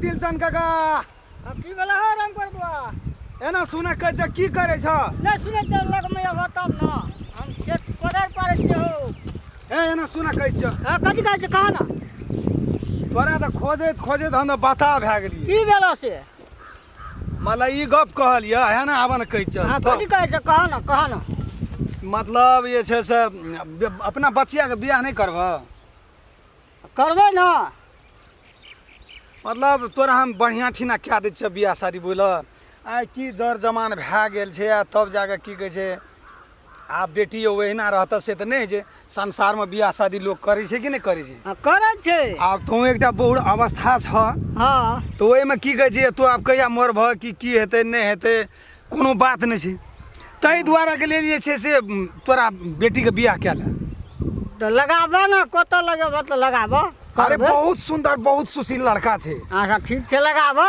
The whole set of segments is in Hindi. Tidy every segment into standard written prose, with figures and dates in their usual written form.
दिलचन काका की भेला हो राम करबा एना सुने कहै छ की करे छ नहीं सुने त लग में होतब न हम खेत पदर पारे छी हो एना सुने कहै छ हां कथि कहै छ कहा ना तोरा त खोजैत खोजैत हम त बता भए गेली की भेला से मला ई गप कहलिय है ना आवन कहै छ हां कथि कहै छ कहा ना मतलब ये छै से अपना बच्चिया के बियाह नहीं करब करबे ना मतलब तोरा हम बढ़िया ठिना कए दै छियै बियाह शादी बोल आइ की जर जमान भए गेल छै आ तब जाके की कहै छै आब बेटी ओहिना रहत से तऽ नहि जे संसारमे बियाह शादी लोक करै छै कि नहि करै छै करे छै आब तू एकटा बूढ़ अवस्था छ हां तऽ ओहिमे की कहै छै तू आब कहिया मरब की हेतै नहि हेतै कोनो बात नहि छै ताहि दुआरे के लेल जे छै से तोरा बेटीके बियाह कए ले तो लगाबो ना कत लगाबो तो लगाबो अरे बहुत सुंदर बहुत सुशील लड़का छै अच्छा ठीक छै लगाबो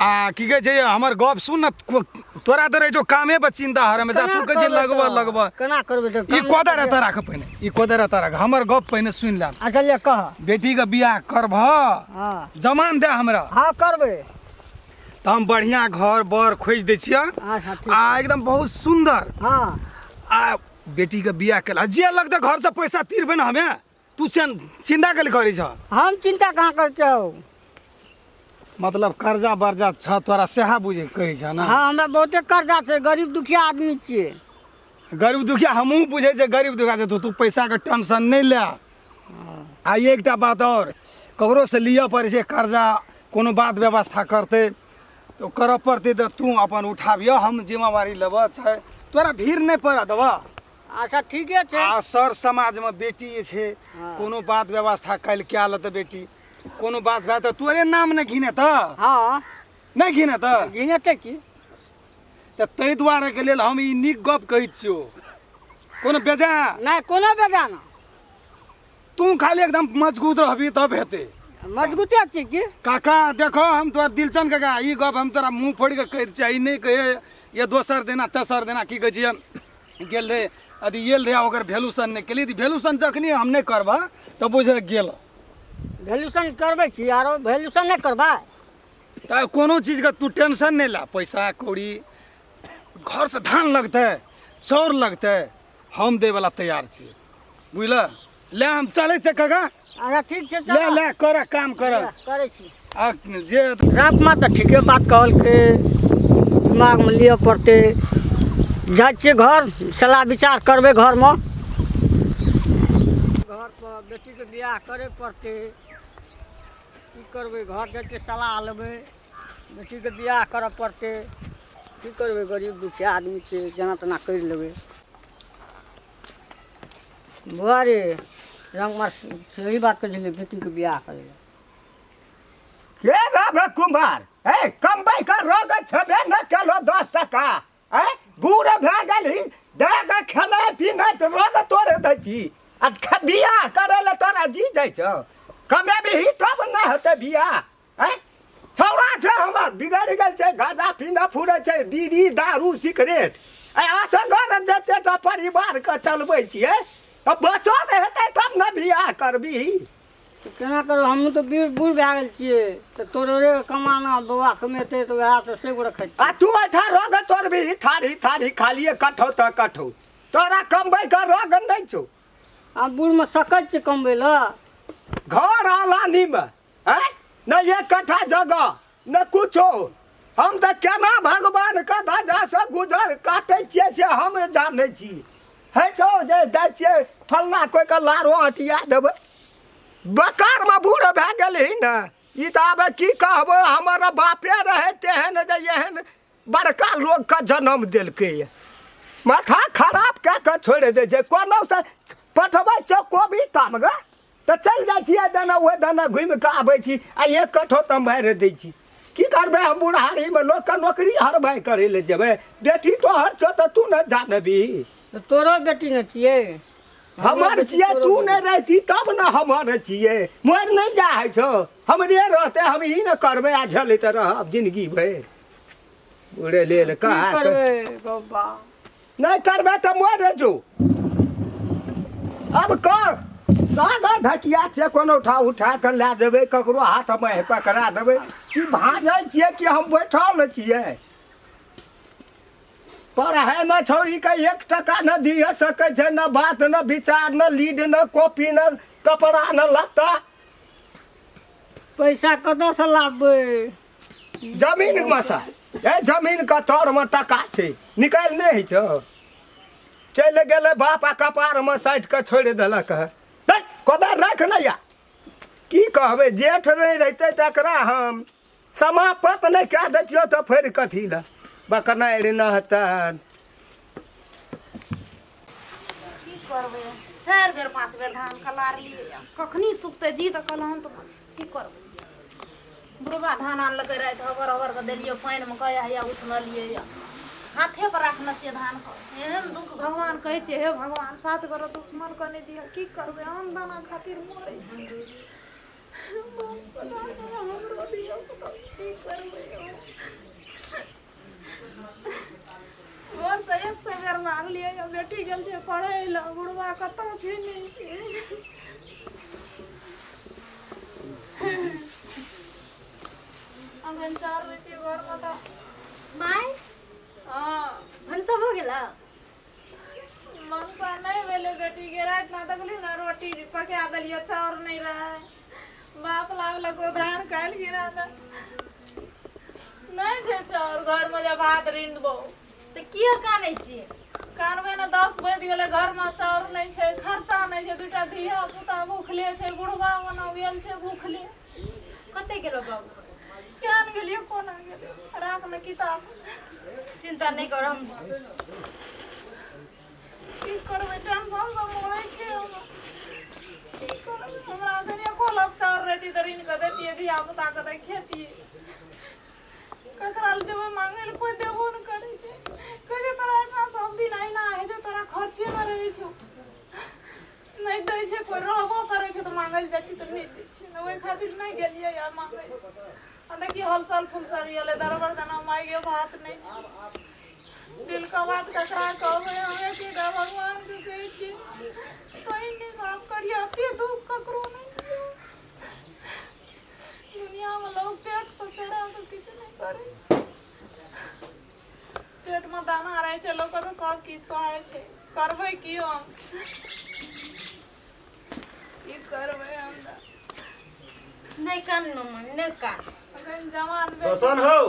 आ की कहै छै हमर गप सुन न तोरा तऽ रहै छौ कामे पर चिंता हमेशा तू कहै छै लगब केना करबे त ई कोदर एतऽ राख पहिने ई कोदर एतऽ राख हमर गप पहिने सुनि ले अच्छा ले कह बेटीके बियाह करब हां जमान दे हमरा हां करबे तऽ हम बढ़िया घर बर खोज दै छियै अच्छा ठीक आ एकदम बहुत सुंदर हां आ बेटीके बियाह केला जे लगतै घर से पैसा तीरबे न हमे तू चिंता कल करै छ हम चिंता कहाँ कर छौ मतलब कर्जा बर्जा छ तोरा सेहा बुझे कहै छ ना हाँ हमरा बहुते कर्जा छै गरीब दुखिया आदमी छियै गरीब दुखिया हमहूँ बुझै छै गरीब दुखिया छै तू पैसाके टेंशन नहि ले आ एकटा बात और ककरो से लिअ पड़ै छै कर्जा कोनो बात व्यवस्था करतै तो करऽ पड़तै तऽ तू अपन उठाबिय हम जिम्मेवारी लेबऽ छै तोरा भीड़ नहि पड़ऽ देबऽ अच्छा ठीके छै आ सर समाजमे बेटी जे छै कोनो बात व्यवस्था काल्हि कए लेतै बेटी कोनो बात भए तऽ तोरे नाम नहि घिने तऽ हाँ नहीं घिने तऽ घिनेते की तऽ ताहि दुआरे के लेल हम ई नीक गप कहै छियौ कोनो बेजा नहीं कोनो बेजान तू खाली एकदम मजबूत रहबी तब हेतै मजबूते छी की काका देखो हम तोरा दिलचन काका ई गप हम तोरा मुंह फोड़ के कहि छियै ई नहीं कहे ये दोसर देना तेसर देना की कहै छियै गेल रे यदि गेल रे ओकर वैल्यूशन नहीं केली वैल्यूशन जखनी हम नहीं करब तऽ बुझ गेल वैल्यूशन करबै की आरो वैल्यूशन नहीं करबै तऽ कोनो चीजके तू टेंशन नहीं ला पैसा कौड़ी घर से धान लगतै चाउर लगतै हम दै वाला तैयार छियै बुझल ले हम चलै छै काका अच्छा ठीक छै ले ले कर काम कर करै छी आ जे राम माँ तऽ ठीके बात कहलकै दिमागमे लिअ पड़तै जाइ छियै घर सलाह विचार करबै घरमे घर पर बेटीके बियाह करे पड़तै की करबै घर जाइ छियै सलाह लेबै बेटीके बियाह करऽ पड़तै की करबै गरीब दुखिया आदमी छै जेना तेना करि लेबै बौआ रे रंगमार सही बात कहै छलै बेटीके बियाह करै लए के बाबा कुमार ए कमबै का रोग छबे न केलो 10 टका ए बूढ़ भए गेली दादा खाना पीना त रोग तोरे दै छी आ बियाह करे ले तोरा जी जाइ छ कमे भी तब न होते बियाह ए छौड़ा छै हमर बिगड़ गेल छै गाजा पीना फुरै छै बीड़ी दारू सिगरेट ए असगर जते टा परिवार के चलबै छियै अब बच्चो हेतै तब न बियाह करबी केना करू हम तऽ बूढ़ भए गेल छियै तऽ तोरे कमाना बौआ कमेतै तऽ वएह तऽ सेगो रखै आ तू ऐठा रोग तोर भी थारी थारी खालिए कठौ त कठौ तोरा कमबै का रोग नहीं छौ आ बूढ़मे सकै छियै कमबै लए घर आलानी में है न ये कट्ठा जगह न कुछो हम तो केना भगवान का धजा से गुजर काटे छियै से हम जानै छी है छौ जे जाइ छियै फलना कोई का लारो हटिया देबै बेकार में बूढ़ भए गेली न ई तऽ आबे की कहबै हमर बापे रहे तेहन जे एहन बड़का लोग का जन्म देलकै माथा खराब कए कऽ छोड़ि दै छै कोनो से पठबै छौ कोबी ताम ग तऽ चलि जाइ छियै दना ओहि दना घुमि कऽ आबै छी आ एक कठो तम मारि दै छी की करबै हम बुढ़ारीमे लोकके नौकरी हरबाइ करै लए जेबै बेटी तोहर छौ तऽ तू ने जानबी तोरो बेटी ने छियै हमर छियै तू नहि रहती तब ने हमर छियै मोर नहि जाइ छौ हमरे रहते हम ही न करबै आ झलैत रहब जिंदगी भरि उड़े लेल कहा नहीं करबे तो मोर जो अब कर सागा ढकिया छै कोनो उठा के ला देबै ककरो हाथमे पकड़ा देबै कि भाजै छियै कि हम बैठल छियै पढ़ाइमे छौड़ीके 1 टका न दिए सकै छै न बात न विचार न लीड न कॉपी न कपड़ा न लत्ता पैसा कतऽसँ लाबबै जमीनमे सँ जमीनके तौरमे टका छै निकालि नहि होइ छौ चलि गेलै बाप आ कपारमे साटि कऽ छोड़ि देलक कोदार राख ने या की कहबै जेठ नहि रहितै तकरा हम समापत नहि कए दैतियौ तऽ फेर कथी लए बकनारि नहतन की करबै 4 बेर 5 बेर धान कलारलियै कखनी सुखतै जी तऽ कहलहुँ तऽ की करबै बुढ़बा धान आनलकै राति हबर हबर कऽ देलियै पानिमे कहिया हैया उसनलियै हाथे पर राखने छियै धान एहन दुख भगवान कहै छियै हे भगवान 7 गोरा दुश्मन कऽ नहि दिअ की करबै आम दाना खातिर मरै छी हमरो दियौ तऽ की करबै वो से 100 बेर मांगलियै बेटी गेल छै पढ़ै लए बुढ़बा कतऽ छै नहि छै अगन 4 बेटी घरमे तऽ माय हाँ भनसा हो गेला मनसा नहीं भेले बेटी के रात ना देखली ना रोटी पका देलिए चाउर नहीं रहे बाप लागल गोधान काल गिरा दे नहीं छे चाउर घर में जब भात रिंदबो तो किया कानै छी कानबे ना 10 बज गेले घर में चाउर नहीं छे खर्चा नहीं छे दूटा धिया पुता भूखले छे बुढ़वा मना गेल छे भूखले कते गेलो बाबू केन गेलियो कोना गेलियो राख में किताब चिंता नहीं कर हम की करबै टेंशन से मोरै छै की करबै हमरा दुनिया कोलब चाउर रहती त ऋण के देतिए धिया पुता के त खेती ककरा ल जेबै मांगे ल कोई देबो न करै छै कहे तोरा इतना सब दिन आइना है जे तोरा खर्चे में रहै छौ नहीं दै छै कोई रहबो करै छै त मांगे ल जाइ छी त नहीं दै छै न ओइ खातिर नहीं गेलियै या मांगे आ देखिए हलचल फुलसर गेलै दरबर जना मांगे भात नहीं छै दिल का बात ककरा कहबै हमे के भगवान के कहै छी कहीं नहीं साफ करिए अते दुख ककरो नहीं दियो दुनिया में लोग पेट से चढ़ा तो किछ नहीं करे पेट में दाना रहे छै लोग तो सब की सहाय छै करबै की हम की करबै हम नहीं कान नहीं कान अखन जवान दसन हौ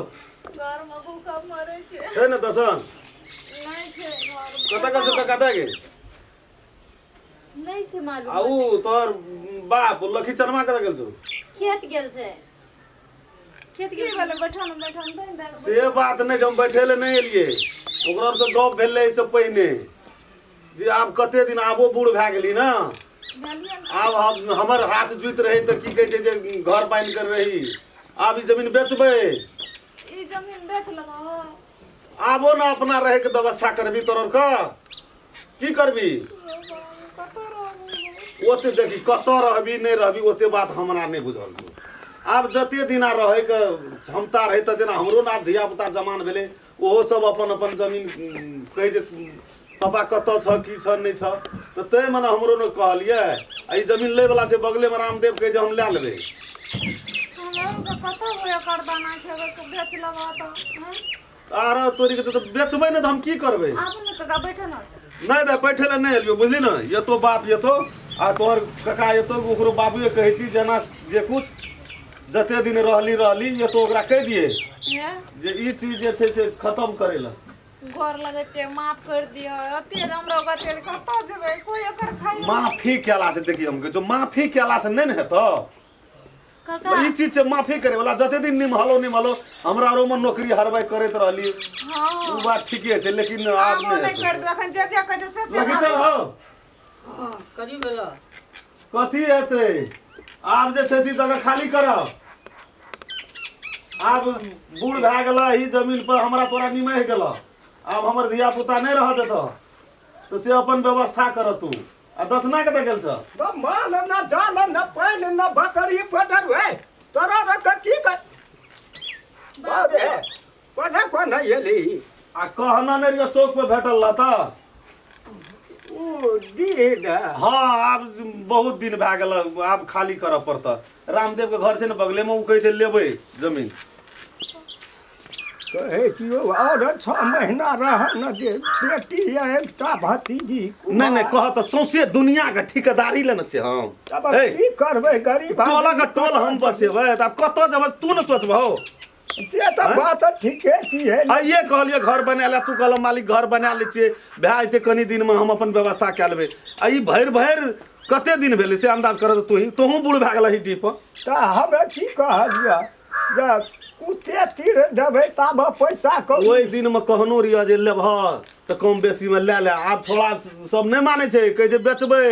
घर में भूखा मरे छै छै ने दसन नहीं छै घर में कतऽ कल छै कतऽ गे नहीं से मालूम आ उ तोहर बाप लखी चरमा कतऽ गेल छौ खेत गेल छै खेत की गेल भेलै बैठल दैन दे से बात नहि छै हम बैठे ले नहि एलियै ओकरा से गप भेलै एहिसँ पहिने जे आब कते दिन आबो बूढ़ भए गेली ने आब हमर हाथ जुइत रही तऽ की कहै छै जे घर बान्हि कर रही आब ई जमीन बेचबै ई जमीन बेच लेबो आबो ने अपना रहैके व्यवस्था करबी तोर का की करबी कतऽ रहबो ओते देखी कतऽ रहबी नहि रहबी ओते बात हमरा नहि बुझल छौ आब जते दिना रहैके क्षमता रहै तते दिना हमरो ने आब धियापुता जवान भेलै ओहो सब अपन अपन जमीन कहै जे पापा कतऽ छ की छ नहि छ तऽ तै मने हमरो ने कहलियै आ ई जमीन लै वला छै बगलेमे रामदेव कहै जे हम लए लेबै हमरा कतऽ हो एकर दाना खेबै तऽ बेच लेबो तऽ आर तोरीके तऽ बेचबै ने तऽ हम की करबै आप ने कका बैठो ना नहीं दे बैठे ले नहीं एलियो बुझली ना ये तो बाप ये तो आ तोहर कका ये तो ओकरो बाबुए कहै छी जेना जे कुछ जते दिन रहली ये तो ओकरा कह दिए ये जे ई चीज जे छै से खत्म करे ला घर लगे छै माफ कर दियो अते हमरो गते कतऽ जेबै कोई एकर खाइ माफी केला से देखी हम जो माफी केला से नहीं ने हेतो काका ई चीज से माफी करे वाला जते दिन निमहलो हमरा रो में नौकरी हरबाई करैत रहली हां उ बात ठीके छै लेकिन आब आब नहीं नहीं कर दो अखन जे कहै छै से लगी चल हो हाँ करी बेला कथी हेतै आब जे छै से जगह खाली करब आब बूढ़ भए गेल ई जमीन पर हमरा तोरा निमह गेल आब हमर धिया पुता नहीं रह देत तो से अपन व्यवस्था कर तू आ दसना कतऽ गेल छ तो माल न जाल न पाइन न बकरी पटर है तोरा रख की कर बाबे कोना कोना एली आ कहना नहीं रियो चौक पे भेटल ला त ऊ तू दी दे हाँ आब बहुत दिन भए गेल आब खाली करऽ पड़त रामदेव के घर छै ने बगले में उ कहै छै लेबै जमीन कहै छियो और 6 महीना रह न दे बेटी एकटा भतीजी नहीं नहीं कह तो सौंसे दुनिया के ठिकेदारी लेने छै हम अब ए, की करबै गरीब टोला के टोल हम बसेबै त आब कतऽ जेबै तू ने सोचबहो से तऽ बात ठीके छियै आइए कहलिए घर बना ले तू कहल मालिक घर बना लै छियै भए जेतै कनि दिन में हम अपन व्यवस्था कए लेबै आ ई भरि कते दिन भेलै से अंदाज कर तोहूँ बूढ़ भए गेलही टीप तऽ हमे की कहलियै जे कुत्ते तीर देबै तब पैसा कौड़ी ओहि दिन में कहनो रहिए जे लेबह तऽ कम बेसी में ले आब थोड़ा सब नहि मानै छै कहै छै बेचबै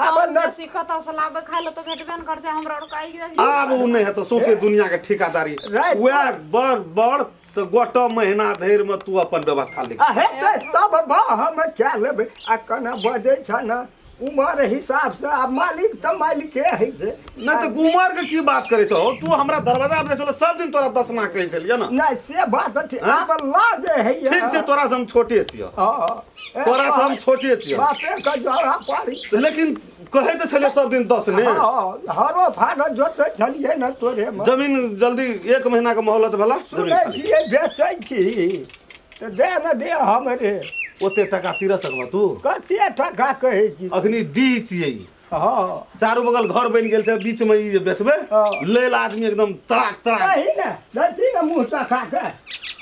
आब न सिखता से लाबे खाय ले तो भेटबे न कर छै हमरा और काई आब उ नहि हेतौ सौंसे दुनिया के ठिकादारी राइट। वएह बड़ तऽ गोट महीना धरि में तू अपन व्यवस्था लिख हेतै तब हम क्या लेबै आ कने बजै छ न उमर हिसाब से आब मालिक तऽ मालिके होइ छै नहीं तो उमर के की बात करे छो तू हमरा दरवाजा पे चलो सब दिन तोरा दसना कहै छलिए ना नहि से बात ठीक आब लाज है ठीक से तोरा से हम छोटे छियो तोरा से हम छोटे छियो बापे के जरा पारी लेकिन कहे तो छलिए सब दिन 10 ने हरो फाड़ जोते छलिए न तोरे में जमीन जल्दी 1 महीना के मोहलत भेला सुनै छियै बेचै छी तऽ दे न दे हमरे ओते टका तीर सकबा तू कते टका कहै छी अखनी डी छियै ई। हाँ चारू बगल घर बनि गेल छै बीच में ई जे बेचबै हाँ। लेल आदमी एकदम तड़ाक नहीं ने देखी न मुँह चखा के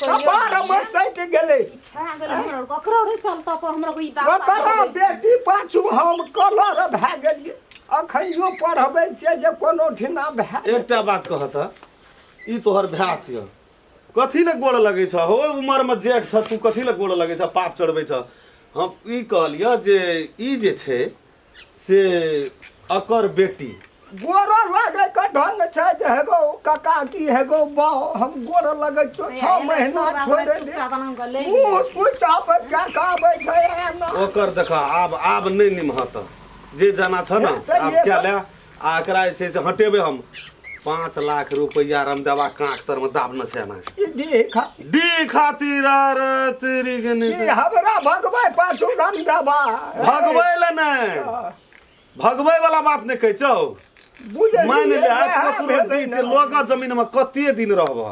कपार में सटि गेलै ककरो रे चलता पर हमरा कोई बताबा बेटी पाछू हम कलर भए गेलियै अखनियो पढ़बै छियै जे कोनो ठिना भए एकटा बात कहत ई तोहर भाय छिय कथी ले गोड़ लगै छ हो उमर में जेठ छ तू कथी ले गोड़ लगै छ पाप चढ़बै छ हम ई कहलिय जे ई जे छै से अकर बेटी गोर लगे के ढंग छै जे हेगो कका की हेगो बाउ हम गोर लगे 6 महीना छोड़े दे मुँह कुछ आप क्या कहबै छै एना ओकर देखा आब नहीं निमहत जे जाना छ न आब क्या ले आ एकरा जे छै से हटेबै हम 5 लाख रुपया रामदेवा कांख तर में दाबना छै ना ई देखा डी खातिर रे तेरी गने ई हमरा भगबै पाछू रंग देबा भगबै ले नहीं भगबै वाला बात नहीं कहै छौ बुझे मान ले ककरो बीच लोग जमीन में कते दिन रहब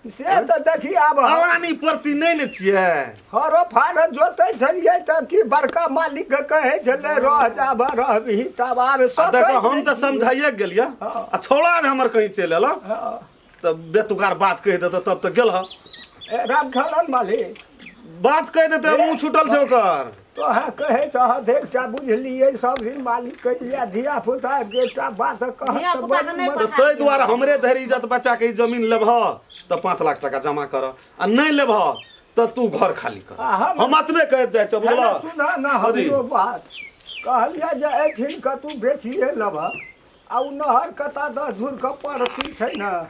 से तऽ देखी आब अलानी प्रति नहीं ने छियै हरो फाड़ जोते छलियै तऽ की बड़का मालिक के कहै छलै रह जाब रहबही तब आब सब देखो हम तो समझाइए गेलिए आ छोड़ा जे हमर कहीं चलि एला तब बेतुकार बात कहि देत तब तो गेल राम खलन मालिक बात कहि देते मुंह छूटल छै ओकर तो हाँ कहे चाहत एकटा बुझलियै सब दिन मालिक कहिया धिया पुता एकटा बात धिया पुता के नहीं कहत तो ताहि दुआरे हमरे धरि इज्जत बचा के ई जमीन लेबह तो 5 लाख टका जमा कर आ नहीं लेबह तो तू घर खाली कर हम अतबे कह जाय छ बुझल सुना ना हमरो बात कहलिया जे एठिन के तू बेचिए लेब आ उ नहर कता 10 धूर के पड़ती छै न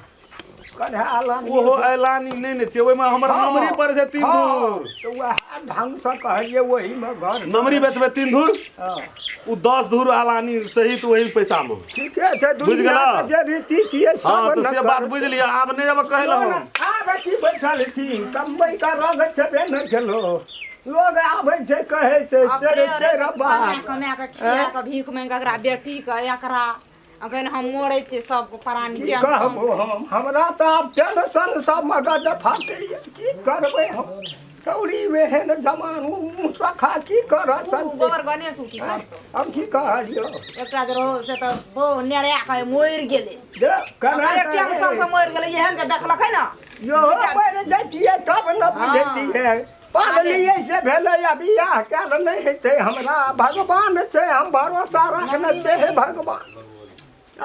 कन्हा आलानी ओहो ऐलानी नहीं ने छै ओइ में हमर नमरी पर छै 3 धूर तो वह ढंग से कहलिए वही में घर नमरी बेचबे 3 धूर उ 10 धूर आलानी सहित वही पैसा में ठीके छै बुझ दुनिया गेला? के जे रीति छियै सब हाँ तो न से बात बुझ लिया आब नहीं अब कहलहुँ आब की बैठल छी कमबै का रंग छबे न केलो लोग आबै छै कहै छै चरे चरबा कमा के खिया के भीख मांग के एकरा बेटी के एकरा अखन हम मोड़ै छियै सबको परानी की कहबो हमरा तऽ आब टेंशन सब मगज फाटै की करबै हम चौड़ी वेहन जमानू मुसखा की करऽ सकते गोबर गणेश की हम की कहलियो एकटा जे रहो से तऽ बो नेड़िया के मरि गेलै दे अरे टेंशन से मरि गेलै एहन जे देखलकै न यो मर जैतिए तब न बुझैतिए पागलिए से भेलै आ बियाह कैल नहि हेतै हमरा भगवान छै हम भरोसा रखने छै हे भगवान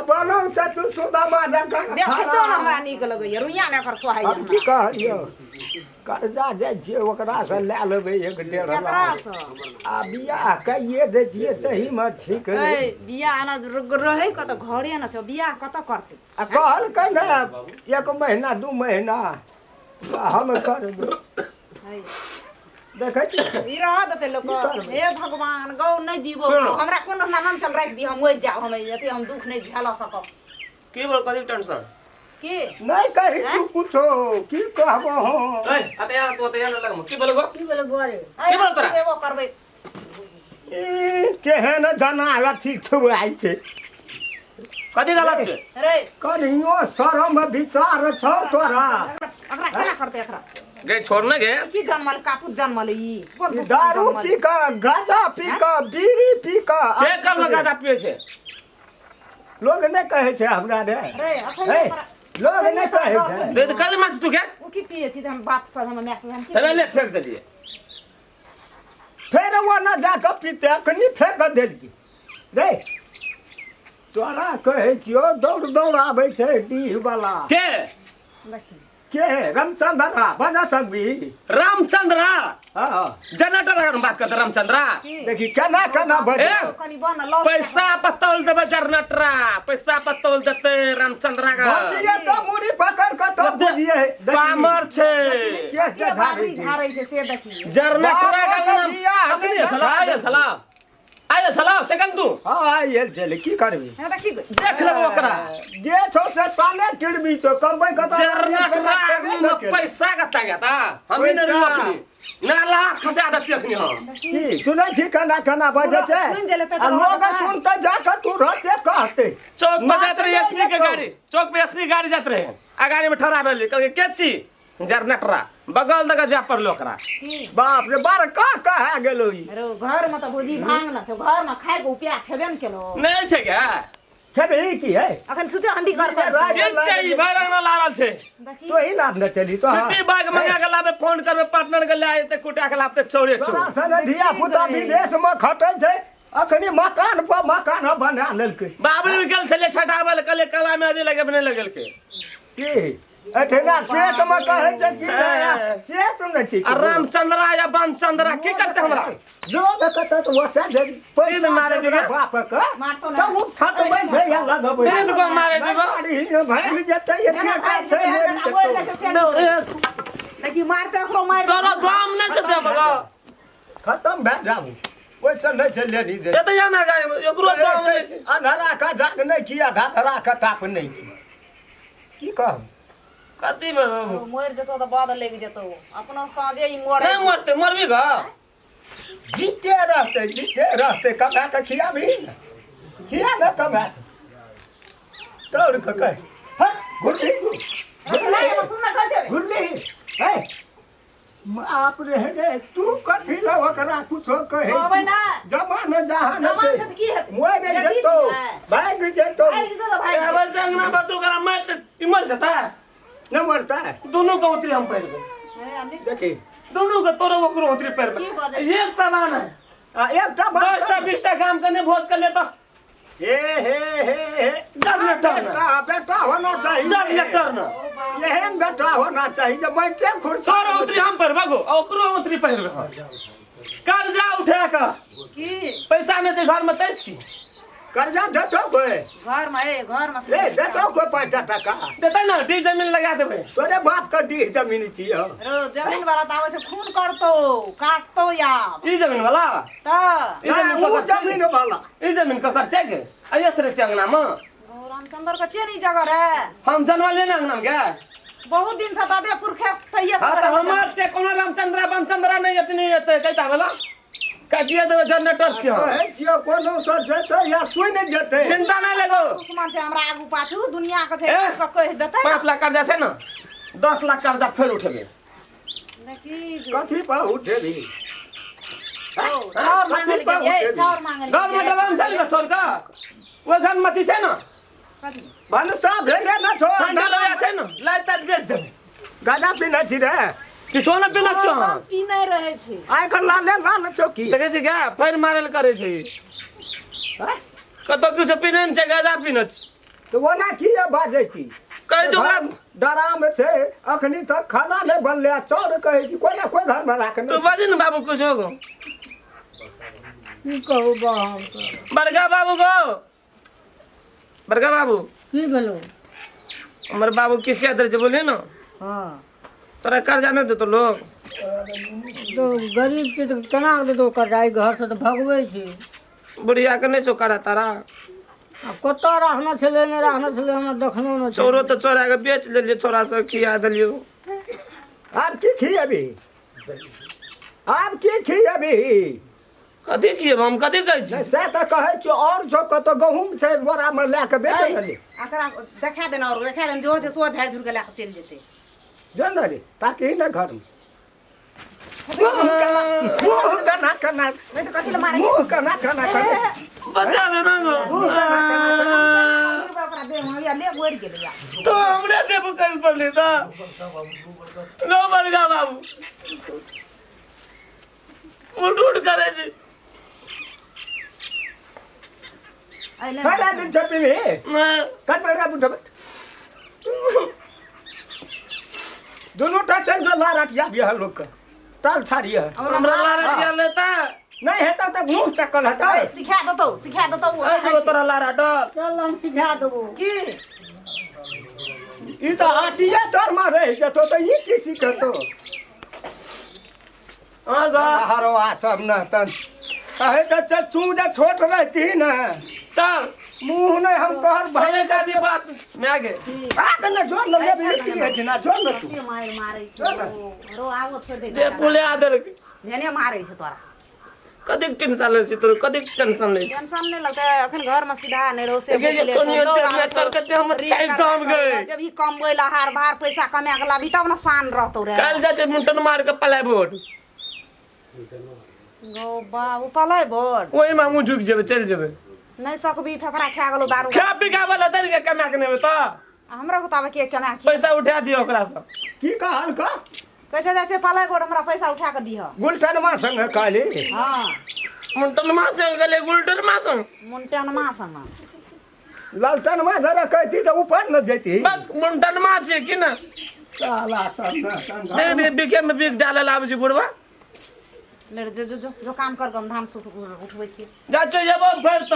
बोलो से तू सुदामा जका देखतो न हमरा नीक लगैया रुइया ने एकर सोहाय हम की कहलियो कर्जा जाइ छै ओकरा से लए लेबै 1.5 लाख आ बियाह कइए दैतिए तही में ठीक ए रहै बियाह न रहै कत घरे न छ बियाह कत करतै आ कहलकै ने 1 महीना 2 महीना हम करबै देखै छी ई रह देतै लोक हे भगवान गौ नहीं दीबो हमरा कोन नाम चल राख दी हम मरि जाओ हम एते हम दुख नहीं झेला सकब की बोल कथी टेंशन की नहीं कही तू कुछो की कहबो हम ए अते या तो अते या लग की बोलबो की बोले गोरे की बोल तोरा? एगो करबै केहन जना अथी छुआइ छै कथी गलत छै रे कनियो शरम विचार छौ तोरा एकरा केना करते एकरा गे छोड़ ना गे की जन्मल कापूत जन्मल ई बोल बोल दारू जन्मल। पी कऽ गांजा पी कऽ बीड़ी पी कऽ के कब गाजा पिए छै लोग नहीं कहे छै हमरा रे रे अखन हे, हमरा- लोग नहीं कहे छै दे दे कल माछ तू के उ की पिए छी हम बाप से हम मैसेज हम की तबे ले फेंक देलिए फेर वो न जाके पीते कनी फेंक देलिए रे तोरा कहै छियो दौड़ दौड़ आबै छै डीह वाला के देखी के रामचंद्रा बजा सकबी रामचंद्रा हाँ जनरेटर अगर बात करते रामचंद्रा देखी केना केना बजे ए, कनी बन लौ पैसा पतौल देबे जनरेटरा पैसा पतौल देते रामचंद्रा का बसिए तो मुड़ी पकड़ के तो बुझिए पामर छै केस के झाड़ै बाबरी छै झाड़ै छै से देखी जनरेटरा का बाप रे नाम बियाह अपने नहि छला आयल छला सेकंड तू हाँ आइल चले की करबी हे देखी देख लेबो ओकरा जे छौ से साने टिड़बी छौ कबै कत जनरेटरा में पैसा कता गया था हम ही नहीं पैसा। अपनी ना लाश खसा देती अखनी हम की सुनै छी केना केना बजे छै सुनि जेले तऽ आ लोग बता। सुनते जाके तू रहते कहते चौक पे नाच जाते रहे ले एसपी के जेतो। गाड़ी चौक पे एसपी गाड़ी जाते रहे आ गाड़ी में ठहरा भेली कहल के ची जनरेटरा बगल दगा जा पड़लो ओकरा बाप रे बार का कहा गेलो ई अरे घर में तो भोजी भांग न छौ घर में खाए के उपिया छेबे न केलो नहीं छै क्या खेबे ई की है अखन सुचे हंडी कर कर राज- ये चाहिए भरंग ना लाल छै देखी तो ही लाभ न चली तो सिटी बाग मंगा के लाबे फोन करबे पार्टनर के लाए ते कुटा के लाबते चौरे चौ तोरा सने धिया पुता विदेश में खटै छै अखनी मकान पर मकान बना लेलकै बाबू गेल छले छठाबल कले कला में आदि लगे बने लगल के की अठना पेट में कहै छै की से सुनै छी आ रामचंद्रा या बनचंद्रा की करते हमरा जो देखत तो ओते जे पैसा मारे मारे छै छै बाप के मारतो तो ना उ छटबै छै या लगबै तीन गो मारे छै गो। भाग जेतै ये एना पेटा खाए छै छै मोरि एना बोल जेतौ। दे से देखी मारते ओकरो मार तोरा दाम नहीं छै देबगा खत्म भए जाऊ ओइसे नहि छै लेनी दे ए त याना गाड़ी में एकरो दाम नहीं छै अंधारा का जाग नहीं किया धारा का ताप नहीं की की कहब कथी में बाबू मोर जेतो तो बाद लेग जेतो अपना साँझे ही मोर नहीं मरते मरबी गा जीते रहते कमा के खियाबी न खिया न कमा दौड़ के कह हट घुरली सुन ना कहै घुरली है आप रह गए तू कथी ला ओकरा कुछो कहे कहबै ना जमान जहान जमान छै त की हेतै? मोए ने जल्दी जेतो छै। भाग जेतो आई जेतो तो भाई ए बल संगना बतू करा मार त मर जाता न मरता है दोनों का उतरी हम पैर पे देखी दोनों का तोरो ओकरो उतरी पैर पे की बात है? एक समान है एकटा बात 10टा 20टा काम करने भोज कर लेता हे जनरेटर न बेटा बेटा होना चाहिए जनरेटर न एहन बेटा होना चाहिए जो बैठे खुर्सी तोरो उतरी हम पैर भागो ओकरो उतरी पैर पे कर्जा उठा का की पैसा नहीं थे घर में तेज की कर्जा देतो कोई घर में ले देतो कोई 5 टका देता ना डी जमीन लगा देबे तोरे बाप का डीह जमीन चाहिए रो जमीन वाला तो आवे से खून करतो काटतो या ई जमीन वाला त ई जमीन वो का जमीन वाला ई जमीन का कर चेक आइए सरे चंगना में रामचंद्र का चेनी जगह रे हम जनवा लेना अंगना में गया बहुत दिन से दादे पुरखे तैये हाँ तो हमार चेक कोनो रामचंद्र बनचंद्र नहीं इतनी रहते कहता वाला काटिए देवे जनरेटर से कहे छियो कोनो सो जेते या सुन जेते चिंता नहीं लगो दुश्मन से हमरा आगू पाछू दुनिया के ए, से कह देते 5 लाख कर्जा है ना 10 लाख कर्जा फिर उठेबे देखी कथी पर उठेली चार मांगे के चार मांगे घर में डलान चल का छोड़ का वो घर मती है ना भनसा भेले न छो ठंडा लगा है ना लाइट तक बेच देबे गाजा पीना छी रे कि छोना पिना छो पी नहीं रहे छे आइ कर लाले लाल चौकी देखे छी क्या फिर मारल करे छी कतो कुछ पिने छै गाजा पिने छी तो ओना किया बाजै छी कहै छै ओकरा डराम छै अखनी तक खाना नहीं बनले चौर कहै छी कोई ना कोई घर में राख तू बाजी न बाबू कुछ होगो की कहू बाप बड़का बाबू को बड़का बाबू की भेलो हमारे बाबू किसी आदर से बोले ना हाँ तोरा कर्जा नहीं देतो लोग तो गरीब छै तो केना देतो कर्जा घर से तो भगबै छी बुढ़िया के नहीं चौकारा तारा आ कतऽ राखना छलै नहि राखना छलै हमरा देखनो न छै चोरो तो चोरा के बेच लेलिए छोरा सब खिया दिलियो आब की खिएबी आब की खिएबी कथी किए हम कथी कहै छी नहीं से तो कहै छी और जो कतो गहूम छै बोरा में लेके बेचे गेली एकरा देखा देना और देखा देना जो सो झाड़ झुड़ के लेके चल जेते जन रे ताकि न घर में मुंह कना कना नहीं तो कथी ले मारे मुंह कना कना बचा दे ना गो ओकरा दे हम या ले बोर गेल या तो हमरे दे पकड़ पड़ले त नो बड़गा बाबू उठ करे छी आइले पहला दिन छपी ना कट पड़ा बुढ़ा दोनों टा चल जो लारटिया भी है लोग का टाल छाड़ी है हमरा लारा किया लेता नहीं हेता तो मुंह चक्कल है सिखा दतो ए जो तोरा लारा डर चल हम सिखा देबो की ई तो आटिया तोर मारे जतो तो ई की सिखतो हां गा हरो आ सब न तन कहे तो चचू जे छोट रहती न चल मुंह नहीं हम कहर भले भले का दी बात मैं आगे आग न जोर लगे भी की है ना जोर न तू के मार मारे छ रो आगो छोड़ दे दे पुले आदर जेने मारे छ तोरा कदिक टेंशन ले छी तोर कदिक टेंशन ले टेंशन नहीं लगता है अखन घर में सीधा नहीं रो से ये कोनियो टेंशन चल के हम साइड काम गए जब ही कम बोला हार बाहर पैसा कमा के लाभी तब ना शान रहतो रे कल जाते मुंटन मार के पलाई बोर्ड गो बाबू पलाई बोर्ड ओही मामू झुक जेबे चल जेबे नहीं सकबी फेफड़ा खा गेलो दारू खा पी का वाला तरीका कमा के नेबे त हमरा को तब के कमा के पैसा उठा दियो ओकरा से की कहल का कैसे जैसे पलाई बोर्ड हमरा पैसा उठा के दिह गुलटन मा संग काली हां मुंटन मा से गले गुल्टन मा संग मुंटन मा संग लालटन मा जरा कहती तो ऊपर न जेती बक मुंटन मा छे कि ना साला सब न संग देख दे बिके में बिक डाले लाब छी बुढ़वा ले जो काम कर गम धान सुट उठबै छी जा चो जेबो फेर त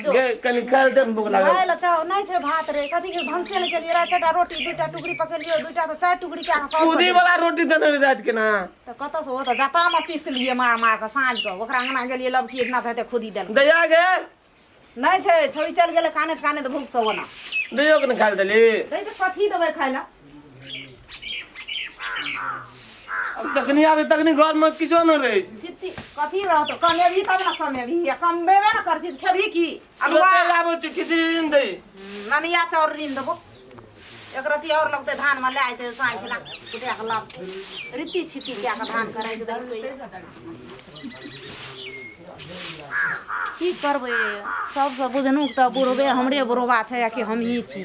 गे कनी कर दे भूख लागल खाय ला चाव नहीं छै भात रे कथी के भंसे ले के लिए रात रोटी दूटा टुकड़ी पकड़ दूटा तो चार टुकड़ी के सब पूदी वाला रोटी देने रात के ना तो कत से होता जाता में पीस लिए मार मार के साँझ के ओकरा अंगना गेलिए लबकी इतना थते खुदी देल दया गे नहीं छै छोरी चल गेले काने तो भूख से होना दयो के खा देली दै तो कथी देबै खाय ला अब तकनी आवे तकनी घर में किछो न रहे छी चित्ती कथी रहतो कमेबी तब ना समेबी या कमेबे ना करछी खेबी की अलवा तेल आबो छी किसी दिन दे ननिया चाउर रीन देबो एक रती और लगते धान में ले आइते साँझ खिला कुटिया के लाभ रीति छिती क्या के धान कराइ के दै की करबै सबसे बुझनु त बुढ़बे हमरे बुढ़बा छै कि हम ही छी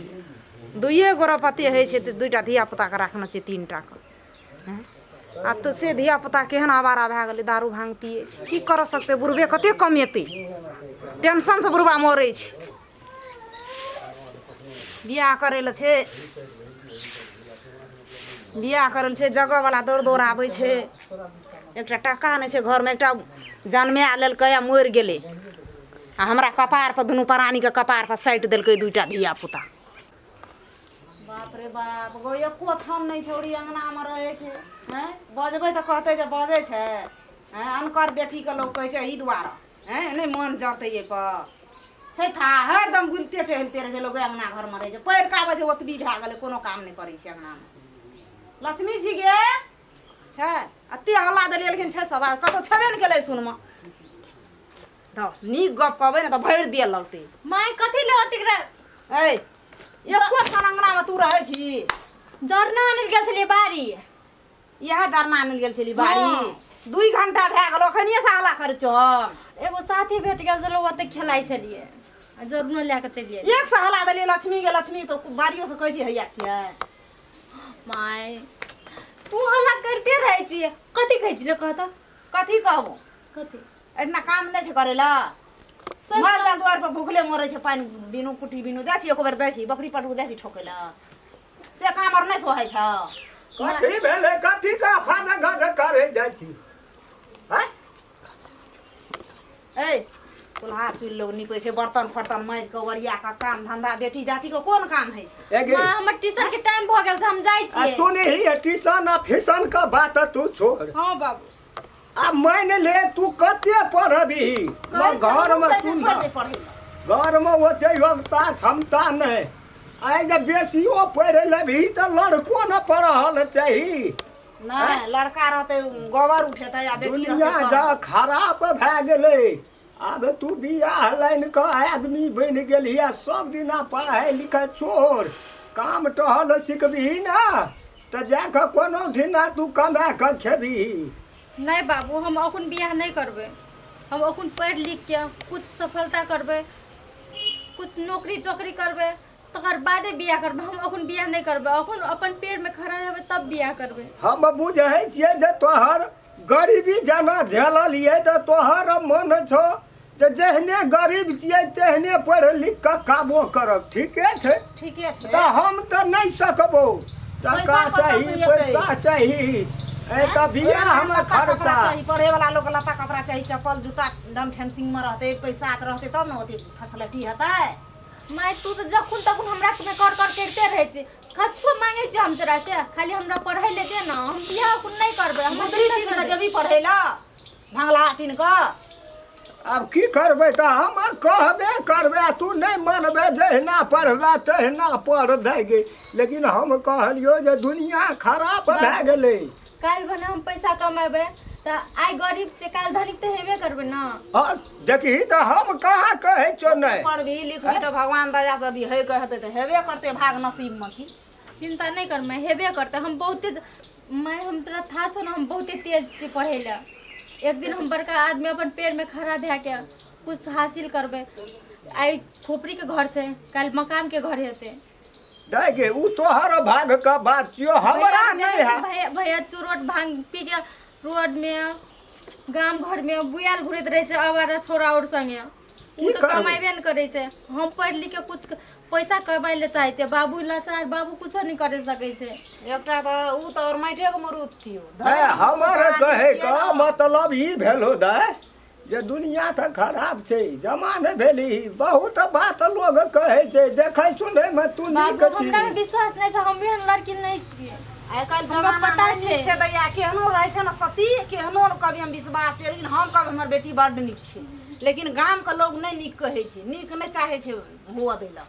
दुइये गोरा पते होइ छै दुइटा धिया पुता के राखना छै तीनटा के हैं आ तो से धिया पुता केहन आवारा भए गेलै दारू भांग पिए छै की कर सकते बुढ़बे कते कमेतै टेंशन से बुढ़बा मरै छै बियाह करै लए छै बियाह करै लए छै जगह वाला दौड़ आबै छै एकटा टका नहि छै घर में एकटा जन्मे लेलकै आ मरि गेलै आ हमरा कपार पर दुनू प्राणी के कपार पर साइट देलकै दुइटा धिया पुता बाप रे बाप गो एको थम नहीं छोड़ी अंगना में रहे छै हैं बजबै तऽ कहते जे बजै छै हैं अनकर बेटी के लोग कहै छै ई दुआरे हैं नहीं मन जरतै ये पर छै था हरदम गुलते टहलते रहे लोग अंगना घर में रहे छै पैर का आबै छै ओतबी भए गेलै कोनो काम नहीं करै छै अंगना में लक्ष्मी जी गे छै अते हल्ला देलियै लेकिन छै सब कतौ छबे नहि केलै सुनमा तऽ नीक गप कहबै ने तऽ भरि दिए लगतै माय कथी ले होती रे ए एको छन अंगना में तू रहे छी जरना आनल गेल छलिए बारी यह जरना आनल गेल छली बारी 2 घंटा भए गेल अखनिए से हल्ला करै छौ एगो साथी भेट गेल छलो ओते खेलाइ छलिए आ जरनो ले के चलिए एक से हल्ला देलियै लक्ष्मी गे लक्ष्मी तो बारियो से कहै छी हैया छियै माय तू हल्ला करते रहे छी कथी कहै छी कहता कथी कहबो कथी एतना काम नहि छै करै ला मर जा द्वार पर भूखले मरै छै पानि बिनु कुटी बिनु जाइ छी एक बेर दै छी बकरी पटू जाइ छी ठोकै ला से काम और नहि सोहै छ कथी भेले कथी का फाजा गज करे जाइ छी हैं ए कुल्हा चुल लोग निपै छै बर्तन फर्तन माँजि के ओरिया के काम धंधा बेटी जाति के कोन काम है छै एगे मां हमर ट्यूशन के टाइम भ गेल छै हम जाइ आ छी सुनी ही ट्यूशन आ फीसन का बात तू छोड़ हां बाबू आ मान ले तू कते पढ़बी घर में सुन छोड़ दे पढ़ै घर में ओते योग्यता क्षमता नहीं आइ जब बेसियो पढ़ लेबही तो लड़को न पढ़ल चाही नहीं लड़का रहते गोबर उठेते या बेटी दुनिया रहते जा खराब भए गेलै आब तू बियाह लाइन का आदमी बनि गेली सब दिना पढ़ाइ लिखाइ छोड़ काम टहल सिखबही ना तऽ जाके कोनो ठिना तू कमा कऽ खेबही। नहीं बाबू हम अखन बियाह नहीं करबे। हम अखन पढ़ लिख के कुछ सफलता करबे, कुछ नौकरी चौकरी करबे, तकर बादे बियाह करबे। हम अखन बियाह नहीं करबे। अखन अपन पैर में खड़ा हेबे तब बियाह करबे। हम बुझै छियै जे तोहर गरीबी जेना झेललियै तऽ तोहर मन छौ जे जेहने गरीब छियै तेहने पढ़ि लिख कऽ कामो करब। ठीके छै ठीके छै। तऽ हम तऽ नहि सकबो। टका पैसा कतऽ चाही, से एतै? पैसा चाही, तऽ बियाह हमर लत्ता कपड़ा खर्चा। चाहिए, पढ़े वाला लोग लत्ता कपड़ा चाहिए, चप्पल जूता डम फेंसिंग में रहते, पैसा रहते तब न होती फैसिलिटी हेतै। माय तू तो जखन तखन हमरा में कर करते रहे छी। कच्छो मांगे छी हम तोरा से, खाली हमरा पढ़ाई ले दे ना। हम बियाह कुन नहीं करबे। हम मुद्री पीन के जबी पढ़े ला भंगला पीन के। आब की करबै तऽ हम कहबे करबै, तू नहीं मानबे। जहिना पढ़बे तहिना पढ़ दे गे। लेकिन हम कहलियो जे दुनिया खराब भए गेलै। काल भने हम पैसा कमेबे त आइ गरीब से काल धनिक तो हेबे करबे ना। हाँ देखी तऽ हम कहाँ कहै छौ नहीं। पढ़बी लिखबी तो भगवान दया से दी है कहते तो हेबे करते भाग नसीब में की। चिंता नहीं कर, मैं हेबे करते। हम बहुते मैं हम तोरा था छो ना, हम बहुते तेज से पढ़े ला। एक दिन हम बड़का आदमी अपन पैर में खड़ा भए के कुछ हासिल करबे। आई खोपड़ी के घर से काल मकान के घर हेते। दे गे उ तोहर भाग का बात छियो, हमरा नहीं है। भैया चुरोट भांग पी के रोड में गांव घर में बुआल घुरैत रहे से आवारा छोरा और संगे। उ तो कमाइबे न करे से। हम पढ़ लिख के कुछ पैसा कमाइ ले चाहे छे। बाबू लाचार, बाबू कुछो नहीं करे सकै से। एकटा तो उ तो और माइटे के मरूद छियो। हमर कहे का मतलब ई भेलो दे जे दुनिया तऽ खराब छै, जमाने भेली। बहुत बात लोग कहे छै, देखे सुने में तू नहीं बाबू कछि। हमरा में विश्वास नहीं छै। हम एहन लड़की नहीं छिए। आइ काल्हि हमरा जमाना पता नहीं नीक छै। छै दैया। केहनो रहै छै ना सती, केहनो कभी हम विश्वास छै, लेकिन हम कभी हमर बेटी बड्ड नीक छै। लेकिन गाम के लोग नहीं नीक कहै छै, नीक नहीं चाहे छै हुआ दैला।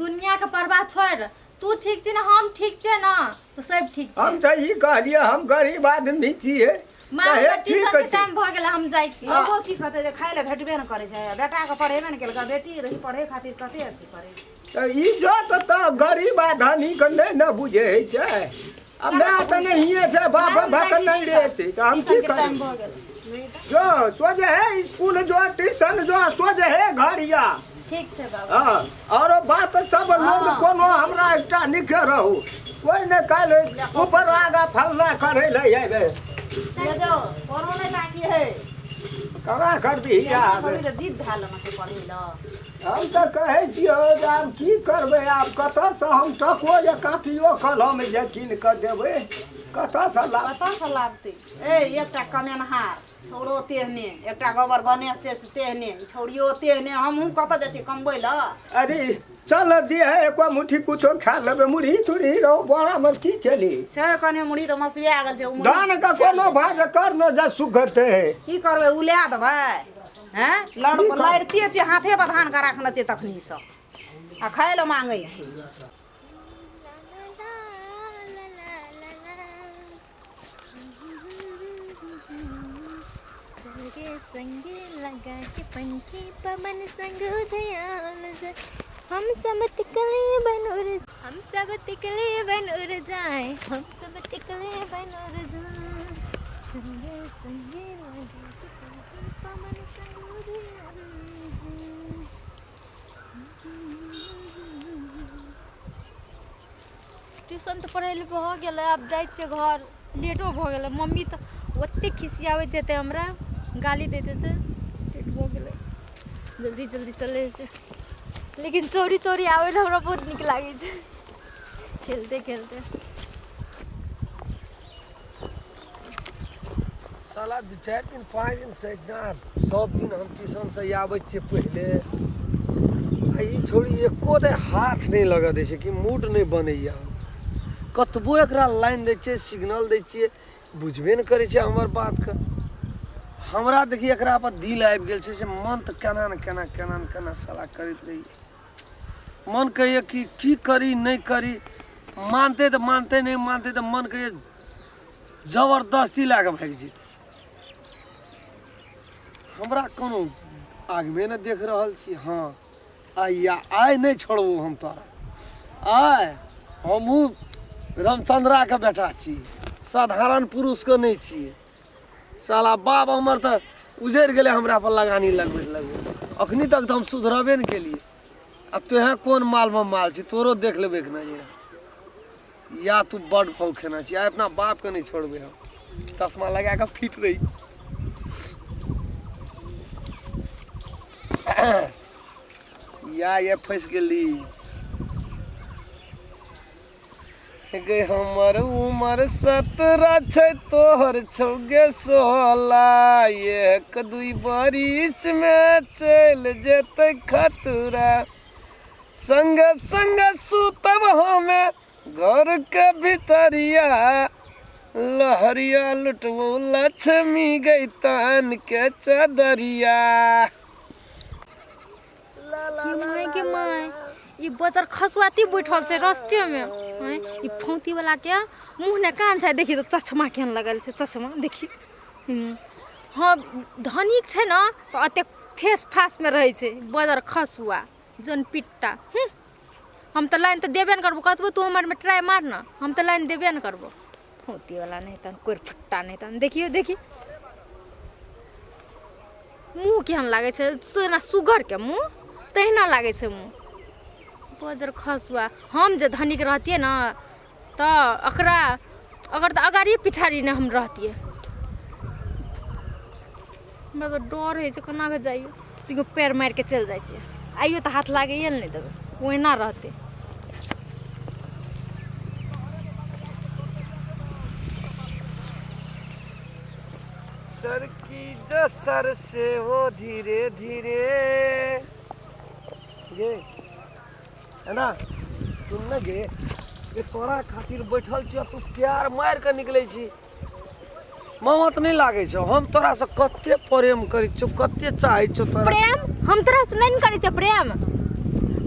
दुनिया के परवाह छोड़, तू ठीक छै ना, हम ठीक छै ना, तो सब ठीक छै। हम तऽ ई कहलिए हम गरीब आदमी छियै। माँ कहे के ठीक ट्यूशन के छै। टाइम भ गेल, हम जाइ छी। लोगो की कहते जे खाय ले भेटबे न करे छै। बेटा के पढ़ेबे न केलका, बेटी रही पढ़े खातिर कते अथी करे। तऽ इज्जत तऽ गरीब आ धनीक नहीं न बुझे छै। अब मैं तऽ नहिए छै, बाप भक नहीं रहे छै, तऽ हम की टाइम करी। भ गेल। जो सोझे है स्कूल जो, ट्यूशन जो, सोझे है घरिया। ठीक छै बाबू। हाँ और बात सब लोग कोनो हमरा एकटा निके रहू। कोई ने काल ऊपर आगा फलना करे ले आबे। ले जाओ कोनो नहीं बाकी है। करा कर दी यार। पढ़े ले जिद धाल न से पढ़े ल। हम तऽ कहै छियो जे आब की करबै। आब कतऽ से हम टको जे काटियो कलम जे कीन कऽ देबै, कतऽ से लाब। कतऽ से लाबते। ए एकटा कमेनहार छोड़ो तेहने, एकटा गोबर गणेश से तेहने, छोड़ियो तेहने। हमहू कतऽ जाइ छी कमबै ल। अरे चल दिए एको मुट्ठी कुछो खा लेबै। मुढ़ी तुढ़ी रहो बड़ा में की केली। छै कने मुड़ी तो मसुआ गेल छै। उ मुड़ी धान का कोनो भाज कर न जा सुगरते है। की करबै उला देबै। हैं लड़ते छै हाथे पर धान के राखने छै तखनी से आ खाय ले मांगै छै। संगे लगा के पंखी पवन संग उदयान से हम सब तिकले बन उड़, हम सब तिकले बन उड़ जाए, हम सब तिकले बन उड़ जाए। संगे संगे लगा के पंखी पवन संग उदयान से। ट्यूशन तो पढ़े ले भ गेलै। आब जाइ छियै घर, लेटो भ गेलै। मम्मी तो ओते खिसियाबैत हेतै हमरा, गाली देते थे। लेट भ गेलै, जल्दी जल्दी चले छै। लेकिन चोरी चोरी आवे ले हमरा बहुत नीक लागे छै, खेलते खेलते। साला 2-4 दिन 5 दिन से सब दिन हम ट्यूशन से आबै छियै पहिले। आ ई छोड़ी एको दे हाथ नहीं लगा दै छै कि मूड नहीं बनैया। कतबो एकरा लाइन दै छियै, सिग्नल दै छियै, बुझबे नहीं करै छै हमर बात के। हमरा देखिए एकरा पर दिल आबि गेल छै से मन तऽ केना न केना केना न केना साला करैत रही। मन कहिए कि की करी नहीं करी। मानते तो मानते, नहीं मानते तो मन कहिए जबरदस्ती लए कऽ भागि जेती। हमरा कोनो आगमे ने देख रहल छी। हाँ आइ नहीं छोड़बू हम तोरा। आइ हमहूँ रामचंद्रा के बेटा छी, साधारण पुरुष के नहीं छियै। साला बाप हमर तऽ उजैर गेलै हमरा पर लगानी लगबैत अखनी तक तो हम सुधरबे नहीं केलिए। अब तुहे कौन माल में माल छी, तोरो देख लेबे एक नजर। या तू बड़ फौ खेना छी, अपना बाप के नहीं छोड़बे हम। चश्मा लगा के फिट रही। या ये फंस गेली गे। हमर उमर 17 छै, तोहर छौगे 16। 1-2 बरिस में चल जेतै खतरा। संग संग सुतब हमे घर के भीतरिया। लहरिया लुटबो लक्ष्मी गई तन के चदरिया। के माय ई बजर खसुआती बैठल छै रस्ते में। ई फौती वाला के मुंह ने कान छै, देखी तो चश्मा केहन लगल छै। चश्मा देखी। हाँ धनिक छै ना तो अते फेस फास में रहे छै बजर खसुआ जन पिट्टा। हम तो लाइन तो देबे न करबो। कतबो तू हमर में ट्राई मार ना, हम तो लाइन देबे न करबो। फौती वाला नहीं तन कोई फट्टा नहीं तन। देखियो देखी मुंह केहन लागे छै, सोना सुगर के मुंह तहिना लागे छै मुंह। बजर खसुआ। हम जे धनिक रहतिए ना तो अकरा अगर तो अगाड़ी पिछाड़ी ने हम रहतिए। हमरा तो डर है से केना के जाइयो। तिको पैर मार के चल जाय छै। आइयो तो हाथ लागे नहीं देबे, ओहिना रहते। सर की जो सर से वो धीरे धीरे गे है ना। सुन न गे, ये तोरा खातिर बैठल छियो, तू प्यार मार के निकले छी। ममत नहीं लागे छो। हम तोरा से कते प्रेम करी छो, कते चाहे छो तोरा। प्रेम हम तोरा से नहीं करै छ प्रेम।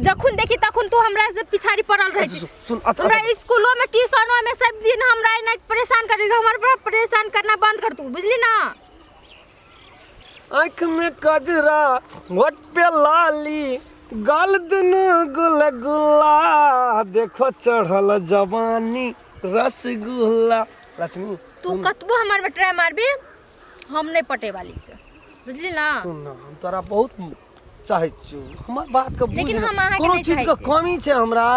जखन देखी तखन तू हमरा से पिछाड़ी पड़ल रहे छी। सुन हमरा स्कूलों में ट्यूशनों में सब दिन हमरा नहीं परेशान करी। हमरा परेशान करना बंद कर तू, बुझली ना। आँख में कजरा होठ पे लाली, गाल दुनु गुलगुला। देखो चढ़ल जवानी रसगुल्ला। लक्ष्मी तू कतबो हमर में ट्राई मारबी, हम नहीं पटे वाली छ, बुझली ना। सुन ना, हम तोरा बहुत चाहे छी। हमर बात के बुझ। लेकिन हम अहाँ के कोनो नहीं चीज चाहे के छी। कमी छै हमरा।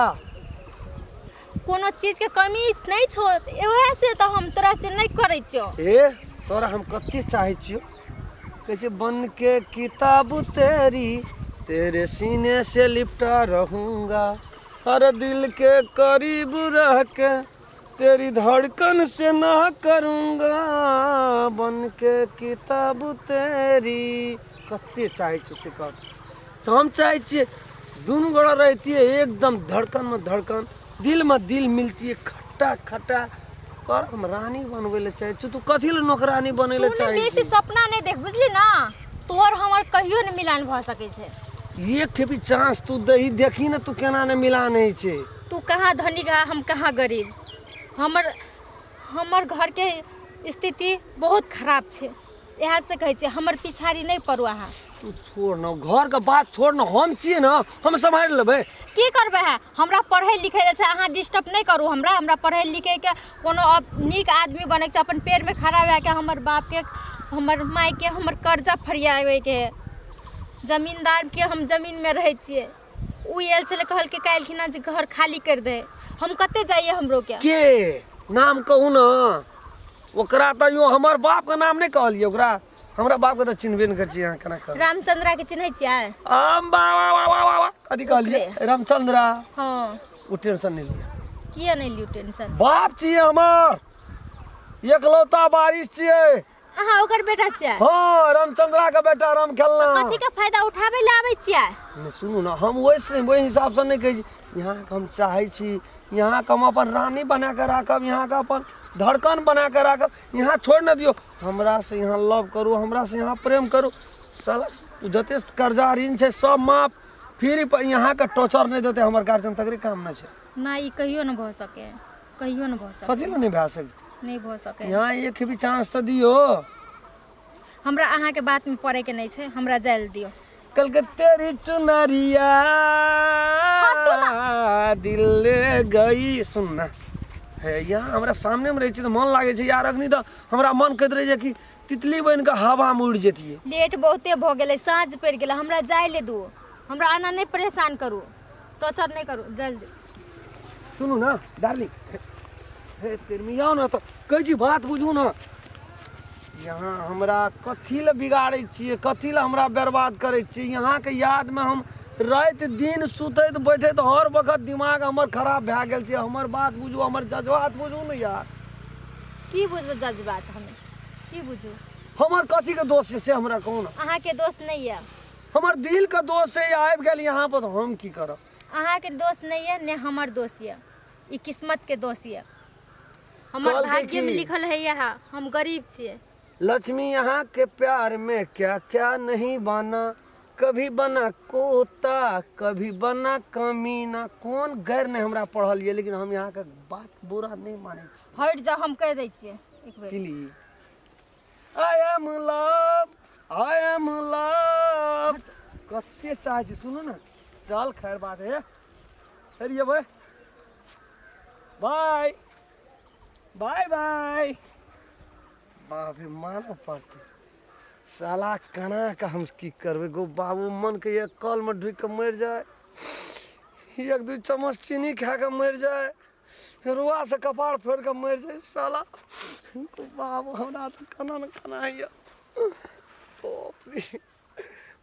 कोनो चीज के कमी नहीं छो, एहे से तो हम तोरा से नहीं करै छो। ए तोरा हम कते चाहे छियो। कैसे बन के किताब तेरी, तेरे सीने से लिपटा रहूंगा। हर दिल के करीब रह के तेरी धड़कन से ना करूंगा। बन के किताब तेरी। कते चाहे छी से कह। तो हम चाहे छी दोनों गोड़ा रहती है एकदम धड़कन में धड़कन, दिल में दिल मिलती है खट्टा खट्टा। और हम रानी बनवे ले चाहे छी। तू कथी ले नौकरानी बने ले चाहे छी? बेसी सपना नहीं देख, बुझली ना। तोहर हमर कहियो नहीं मिलान भ सकै छै। एक खेपी चांस तू दही देखी ना, तू केना ने मिला नहीं छे। तू कहाँ धनिक है, हम कहाँ गरीब। हमर घर के स्थिति बहुत खराब छे। यह से कहे छे हमर पिछाड़ी नहीं पड़ो अहाँ। तू छोड़ ना, घर का बात छोड़ ना। हम छिए ना, हम संभाल लेबे। की करबे है? हमरा पढ़े लिखे ले छे, अहाँ डिस्टर्ब नहीं करू हमरा पढ़े लिखे के कोनो नीक आदमी बने के, अपन पैर में खड़ा भए के हमर बाप के, हमर माई के, हमर कर्जा फरियावे के। जमींदार के हम जमीन में रहे छिए। उ एल से कहल के काल खिना जे घर खाली कर दे। हम कते जाइए हमरो के नाम कहू ना। ओकरा त यो हमर बाप का नाम नहीं कहलिए। ओकरा हमरा बाप के त चिन्हबे नहीं कर छी। यहाँ केना कर रामचंद्रा के चिन्है छियै? आम बा वा वा वा वा कथी कहलिए? रामचंद्रा। हां उ टेंशन नहीं लिया। किया नहीं लियो टेंशन? बाप छिए हमर, एकलौता बारिश छिए। अहाँ ओकर बेटा छियै? हाँ रामचंद्रा का बेटा राम खेलना। कथी का फायदा उठावे ले आबै छियै? नहीं सुनू ना, हम वही हिसाब से नहीं कही। यहाँ के हम चाहे छी, यहाँ के हम अपन रानी बना के राखब, यहाँ का अपन धड़कन बना के राखब। यहाँ छोड़ न दियो। हमरा से यहाँ लव करू, हमरा से यहाँ प्रेम करू। साला जते कर्जा ऋण छै सब माफ, फिर यहाँ के टॉर्चर नहीं देते हमर गार्जियन तकरे काम न छै। ना ई कहियो न भ सके, कहियो न भ सके। कथी ले नहीं भए सके? नहीं भऽ सकै यहाँ एक भी चांस तो दियो। हमरा अहाँ के बात में पड़े के नहीं छे, हमरा जाय ल दियो। कल के तेरी चुनरिया दिल ले गई। सुनना है यहाँ हमरा सामने में रही तो मन लागे छे यार, अखनी तो हमरा मन कहत रहे कि तितली बन के हवा में उड़ जेतिए। लेट बहुते भ गेलै, साँझ पड़ गेलै, हमरा जाय ले दू। हमरा आना नहीं परेशान करू, टॉर्चर नहीं करू, जल्दी। सुनू ना डार्लिंग, हे तेरमी आओ ना तो कह जी बात बुझू ना। यहाँ हमरा कथी ला बिगाड़े छिए, कथी ला हमरा बर्बाद करे छिए। यहाँ के याद में हम रात दिन सुतैत बैठे तो हर वक्त दिमाग हमर खराब भए गेल छै। हमर बात बुझू, हमर जज्बात बुझू ना यार। की बुझबो जज्बात हमें, की बुझू? हमर कथी के दोस्त छै से हमरा कहू ना। अहाँ के दोस्त नहीं है, हमर दिल के दोस्त है, आबि गेल यहाँ पर तो हम की करब। अहाँ के दोस्त नहीं है ने हमर दोस्त है, ई किस्मत के दोस्त है। हमर कहलकै भाग्य में की? लिखल है यहाँ, हम गरीब छिए। लक्ष्मी यहाँ के प्यार में क्या क्या नहीं बना, कभी बना कोता कभी बना कमीना। कौन गैर ने हमरा पढ़ल ये, लेकिन हम यहाँ के बात बुरा नहीं माने छी। हट जाओ, हम कह दै छिए एक बेर। प्लीज आई एम लव कच्चे चाहे छी। सुनो ना, चल खैर बात है, चलिए भाई, बाय बाय बाय। बाप रे मानो पड़ते साला कना का हम की करबे गो बाबू। मन के एक कल में ढुक के मर जाए, एक दू चम्मच चीनी खा के मर जाए, फिर रुआ से कपाड़ फेर के मर जाए साला। बाबू हमरा तो कना न कना है।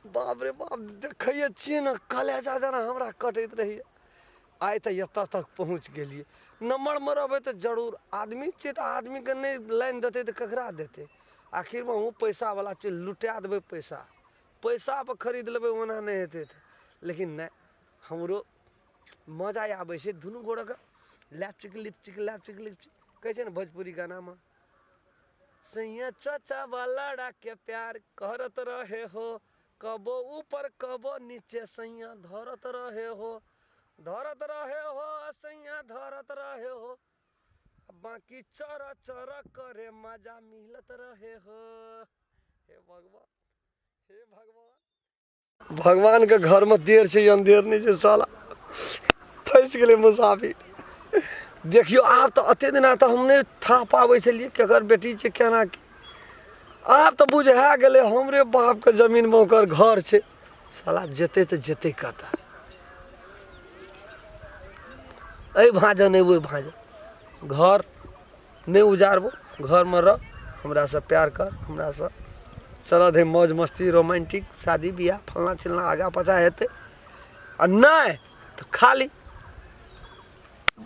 बाप रे बाप, देखिए छी न कलेजा जना हमरा कटैत रही। आइ तो एतऽ तक पहुँच गेलिए। नंबर मरबे तो जरूर आदमी छे, तो आदमी के नहीं लाइन देते तो ककरा देते। आखिर में हूँ पैसा वाला चीज लुटा देवे, पैसा पर खरीद लेवे, ओना नहीं हेते। लेकिन नहीं, हमरो मजा आवे से दुनू गोड़ के लैपचिक लिपचिक लैपचिक लिपचिक कहे छे ना भोजपुरी गाना में। सैया चाचा वाला के प्यार करत रहे हो, कबो ऊपर कबो नीचे सैया धरत रहे हो, धरत रहे हो सैया धरत रहे हो, बाकी चरा चरा करे मजा मिलत रहे हो। हे भगवान, हे भगवान, भगवान के घर में देर से अंधेर नहीं से साला फंस गए मुसाफिर। देखियो आप तो अते दिन तो हमने था पावे छलिए केकर बेटी छे केना की। आप तो बुझा गेले हमरे बाप के जमीन में ओकर घर छे। साला जेते तो जेते कहता ऐ भाजा नहीं वो भाजा, घर नहीं उजारबो, घर में रह, हमरा से प्यार कर, हमरा से चल दे मौज मस्ती रोमांटिक शादी बियाह फलना चिलना आगा पचा हेते। आ नहीं तो खाली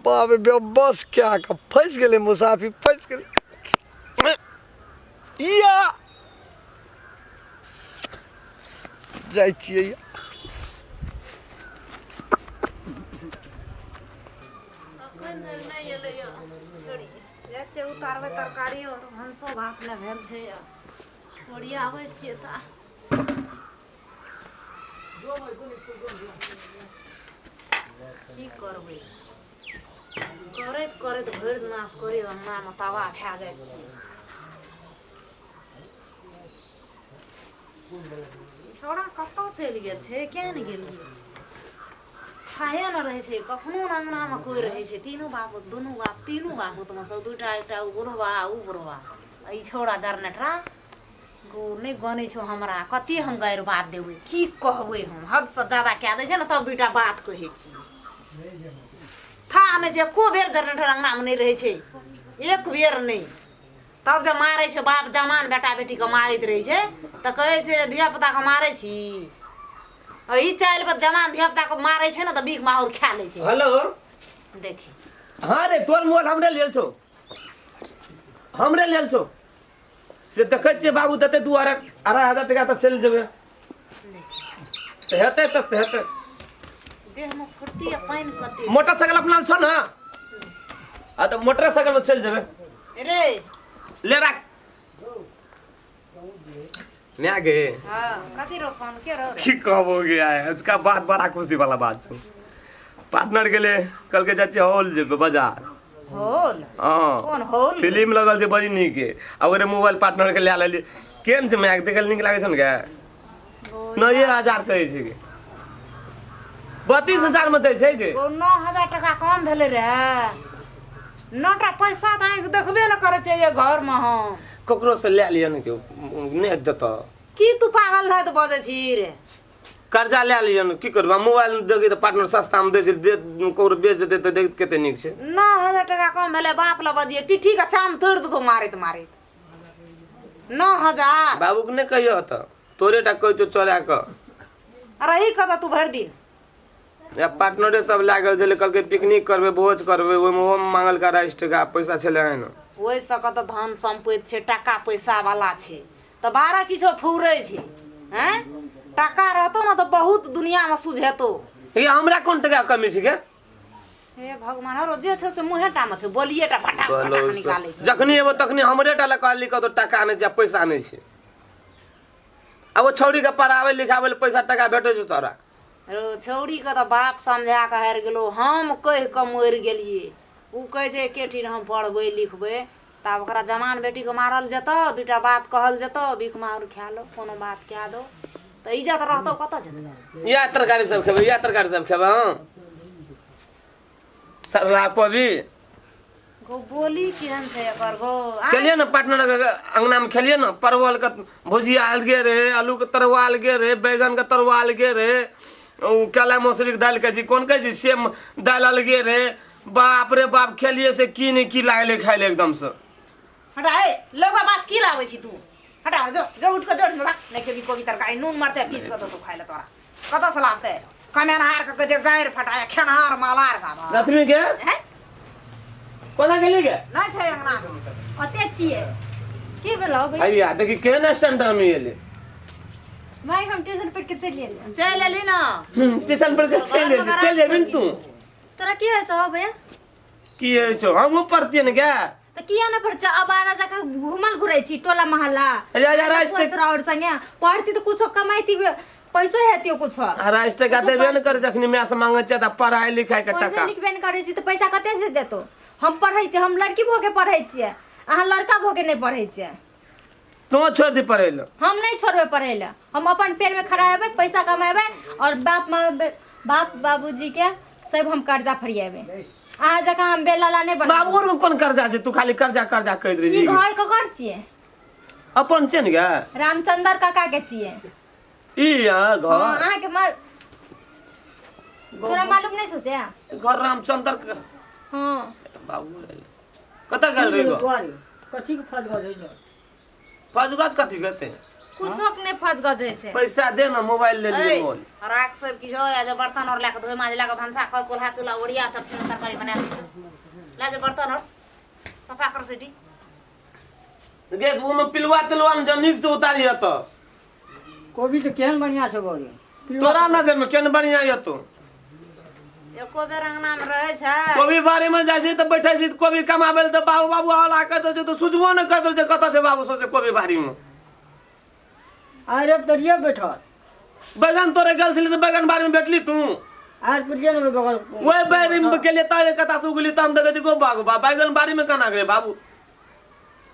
बाप रे बस क्या का फंस गए मुसाफिर, फंस गए। या जाय छियै उतारबै तरकारी और हंसो भात में भेल छै। ओरियाबै छियै त की करबै, करैत करैत भरि नाश करी अंगना में तवा खा जाइ छी। छोड़ा कतौ चलि गेल छै, क्या नहीं गेलिए, खाए न रहे छै। कखनो अंगना में कोई रहे छै, तीनों बाप दोनों बाप तीनों बाप में सब दूटा एकटा उ बुढ़वा उ बुढ़वा। ई छोड़ा जरनेटरा गो नहीं गने छो हमरा, कते हम गैर बात देबै, की कहबै हम, हद से ज्यादा कह दै छै ना तब दूटा बात कहै छी। था नहीं छै एको बेर जरनेटर अंगना में नहीं रहे छै, एक बेर नहीं। तब जब मारे छै बाप जमान बेटा बेटी के मारैत रहे छै त कहै छै धिया पुता के मारे छी। ई चाइल पर जमान धिया पुता के मारे छै ना त बीख माहौर खा ले छै। हेलो देखी हाँ रे, तोर मोल हमरे लेल छौ, हमरे लेल छौ से देखै छियै बाबू देते 2,500 टका तऽ चलि जेबै। हेतै तऽ हेतै, देह में फुर्ती आ पानी कते मोटरसाइकिल अपना छौ ना, आ तऽ मोटरसाइकिल पर चलि जेबै। रे ले राख मैं गे हां कथी रो फोन के रो की कहबो गया है, उसका बात बड़ा खुशी वाला बात छौ। पार्टनर के लिए कल के जाचे हॉल जेबै बाजार, होल हाँ कौन होल फिल्म लगल छै बड़ी नीक के आ ओरे मोबाइल पार्टनर के ले लेली केहन छै मैक देखल नीक लागे छै ने के 9000 कहै छै के 32,000 में दै छै के 9,000 टका कम भेले रहे 9टा पैसा तऽ आँखि देखबे न करे छै ये घर में हम ककरो से ले लिया ने के नहीं देता की तू पागल है तो बजे छी रे कर्जा ले लिया ने की करबा मोबाइल देगी तो पार्टनर सस्ता में दे छै दे ककरो बेच देते तो देख कते नीक छै 9,000 टका कम भेले बाप ला बजिए टिठी का चाम तोड़ दो मारित 9,000 बाबू के नहीं कहियो त तोरे टा कहै छौ चोरा क अरे ही कत तू भर दिन या पार्टनरे सब लागल छलै कहलकै पिकनिक करबै भोज करबै ओहिमे ओहो मांगल का 2 टका पैसा छलै हन ओहि सकत धन संपत्ति छै टका पैसा वाला छै तऽ 12 किछो फुरै छै हैं टका रहतो न तऽ बहुत दुनिया में सुझेतो ये हमरा कोन टका कमी छै के हे भगवान रो जे छौ से मुहेटा में छौ बोलिएटा फटा फटा निकालै छै जखनी एबो तखनी हमरे टा लगा लिख तो टका नहीं छै पैसा नहीं छै अब वो छौरी के पढ़ावे लिखावे ले पैसा टका भेटै छै तोरा रो छौरी के तऽ बाप समझा के हारि गेलो हम कहि के मरि गेलिए उ कहै छै केठी हम पढ़बै लिखबै तब ओकरा जवान बेटी के मारल जेतो दूटा बात कहल जेतो भीख मार खा लो कोनो बात कए दो तऽ इज्जत रहतो कतऽ जेतै या तरकारी सब खेबै या तरकारी सब खेबै हां सरला पबी गो बोली केहन छै एकर गो खेलिए ना पार्टनर अंगना में खेलिए ना परवल का भुजिया अलगे रहे आलू के तरुआ अलगे रहे बैगन के तरुआ अलगे रहे काला मसूरी के दाल के जी कोन के जी सेम दाल अलगे रहे बाप रे बाप खेलिए से की नहीं की लागले खाइले एकदम से हटा ए लगवा बात की लाबै छी तू हटा जो जो उठ के जोड़ ना नहीं के भी कोबी तरकारी नून मारते पीस के तो खाइले तोरा कतऽ से लाबते कमेन हार के जे गायर फटाया खेनहार मालार का लक्ष्मी के हैं कोना गेली के नहीं छै अंगना ओते छिए की भेलो भाई अइया देखि केना स्टैंडर्ड में एले भाई हम ट्यूशन पढ़ के चलिए चल एली ना स्टेशन पर के चल एबिन तू तोरा की है सब भैया की है छो हम पढ़तिए न क्या तो किया ना पढ़ आबारा जाकर घुमल घुरै छी टोला मोहल्ला राष्ट्र और संगे पढ़ती तो कुछ कमाईती पैसो हेतियो कुछ राष्ट्र का देबे न करे जखनी मैं से मांगे छ त पढ़ाई लिखाई के टका लिखबे न करे छी तो पैसा कते से देतो हम पढ़ै छी हम लड़की भोगे पढ़ै छियै अहाँ लड़का भोगे नहीं पढ़ै छियै तो छोड़ दी पढ़े लो हम नहीं छोड़बे पढ़े ला हम अपन पेड़ में खड़ा हेबे पैसा कमेबे और बाप बाबूजी के सब हम कर्जा फरिएबे अहाँ जका हम बेलाला नहीं बना बाबू को कोन कर्जा छै तू खाली कर्जा कर्जा कह रही ई घर के घर छिए अपन छै न गे रामचंद्र काका के छिए ई घर अहाँ के तोरा मालूम नहीं छौ से घर रामचंद्र का हां बाबू कत गेल रे गो कथी के फट गजै छै फजगत कथी करते कुछो के नहीं फस गजै छै पैसा दे ना मोबाइल ले लिए मोल राख सब किछो या जो बर्तन और लेके धोए माजे लेके भंसा कर कोल्हा चूल्हा ओड़िया सब से तरकारी बना ला जो बर्तन और सफा कर सेटी गे वो में पिलवा तलवा न नीक से उतारी त कोबी तो केहन बढ़िया छै बोले तोरा नजर में केन बढ़िया ये तो एको बेर अंगना में रहे छै कोबी बारी में जाय छै त बैठे छी कोबी कमाबे ल त बाबू बाबू हला कर दे तो सुझबो न कर दे कत से बाबू सोचे कोबी बारी में अरे तरिया बैठल बैगन तोरे गेल छली त बैगन बारी में बैठली तू आज पुरिया में बगल ओए बारी में के लिए ताए कता से उगली तम देखे छी गो बाबू बैगन बारी में कना गए बाबू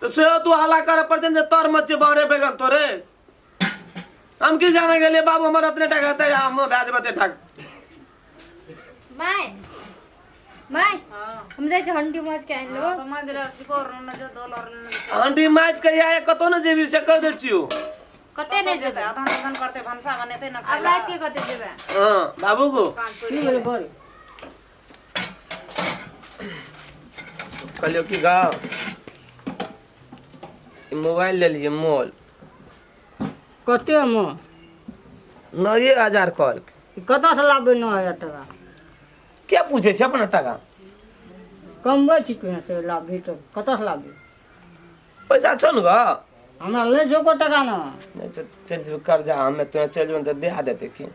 तो से तू हला करे पर जे तर मचे बारे बैगन तोरे हम की जाने के लिए बाबू हमर अपने टका दे हम ब्याज बते ठक माय हम जाय छै हंडी माछ के आइन लेबो समझ ले सिकोर न जो डॉलर हंडी माछ के आए कतो न जेबी से कह दे छियो कते नहीं जेबे आधा आधा करते भंसा बनेते न अब खाला रात के कते जेबे हां बाबू को की बोले बड़ी कहलियो कि गाँव मोबाइल ले लीजिए मोल कते में 9000 कॉल कतऽ से लाबे 9,000 टका क्या पूछे छै अपना टका कमबै छी कहाँ से लाबे तो कतऽ से लाबे पैसा छौ न ग हमरा ले जो को टका ना चल जो कर्जा हमें तो चल जो त दे देते की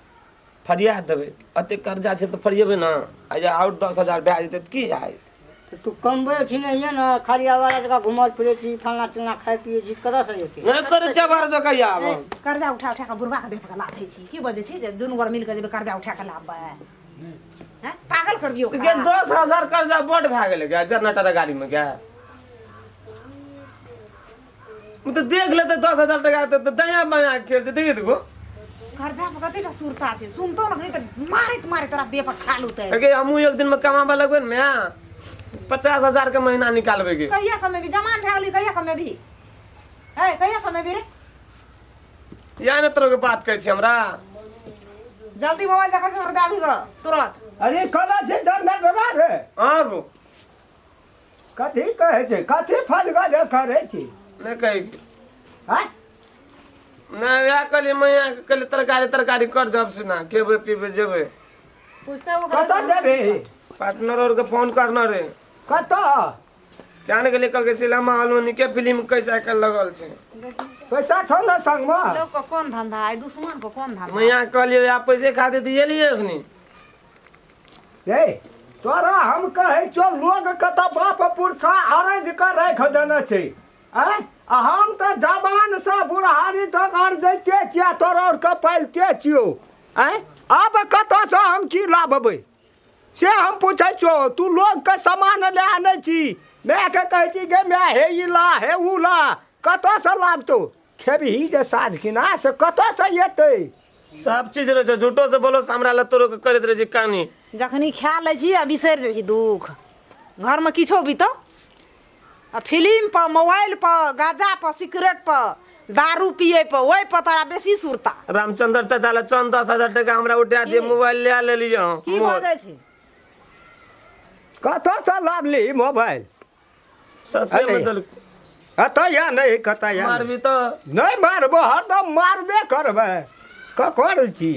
फरिया देबे अते कर्जा छै त फरियेबे न आ जा और 10,000 ब्याज देते त की आइत तू कमबै छी नहीं है ना खाली आवारा जगह घुमल फिरे छी फलना चिलना खाए पिए छी कतऽ से जेते नहीं करे छै बार जो कहिया आब कर्जा उठा उठा के बुढ़वा के देख के लाथे छी की बजे छी जे दुनू गोर मिल के जे कर्जा उठा के लाबे हैं पागल कर दियो के 10,000 कर्जा बोट भए गेलै क्या जनरेटर गाड़ी में क्या मैं तो देख लेते 10,000 टका तो दया माया खेलते देखिए देखो कर्जा पर कतेटा सुरता छै सुनतो न नहीं त मारे तोरा देह पर खा लूते के हमहू एक दिन में कमाबा लगबे ने 50,000 के महीना निकालबे के कहिया कमे भी जमान भए गेली कहिया कमे भी है कहिया कमे भी रे या न तरह के बात कहै छी हमरा जल्दी मोबाइल देखा से दाबी ग तुरंत अरे कला छै जनरेटर रे हां गो कथी कहै छै कथी फजगा जे करै छी ने कहि हैं ना या कहलिए मैं कहलिए तरकारी कर जब सुना केबे पीबे जेबे पूछता वो कतऽ देबे पार्टनर और के फोन करना रे कतऽ क्या ने कहलिए कल के सिनेमा हॉल में निके फिल्म कैसा कर लगल छै पैसा छौ न संग में लोग को कौन धंधा है दुश्मन को कौन धंधा मैं यहाँ कहलिए आप पैसे खाते दिएलिए अखनी रे तोरा हम कहै छौ लोग कतऽ बाप पुरखा अरज कर राख देने छै हैं आ हम तऽ जवान से बुढ़ारी तक अर दैते छियै तोरा और के पालिते छियौ हैं अब कतऽ से हम की लाबबै से हम पूछै छौ तू लोग के सामान ले आनै छी मैं के कहै छी गे मैं हे ई ला हे उ ला कतऽ से लाबतो खेबही जे साँझ खिना से कतऽ से एतै सब चीज रहे झूठो से बोलो हमरा ल तोरो के करैत रहे छी कहानी जखनी खा लै छी आ बिसरि जाइ छी दुख घर में किछो बीतो आ फिल्म पर मोबाइल पर गांजा पर सिगरेट पर दारू पिए पर ओहि पर तोरा बेसी सुरता रामचंद्र चाचा ला 10,000 टका हमरा उठा दिए मोबाइल ले लेलिए की बाजै छी कतऽ से लाबली मोबाइल सस्ते में दल कतऽ या नहीं कतऽ या मारबी तो नहीं मारबो हरदम मारबे करबै ककर छी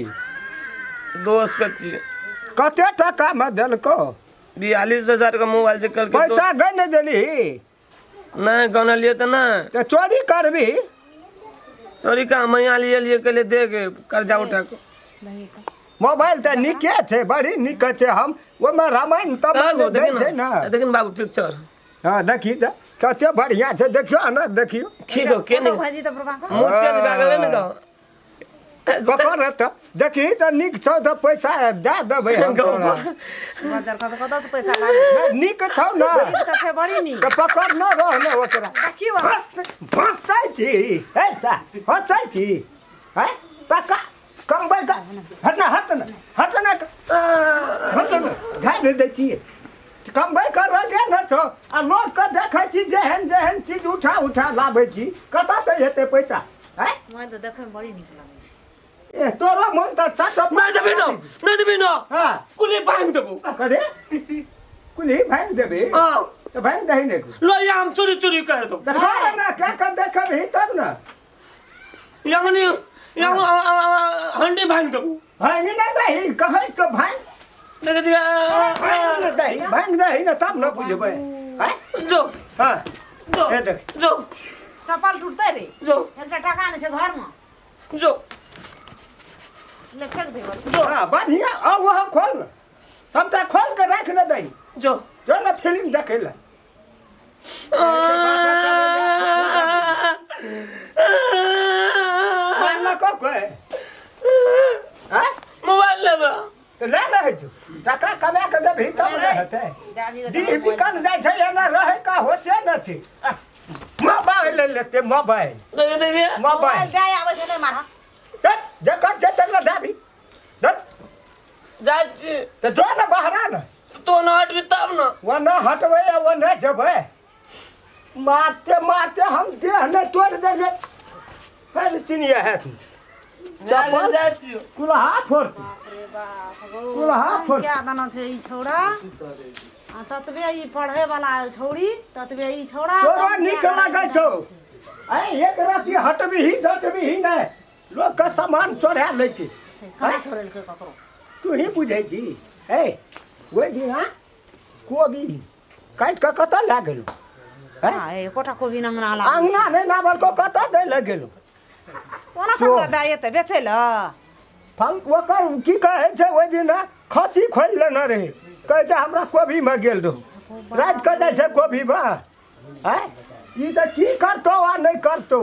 दोस्त के छी कते टका में देलको 42,000 का मोबाइल जे कल के पैसा गन देली नहीं गनलिए तो ना तो चोरी करबी चोरी का मैया लिए के लिए दे के कर्जा उठा के मोबाइल तो निके छै बड़ी निक छै हम ओमे रामायण तब देखे छै ना देखिन बाबू पिक्चर हां देखी त कते बढ़िया छै देखियो ना देखियो खीगो के नहीं भाजी त प्रभा को मुंह चेंज भए गेलै न ककर त देखी त निक छौ त पैसा दे देबै हम तोरा बाजार कत से पैसा लागे निक छौ ना त छै बड़ी नी त पकड़ न रह न ओकरा देखियो हंसाइ छी ऐसा हंसाइ छी हैं टका कमबै का हट न झाड़ दै छी कमबै कर रह न छौ आ लोग के देखै छी जेहन चीज उठा लाबै छी कतऽ से हेतै पैसा हैं मैं तो देखे में बड़ी नीक लागे छै ए तोरा मन त चाट नहीं देबी न हां कुली भांग देबो करे कुली भांग देबे हां तो भांग दही ने लो या हम चोरी कर दो देखा ना क्या कर देखबही तब ना यंगनी यंग हंडी भांग देबो भांग नहीं दही कहै तो भांग देख दिया भांग दही ना तब न बुझबै हैं जो हां जो ए देख जो चप्पल टूटते रे जो एकटा टका नहीं छै घर में जो ले फेंक दे जो हां बढ़िया आ वहां खोल सबटा खोल के रख न दही जो जो ना फिल्म देखे ला मारना को कोई हैं मोबाइल लेबा तो ले ना है टका कमा के देबही तब न हेतै दी बिकन जाइ छै एना रहै का होसे न छै मोबाइल ले लेते मोबाइल दे देबी मोबाइल गाय आवे छै नहीं मार चल जकर जे चल दाबी दत जाय छी तो जो न बहरा न तो न हटबी तब न वो न हटबै वो न जबै मारते हम देह न तोड़ देंगे फिर चिनिया है चप्पल जाय छी कुल्हा फोड़ अरे बाप गो कुल्हा फोड़ क्या दाना छै ई छौड़ा आ ततबे ई पढ़े वाला छौड़ी ततबे ई छौड़ा तोरा निक लागै छौ आई एक राती हटबी ही न लोग का सामान चोरा लै छै कहाँ छोड़ल के ककरो तू ही बुझै छी ए ओइ दिन हां कोबी काट के कतऽ ला गेलू हां ए कोटा कोबी अंगना ला अंगना नहीं लाबल को कतऽ दै ल गेलू कोना ककरा दाय त बेचै ल फल ओकर की कहै छै ओइ दिन खसी खोल लेने रहे कहै छै हमरा कोबी में गेल रहू रात के जाइ छै कोबी में हैं ई त की करतो आ नहीं करतो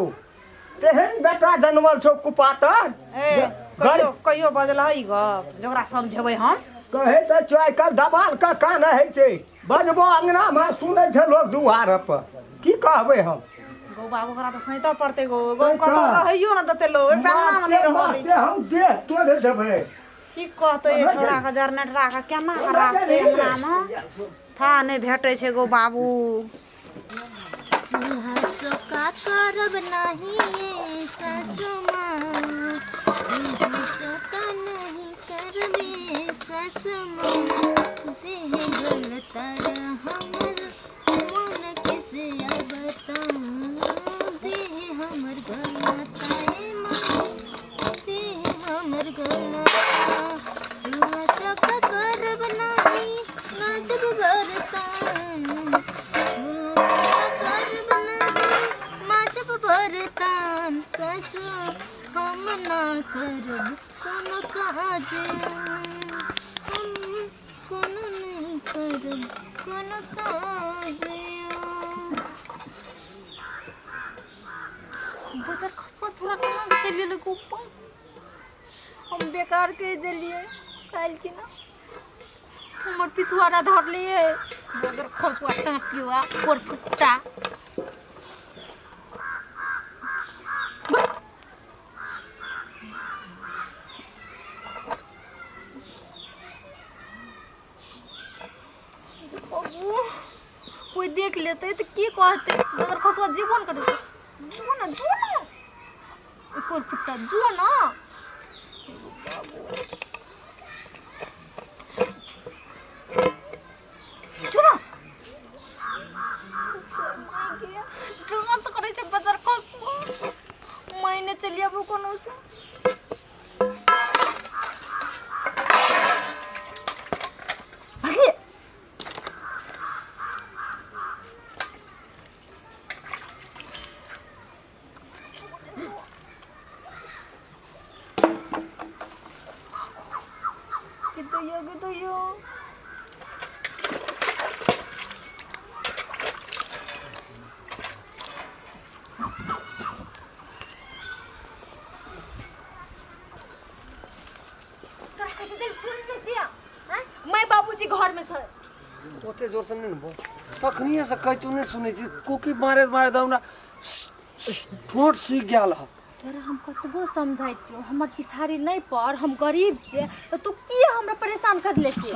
तेहन बेटा जनमल छौ कुपातर ए कहियो कहियो बजल है ग जकरा समझेबै हम कहे तऽ चोय कल दबाल का कान है छै बजबो अंगना में सुनै छै लोग दुआर पर की कहबै हम गौ बाबू ओकरा तऽ सैतो पड़तै गौ कतौ रहैयो न देतै लोग एक अंगना में नहीं रहऽ दै छै हम जे तोड़े देबै की कहतै ये छोड़ा के जरनेटरा के केना के राखतै अंगना में था नहीं भेटै छै गौ बाबू चूल्हा चौका करब नाही ये सासु माँ चूल्हा चौका नहीं करबे सासु माँ देह गलतारा हमर मन कैसे अब बताऊं देह हमर गलताए माँ देह हमर गलता चूल्हा चौका करब नाही राजब बरतान बरतान सासु हम ना करब कोनो काज हम कोनो नहीं करब कोनो काज बजार खसवा छोड़ा केना चल गेल ऊपर हम बेकार कह देलिए काल की ना हमर पिछुआरा धर लिए बजार खसवा टाँटिवा कोर फुट्टा कोई देख लेते तो की कहते अगर खसवा जीवन करे जो ना एक और फुट्टा जो ना ड्रामा तो करे छे बाजार खसवा महीने चलिए अब कोनो से मैं बाबूजी घर में छे ओते जोर से नहीं बोल तखनिए से कह तू नहीं सुनै छी कोकी मारे मारे हमरा ठोट सूख गेल ह तोरा हम कतबो समझाइ छियो हमर पिछाड़ी नहीं पड़ हम गरीब छे तो तू की हमरा परेशान कर ले छी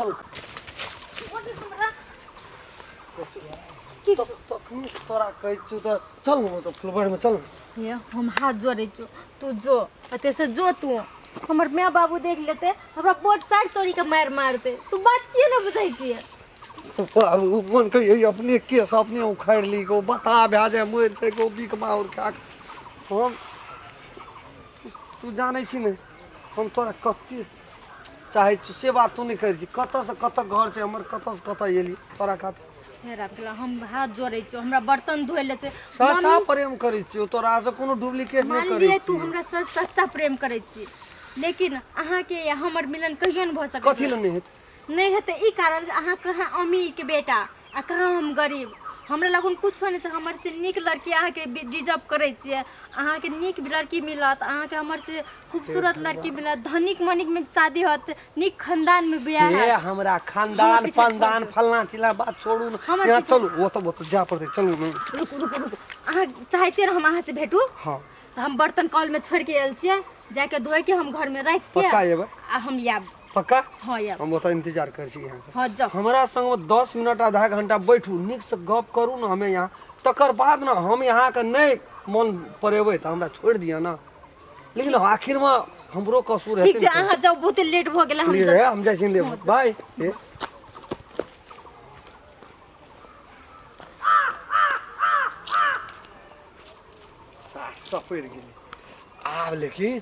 की तखनी तोरा कह छु तो चल न तो फुलबाड़ी में चल ये हम हाथ जोड़े छु तू जो अते से जो तू हमर माँ बाबू देख लेते हमरा पोट साइड चोरी के मार मारते तू बात किए न बुझाइ छी बाबू मन कहिए अपने केस अपने उखाड़ ली को बता भे जाए मोर छै को बिक मार का हम तू जानै छी ने हम तोरा कत्ते चाहे छु से बात तू नहीं कर छी कत से कत घर छै हमर कत से कत एली तोरा खातिर हेरा पिला हम हाथ जोड़े छु हमरा बर्तन धोए ले छै सच्चा प्रेम करै छी तोरा से कोनो डुप्लीकेट नहीं करै छी तू हमरा से सच्चा प्रेम करै छी लेकिन अहाँ के हमर मिलन कहियो न भ सकै कथि ल नहीं हेतै ई कारण अहाँ कहाँ अमीर के बेटा आ कहाँ हम गरीब हमरा लगन कुछ नहीं छै हमर से नीक लड़की अहाँ के डिजर्व करै छियै अहाँ के नीक लड़की मिलत अहाँ के हमर से खूबसूरत लड़की मिलत धनिक मनिक में शादी होत नीक खानदान में बियाह है हमरा खानदान फनदान फलना चिला बात छोड़ू न यहां चलू वो तो जा पड़ते चलू न रुक अहाँ चाहे छियै हम अहाँ से भेटू हां तो हम बर्तन कल में छोड़ के आयल छियै जाके धोए के हम घर में रख के पक्का येबे आ हम याब पक्का हां याब हम तो इंतजार कर छी यहां हां जाओ हमरा संग 10 मिनट आधा घंटा बैठू निक से गप करू न हमें यहां तकर बाद न हम यहां के नहीं मन परेबै त हमरा छोड़ दिया ना लेकिन आखिर में हमरो कसूर है ठीक छै अहाँ जाओ बहुत लेट भ गेल हम जाय छी ले बाय सफर गेली आब लेकिन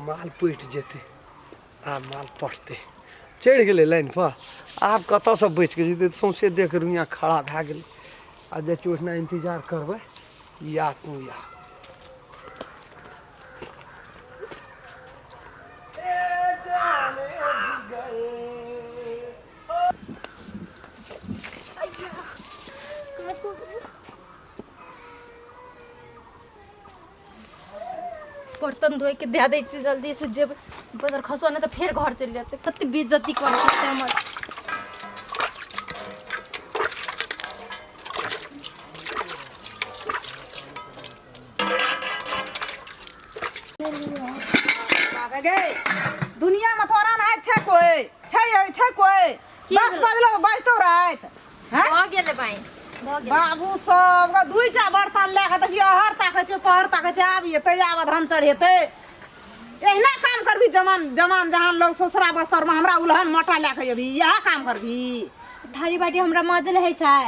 माल पैट जेते आ माल पटते चढ़ गेलै लाइन पर आब कतऽ से बचि के जेतै सौंसे देख रुइया खड़ा भए गेलै आ जे ओहिना इंतजार करबै या तू या बर्तन धोए के दे दै छी जल्दी से जेब बदर खसुआ नहीं तो फिर घर चल जाते कते बेइज्जती कर देते हमर दुनिया में तोरा ना छै कोई छै कोई 10 बजलो बाजतो रात हैं भ गेले भाई भ गेले बाबू सब दुईटा बर्तन ले के देखियो हर ताके छै पहर ताके छै आब एते आब धान चढ़ेते एहना काम करबी जमान जहान लोग ससुरा बस्तर में हमरा उलहन मोटा ले के अभी यह काम करबी थारी बाटी हमरा मजल है छै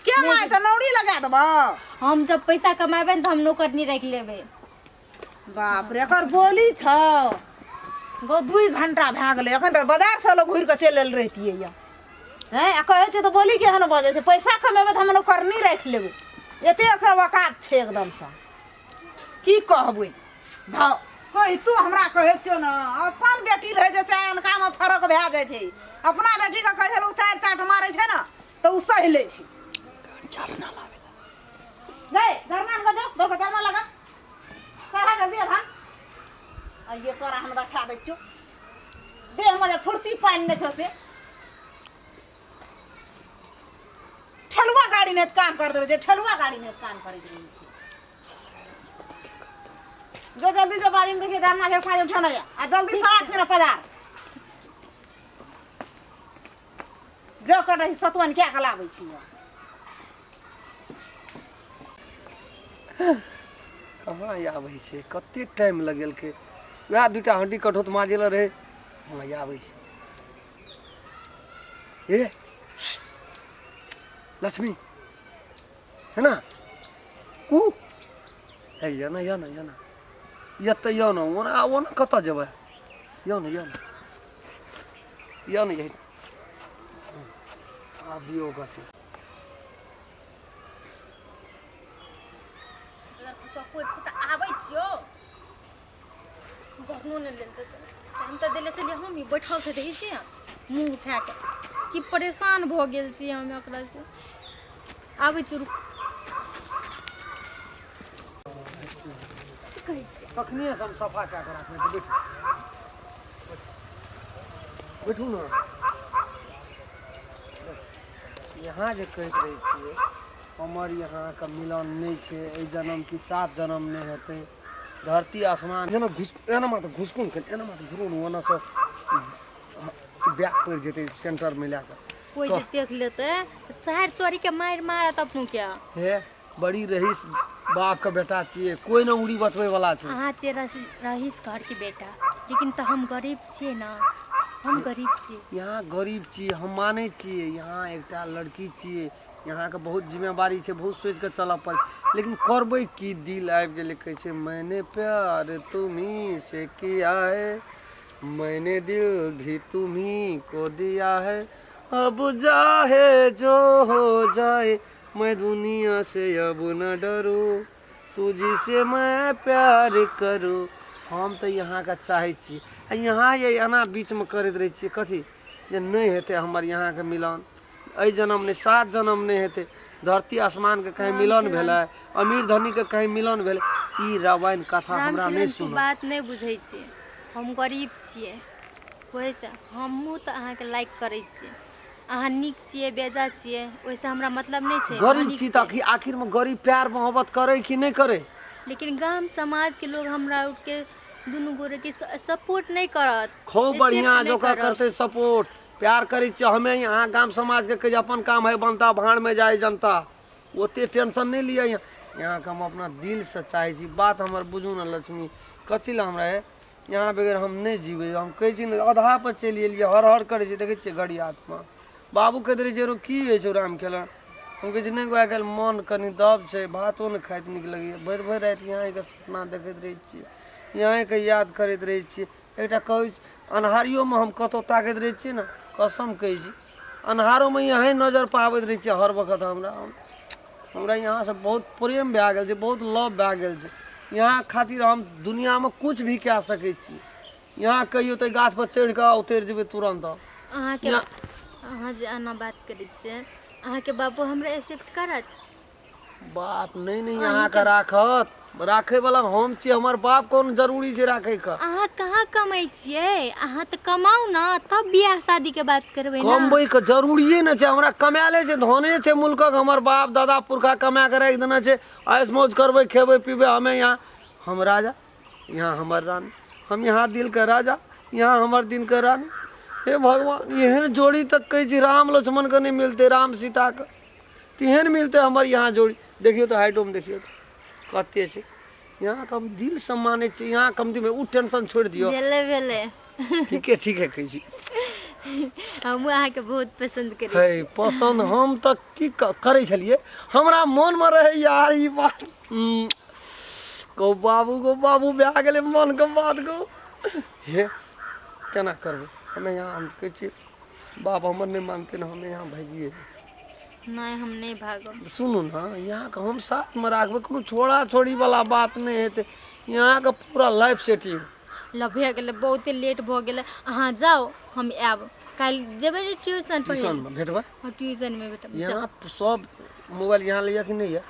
के माय त नौरी लगा देबो हम जब पैसा कमाबे त हम नौकरनी रख लेबे बाप रे एकर बोली छ गो 2 घंटा भए गेलै एखन त बाजार से लोग घुर के चलि एल रहतियै या हैं कहै छै त बोली केहन बजै छै पैसा कमेबे त हम नौकरनी राख लेबै एते एकर वकात छै एकदम से की कहबै भाव कहि तू हमरा कहै छियो न अपन बेटी रहै छै से अनका में फरक भए जाइ छै अपना बेटी के कहै छै उ चार चाट मारै छै न त उ सहि लै छै चरना लागेला गए धरना को जो देखो धरना लगा करा जल्दी था आ ये तोरा हम रखा दे छो देह में फुर्ती पानी न छो से ठलुआ गाड़ी में काम कर देबे जे ठलुआ गाड़ी में काम करे रही छै जो जल्दी जो बाड़ी में देखिए धरना के खाए उठाना जा आ जल्दी सड़क से न पधार जो कर रही सतवन क्या खलाबै छी कहाँ आबै छै कते टाइम लगेल के वह दूटा हड्डी कटोत माजेल रहे हाँ आबै छै ए लक्ष्मी है ना कु है या ना यत या ना वो ना कत जेबै या ना यही आ दियो गसे कोई पुता आबै छियो जखनो ने लेल हम त देले चलिए हम ही बैठल से देखै छी मुंह उठा के कि परेशान भ गेल छी हम एकरा से आबै छी रुक कखनी हम सफा क्या कर रखने बैठू ना यहाँ जे कहैत रहे छियै हमर यहाँ का मिलन नहीं छे ए जन्म की 7 जन्म नहीं हेते धरती आसमान एना एना मात्र घुसकुन के एना मात्र घुरुन ओना से बैक पर जेते सेंटर में लाकर कोई जे देख लेते चार चोरी के मारत अपनू क्या हे बड़ी रहीस बाप का बेटा छिए कोई ना उड़ी बतवे वाला छे अहाँ छे रहीस घर के बेटा लेकिन त हम गरीब छे ना हम गरीब छी यहाँ गरीब छी हम माने छी यहाँ एकटा लड़की छी यहाँ का बहुत जिम्मेवारी है बहुत सोच कर चला पड़े लेकिन करबे की दिल आबि गेले कहै छै मैंने प्यार तुम्ही से किया है मैंने दिल भी तुम्ही को दिया है अब चाहे जो हो जाए मैं दुनिया से अब न डरूं तुझी से मैं प्यार करूं हम तो यहाँ का चाहे छी यहाँ ये एना बीच में करैत रहे छी कथी जे नहीं हेते हमर यहाँ के मिलन ए जन्म ने 7 जन्म नहीं हेते धरती आसमान के कहीं मिलन भेलै अमीर धनी के कहीं मिलन भेलै ई रामायण कथा हमरा नहीं सुनो बात नहीं बुझै छी हम गरीब छिए ओहि से हमहू त अहाँ के लाइक करै छी अहाँ निक छिए बेजा छिए ओहि से हमरा मतलब नहीं छै गरीब छी त आखिर में गरीब प्यार मोहब्बत करे कि नहीं करे लेकिन गांव समाज के लोग हमरा उठ के दुनू गोरे के सपोर्ट नहीं करत खूब बढ़िया जो करते सपोर्ट प्यार करे हमें यहाँ गांव समाज के अपन काम है बनता भाड़ में जाए जनता ओते टेंशन नहीं लिया यहाँ का हम अपना दिल से चाहे छी बात हमार बुझू ना लक्ष्मी कथी ला हमरा है यहाँ बगैर हम नहीं जीवे हम कहे छी आधा पर चलि एलिए हर हर करे छी देखे छियै घड़ी हाथ में बाबू कहते रहे छै की होइ छै राम खेला हम कहे छी नहीं आइ काल्हि मन कनि दब छै भातो नहीं खाइत नीक लगैए भरि भरि राति यहाँ के सपना देखैत रहे छियै यहाँ के याद करैत रहे छियै एकटा कहै अन्हारियों में हम कतौ ताकैत रहे छियै ना कसम कहे छी अन्हारों में यहाँ नजर पाबैत रहे छियै हर वक्त हमरा यहाँ से बहुत प्रेम भए गेल छै बहुत लव भए गेल छै यहाँ खातिर हम दुनिया में कुछ भी कह सकै छी यहाँ कहियो तो गाछ पर चढ़ के उतर जेबै तुरंत अहाँ जे एना बात करै छियै अहाँ के बाबू हमरा एक्सेप्ट करत बात नहीं यहाँ का राखत राखे वाला हम छी, हमर बाप कोन जरूरी छै राखे का। अहाँ कहाँ कमाई छियै, अहाँ तो कमाऊ ना तब बियाह शादी के बात करबै ना। कमबै के जरूरिये न छै, हमरा कमाले छै, धने छै मुल्कक, हमर बाप दादा पुरखा कमा के राखि देने छै। ऐश मौज करबै, खेबै पीबै, हमें यहाँ हम राजा, यहाँ हमर रानी, हम यहाँ दिल के राजा, यहाँ हमर दिन के रानी। हे भगवान, एहन जोड़ी तक कहै छी राम लक्ष्मण के नहीं मिलते, राम सीता के तेहन मिलते हमर यहाँ जोड़ी। देखियो तो हाइटो में देखियो तो कते छै, यहाँ कम दिल से माने छै, यहाँ कम दिल में उ टेंशन छोड़ दियो। भेले ठीक है कहै छी। हम अहाँ के बहुत पसंद करै है पसंद हम तक की करै छलिए, हमरा मन में रहे यार ई बात गो बाबू भए गेलै मन के बात गो। हे केना करबै, हमें यहाँ हम कहै छी बाप हमर नहीं मानते ना, हमें यहाँ भागिए। नहीं हम नहीं भागब। सुनू ना, यहाँ के हम साथ में राखबै, कोनो छोड़ा छोड़ी वाला बात नहीं हेतै, यहाँ के पूरा लाइफ सेटिंग। लभे गेलै, बहुते लेट भ गेलै, अहाँ जाओ हम आब काल जेबै ट्यूशन पढ़े। ट्यूशन में भेटबै? हां ट्यूशन में भेटब। यहाँ सब मोबाइल यहाँ लिया कि नहीं है?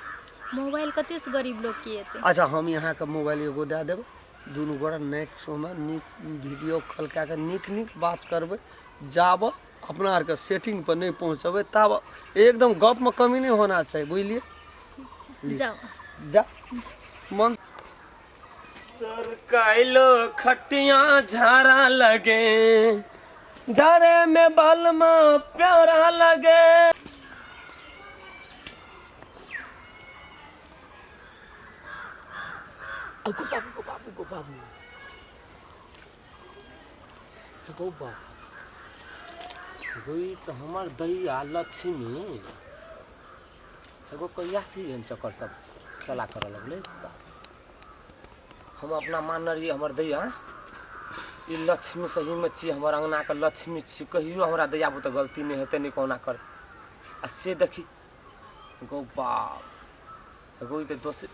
मोबाइल कते से गरीब लोग के एते। अच्छा हम यहाँ के मोबाइल एगो दे देबै, दुनू गोरा नेट शो में नीक वीडियो कॉल कए के नीक बात करबै। जाब अपना आर के सेटिंग पर नहीं पहुँचबै तब एकदम गप में कमी नहीं होना चाहिए, बुझलिए? जाओ जा मन सरकाइलो खटिया झारा लगे, झारे में बलमा प्यारा लगे। तो हमार दैया लक्ष्मी एगो कहिया से एहन चक्कर सब खेला कर लगले। हम अपना मान रही हमर दैया ई लक्ष्मी सही में छी, हमर अंगना के लक्ष्मी छी, कहियो हमरा दैया बुते गलती नहीं हेते, नहीं कोना कर। आ से देखी गो बाप एगो तो दोस्त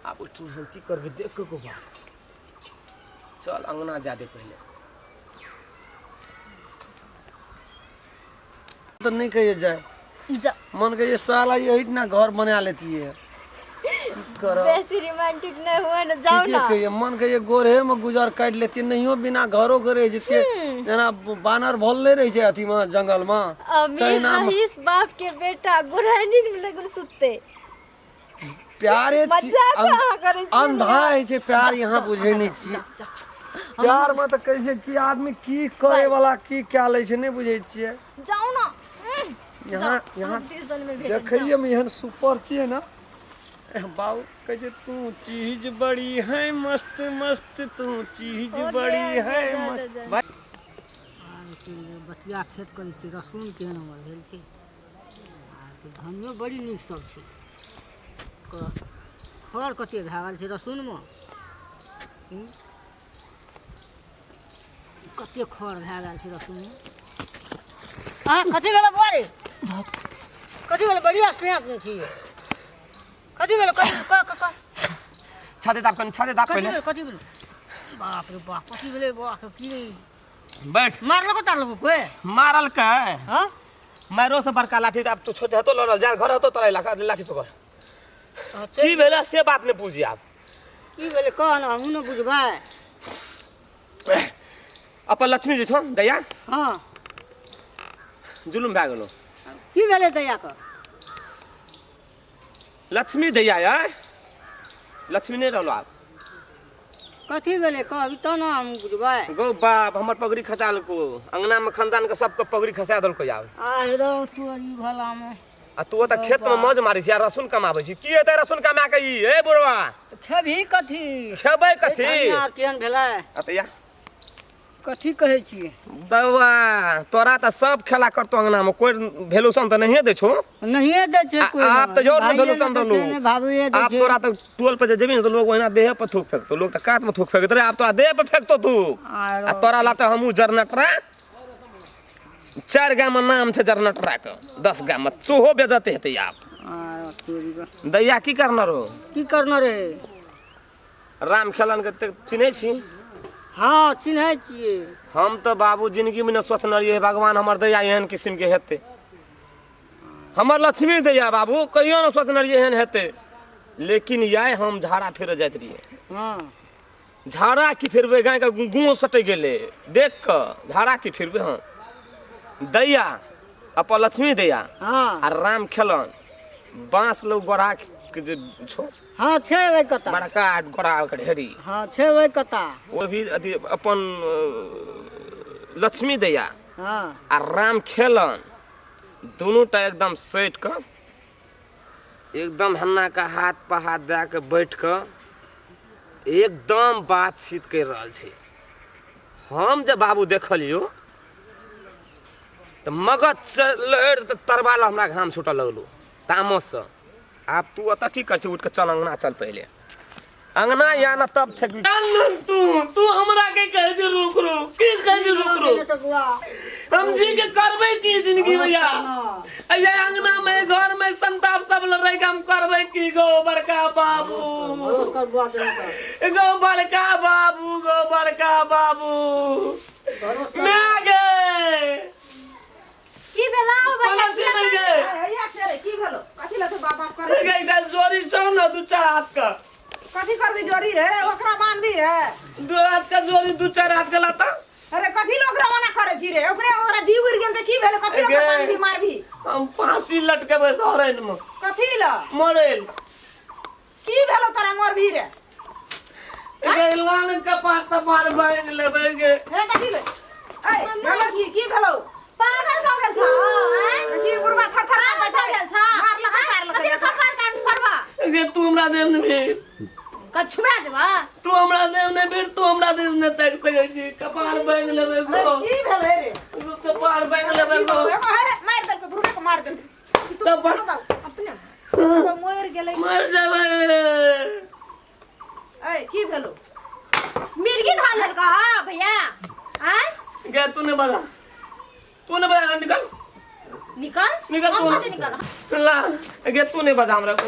आप उठनी हम की करबे, देख के गो बाप चल अंगना जा दे पहले। तो नहीं कहिए जाए, जा मन के ये साला यही ना घर बना लेती है। वैसे रोमांटिक नहीं हुआ ना, जाओ ना। कहिए मन के ये गोरे में गुजर काट लेती, नहियो बिना घरों के रह जतिए, जना बानर भोलले रही है अथी में जंगल में। अमीर रईस बाप के बेटा गुरहनी में लगल सुते। प्यारे मजाक कहाँ करे छी? अंधा है छे प्यार, यहाँ बुझे नहीं छी। प्यार में तो कैसे की आदमी की करे वाला की क्या ले छे नहीं बुझे छिए। जाओ ना यहाँ देखिए में यहाँ सुपर छिए ना बाबू, कहे तू चीज बड़ी है मस्त मस्त, तू चीज बड़ी है मस्त। बतिया खेत करै छी, रसून केहन हमर भेल छै, धनियो बड़ी नीक सब छै, खर कते भए गेल छै रसून में, कते खर भए गेल छै रसून में। कथी भेलै बड़ी, कथी भेलै बढ़िया स्नेह छियै, कथी भेलै छाते ताप पहले। कथी भेलै बाप रे बाप, कथी भेलै बाप की बैठ। मारलो को तारलो कोई मारल के हां मारो से बड़का लाठी अब तो छोटे हतो लड़ल जा घर हतो तोरा लाठी पकड़। की भेला से बात नहीं पूछी आप, की भेलै कह ना, हम न बुझबै। अपन लक्ष्मी जी छो दैया हां जुलुम भए गेलो। की भेलै दैया के, लक्ष्मी दैया है, लक्ष्मी नहीं रहलो आप। कथी भेलै कहबी त ना हम बुझबै। गो बाप हमर पगड़ी खसा को अंगना में खानदान के सबके पगड़ी खसा दल को आब। आइ रौ तोरी भला में आ तू त खेत में मौज मारी छी, रसून कमाबै छी, की हेतै रसून कमा के ई ए बुढ़वा खेबी कथी, खेबै कथी। यार केहन भेलै अतया कथी कहै छी बउआ, तोरा त सब खेला करतो अंगना में, कोई भेलुसन त नहीं दे छो, नहीं दे छै कोई। आप त जोर भेलुसन त लोग भाभी दे आप छै। तोरा त टोल पे जमीन त लोग ओहिना देह पर थूक फेंकतो, लोग त कात में थूक फेंकत रे, आप तोरा देह पर फेंकतो तू। आ तोरा ला त हमहू जरनटरा 4 गाम में नाम छै जरनटरा के, 10 गाम में सोहो बेजते हेतै आप। दैया की करना रो, की करना रे, राम खेलन के चिन्है छी। हाँ चिन्है छियै। हम तो बाबू जिंदगी में न सोचने रहिए भगवान हमर दैया एहन किस्म के हेते, हमर लक्ष्मी दैया बाबू कहियो न सोचने रहिए एहन हेते। लेकिन याय हम झाड़ा फेर जाइत रहिए हाँ झाड़ा की फिरबे गाय का गुँ सटे गेले देख क झाड़ा की फिरबे हम दैया अपन लक्ष्मी दैया हाँ आ राम खेलन बांस लोग गोड़ा के जे छो हाँ छे वही कता बड़का गोड़ा के ढेरी हाँ छे वही कता वो भी अथी अपन लक्ष्मी दैया हाँ आ राम खेलन दोनों टा एकदम सैट क एकदम हन्ना का हाथ पर हाथ दे के बैठ क एकदम बातचीत कर रहल छै हम जब बाबू देखलियो तो मगज चलर तरवाल हमरा घाम छूटऽ लगलो तामस से आब तू अत की कर उठ के चल अंगना चल पहले अंगना या ना तब ठेक तू हमरा के कह जे रुक रुक की कह जे रुक रुक हम जी के करबे की जिंदगी भैया अये अंगना में घर में संताप सब लड़ाई हम करबे की गो बड़का बाबू गो बड़का बाबू गो बड़का बाबू मैं गे की भेला भैया चल गे हैया चले की भेलो कथि ल तो बाप बाप करे गई जोरी चल ना दू चार हाथ का कथि करबी जोरी रे ओकरा बांधबी रे दो हाथ का जोरी दू चार हाथ का लाता अरे कथि लोग रवाना करे छी रे ओकरा जीव गिर गेल त की भेल कथि लोग बांधबी मारबी हम फांसी लटकेबे धरैन में कथि ल मरेल की भेलो तोरा मरबी रे गैलान का पात मार बांध लेबे गे हे कथि ले ए भेलो की भेलो पागल हो गेल छ हैं की बुरबा थर थर पागल हो गेल छ मार लगा मार लगा कथि कपार काट फरबा गे तू हमरा देम ने कछुआ जबा तू हमरा देम ने फिर तू हमरा देश ने तक सकै छी कपार बांध लेबे गो की भेले रे कपार बांध लेबे गो मार दल के बुरबा को मार दल कपार अपने तो मर गेले मर जाबे ए की भेलो मिर्गी धालल का भैया हैं गे तूने बजा निकल निकल तू हम कते निकल ला गे तूने बजा हमरा को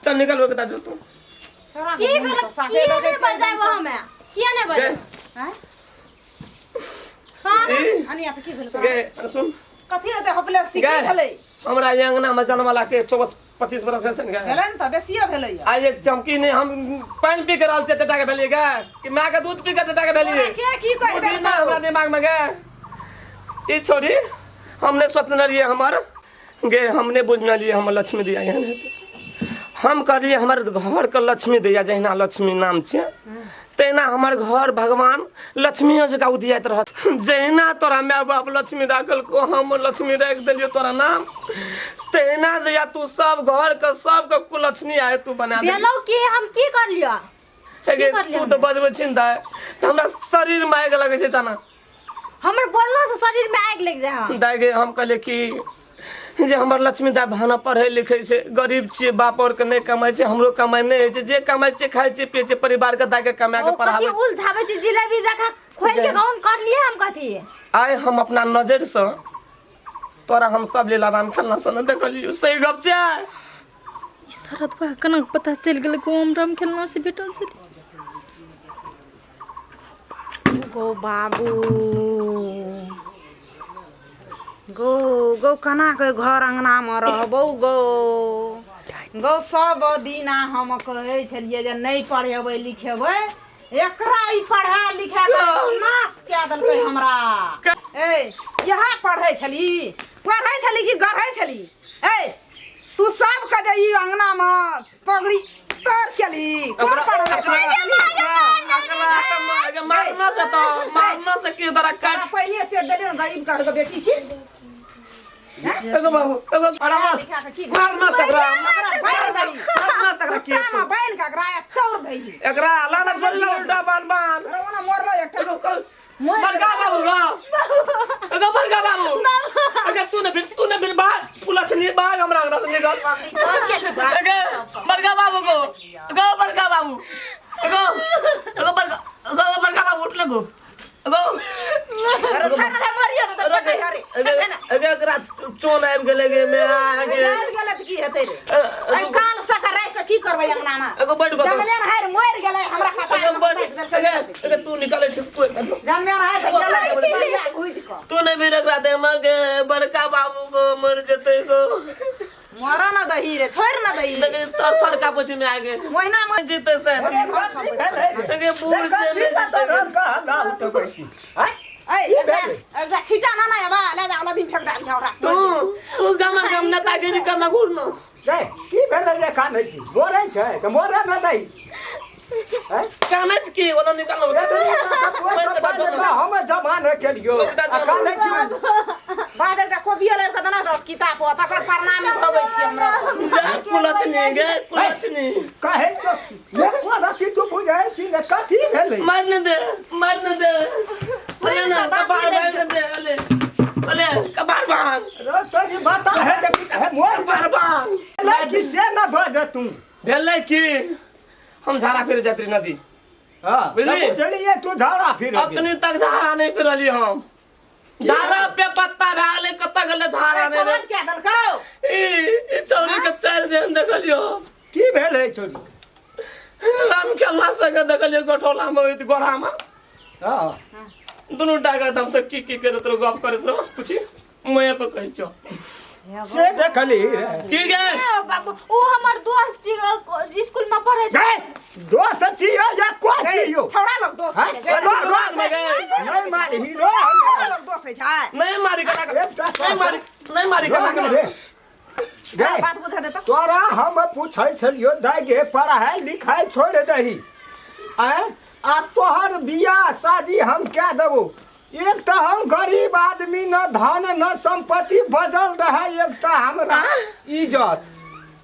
चल निकल वो कता जो तू की भेल की ने बजाय वहां में किया ने बजाय हैं ए अनि आप की भेलो गे सुन कथि होते हपले सिक भेले हमरा ये अंगना में जन्म वाला के 24-25 बरस भेल गे भेले न त बेसियो भेले आज एक चमकी ने हम पानी पी के रहल छै टटा के भेलिए गे कि मां के दूध पी के टटा के भेलिए के की कह दे हमरा दिमाग में गे ई छोड़ी हमने सोचना लिए हमार गे हमने बुझना लिए हम लक्ष्मी दिया यहाँ हम कहलिए हमारे घर के लक्ष्मी दिया जहिना लक्ष्मी नाम छे तेना हमार घर भगवान लक्ष्मी जका उदियात रहत जहिना तोरा माय बाप लक्ष्मी राखल को हम लक्ष्मी राख देलियो तोरा नाम तेना दिया तू सब घर के सब के कुलक्ष्मी आए तू बना दे बेलो की हम की कर लियो गे तू तो बजबे चिंता हमरा शरीर में आग लगे छै जाना हमर बोलना से शरीर में आग लग जाए दाई गे हम कहले कि जे हमर लक्ष्मी दा भाना पढ़े लिखे से गरीब छिए बाप और के नहीं कमाई छै हमरो कमाई नहीं है जे कमाई छै खाई छै पिए छै परिवार के दाई के कमा के पढ़ावे कथि उलझावे छै जिलेबी जका खोल के गाउन कर लिए हम कथि आए हम अपना नजर से तोरा हम सब लीला राम खेलना से न देखलियो सही गप छै ई शरद बा कना पता चल गेल को हम राम खेलना से भेटल छै गो बाबू गो कना के घर अंगना में रहबो गो सब दिना हम कहे छलिए जे नहीं पढ़ेबै लिखेबै एकरा ई पढ़ा लिखा के नाश कए देलकै हमरा ए यहाँ पढ़ै छली कि गढ़ै छली ए तू सब के जे ई अंगना में पगड़ी तोड़ केली कोन पढ़ै मारना से की तरह काट पहिले चेत देले न गरीब घर के बेटी छी एगो बाबू एगो मारना सकरा की कामा बैल का गराया चौर धई एकरा लाना छोरी उल्टा बान रोना मोरलो एकटा बड़का बाबू एगो बड़का बाबू अगर तूने बिल बात पुलछनी बाग हमरा अंगना से निकल बड़का बाबू को एगो बड़का बाबू एगो बड़का बाबू उठ लगो अरे थाना मरियो त पकाई हरे एकरा चोन आबि गेले गे मैं आगे आबि गेले त की हेतै रे आई काल सका रात के की करबै अंगना में एगो बैठ गो जमनेन हार मोर गेले हमरा खाता तू निकाले छिस तू जमनेन हार गेले तू ने भी रख दे मगे बड़का बाबू को मर जते को मरा ना दही रे छोड़ ना दही देखे तर तर का पूछी में आगे महीना में जीते से देखे बूढ़ से ले एकरा छिटा ना ना बा ले जा नदी फेंक दे हमरा तू गम नेतागिरी करना घुरनो की भेलै जे कानै छी मोरै छै त मोरै न दही कानै छी की ओना निकालनो हम जमान के लियो कानै छी बाद एकटा कोबियो ले के देना दो किताब पर तकर प्रणामी भबै छी हमरा कुलछनी काहे तो ये कोना की तू बुझै छी ने कथी भेलै मारने दे बोले ना कबार दे अले कबार बांध तोरी बता है है मोर कबार बांध लड़की से न बज तू भेलै की हम झाड़ा फिर जात्री नदी हां बुझली चलिए तू झाड़ा फिर अपने तक झाड़ा नहीं फिरली हम झाड़ा पे पत्ता डाले कत्ता गले झाड़ा नहीं समझ के दलको ई चौरी के चार दिन देखलियो की भेलै चोरी राम के अल्लाह संग देखलियो गोठोला में ओइ गोरा में हां दोनों डागा दम से की करत रहो गप करत रहो पूछी मैं पे कह छो से देखली की गे बाबू ओ हमर दोस्त स्कूल में पढ़े छै दोस्त छियो या को छियो छोड़ा लोग दोस्त नहीं मारी हीरो लोग दोस्त छै नहीं मारी नहीं मारी बात बुझा देता तोरा हम पूछै छलियो दागे पढ़ाई लिखाई छोड़ दही आ तोहर बियाह शादी हम क्या देबो एक तो हम गरीब आदमी न धन न संपत्ति बजल रहे एक तो हमरा इज्जत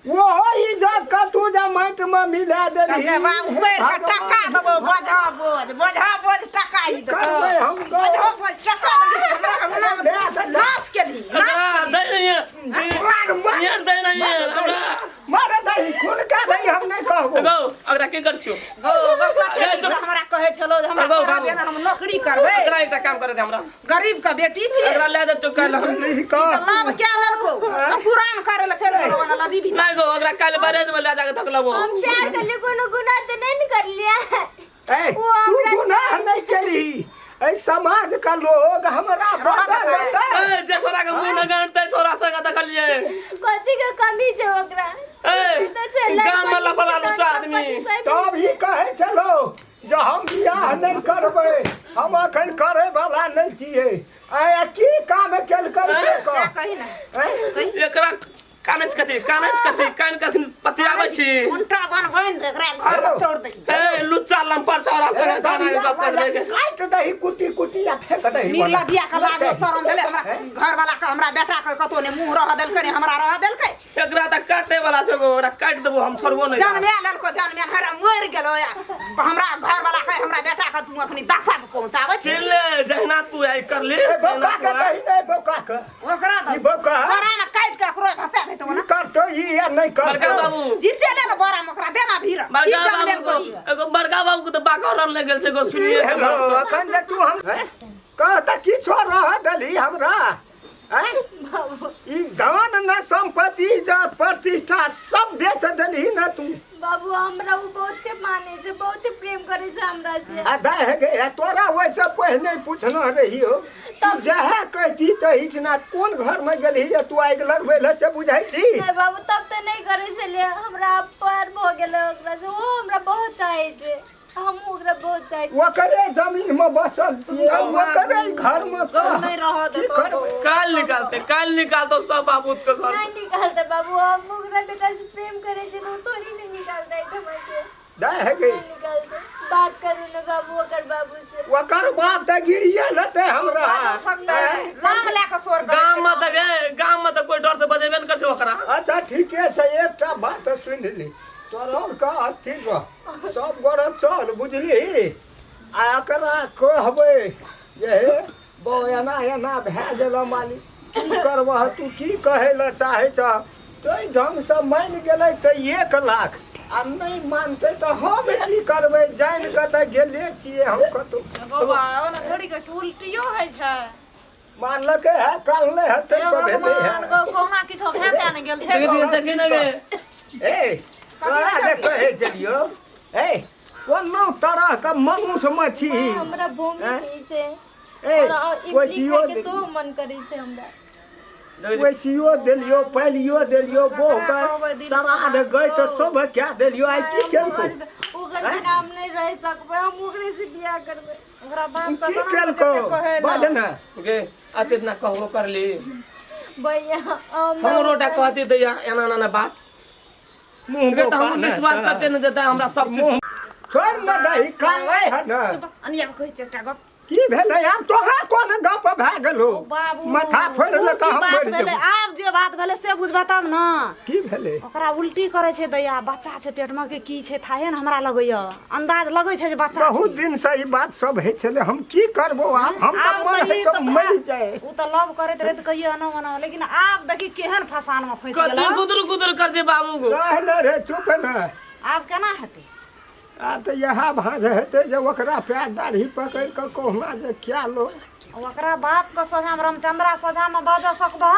वो इज्जत का तू जा माटी में मिला देली बाबू पैर का टका देबो बोझा बोझ टका ही देबो हम बोझा बोझ टका देबो हमरा नाश के ली दे नहीं यार दे नहीं हमरा मारे दही खुल का दही हम नहीं कहबो गो अगरा के कर छियो गो हमरा कहे छलो हमरा करा देना हम नौकरी करबै अगरा एकटा काम करे दे हमरा गरीब का बेटी छी अगरा ले जा चुकाल हम नहीं कह नाम क्या लड़को पुरान करे ल चल गेलो वाला नदी भी नहीं गो अगरा काल बरेज में ले जाके धक लबो हम प्यार कर लिए कोनो गुनाह तो नहीं कर लिया ए तू गुनाह नहीं करी ए समाज का लोग हमरा बता ए जे छोरा के मुंह न गांठते छोरा संग देखलिए कथी के कमी छै ओकरा ए गाम में लफड़ा लुचा आदमी तब ही कहे चलो जो हम बियाह नहीं करबै हम अखन करे वाला नहीं छिए आ की काम केल कर से कही ना एकरा कानच कथी कान कथी पतियाबै छी उल्टा बन एकरा घर में छोड़ दे ए लुच्चा लंपर छोरा संग गाना के गप करे के काट दही कुटी या फेंक दही नीला दिया के लाज शरम भेले हमरा घर वाला के हमरा बेटा के कतो ने मुंह रह देलकै ने हमरा रह देलकै एकरा त काटे वाला छै गो ओकरा काट देबो हम छोड़बो नहीं जानमे ललको जानमे हरा मर गेलो हमरा घर वाला के हमरा बेटा के तू अखनी दशा पे पहुंचाबै छी चिल्ले जहना तू आई कर ले बोका के दही नहीं बोका के ओकरा ई बोका बड़ा में काट के करो भसा दे तो ना करतो ई या नहीं कर बड़का बाबू जीते ले बड़ा में ओकरा देना भीड़ बड़का बाबू को एगो बड़का बाबू को तो बाकरन ले गेल छै गो सुनिए हेलो अखन जे तू हम कहता की छोड़ रह दली हमरा ई धन न संपत्ति इज्जत प्रतिष्ठा सब बेच देली न तू बाबू हमरा वो बहुते माने छै बहुते प्रेम करे छै हमरा से आ दे गए तोरा वैसे पहले पूछना रही हो तब जहाँ कहती तो इतना कौन घर में गली तू आग लगबे ल से बुझाई छी नहीं बाबू तब तो नहीं करे छले हमरा पर भ गेले ओकरा से वो हमरा बहुत चाहे छै हम ओकरा बहुत चाहे छी ओकरे जमीन में बसल छी ओकरे घर में नहीं रह दे तो काल निकालतो सब बाबू के घर से नहीं निकालते बाबू हम ओकरा बेटा से प्रेम करे छै तो थोड़ी नहीं निकालता है से दे गए नहीं निकालते बात करू न बाबू ओकर बाबू से ओकर बाप त गिरिया लते हमरा नाम लेके सोर गाम में तो कोई डर से बजेबे न कर छै ओकरा अच्छा ठीके छै एकटा बात सुन ली तोर का अस्थिर रह सब गोड़ चल बुझली आ एकरा कहबै ये बो एना भए गेल मालिक की करबह तू की कहै ल चाहै छ तो ढंग से मान गेलै त 1 लाख आ नहीं मानते तो हम की करबै जान के त गेले छियै हम कतो बाबा ओना छोड़ी के उल्टियो है छै मानलकै है काल नहीं हते तो भेलै है कोना किछो भेटे न गेल छै देखि न गे ए तोरा जे कहै चलियो ए कोनो तरह का मनुष्य मछी हमरा भूमि छै ए और कोसियो के सो मन करे छै हमरा वैसियो देलियो पैलियो देलियो बोह के समाद गई तो सब क्या देलियो आई की केलको ओकर बिना हम नहीं रह सकबे हम ओकरे से बियाह करबे ओकरा बाप की का केलको बाज ना गे अते इतना कहबो कर ली भैया हमरो टा कहती दैया एना ना बात मुंह गे त हम विश्वास करते न जता हमरा सब चीज छोड़ न दही काहे है ना अनिया कहै छै एकटा गप की भेलै आब तोहरा कोन गप भए गेलो बाबू माथा फोड़ ले का हम मर भेलै जेबो आब जे बात भेलै से बुझबा तब न की भेलै ओकरा उल्टी करे छै दैया बच्चा छै पेट में के की छै थाहे न हमरा लगैया अंदाज लगै छै जे बच्चा बहुत दिन से ई बात सब है छले हम की करबो आब हम त मर है तो मर जाए उ त लव करैत रहै त कहियो न मना लेकिन आब देखी केहन फसान में फंस कति गेल गुदर गुदर कर जे बाबू को रह न रे चुप न आब केना हेतै आ तो यह भाज हेतै जे ओकरा पैर दाढ़ी पकड़ के कोहना जे क्या लो ओकरा बाप के सोझा में रामचंद्रा सोझा में बाज सकबा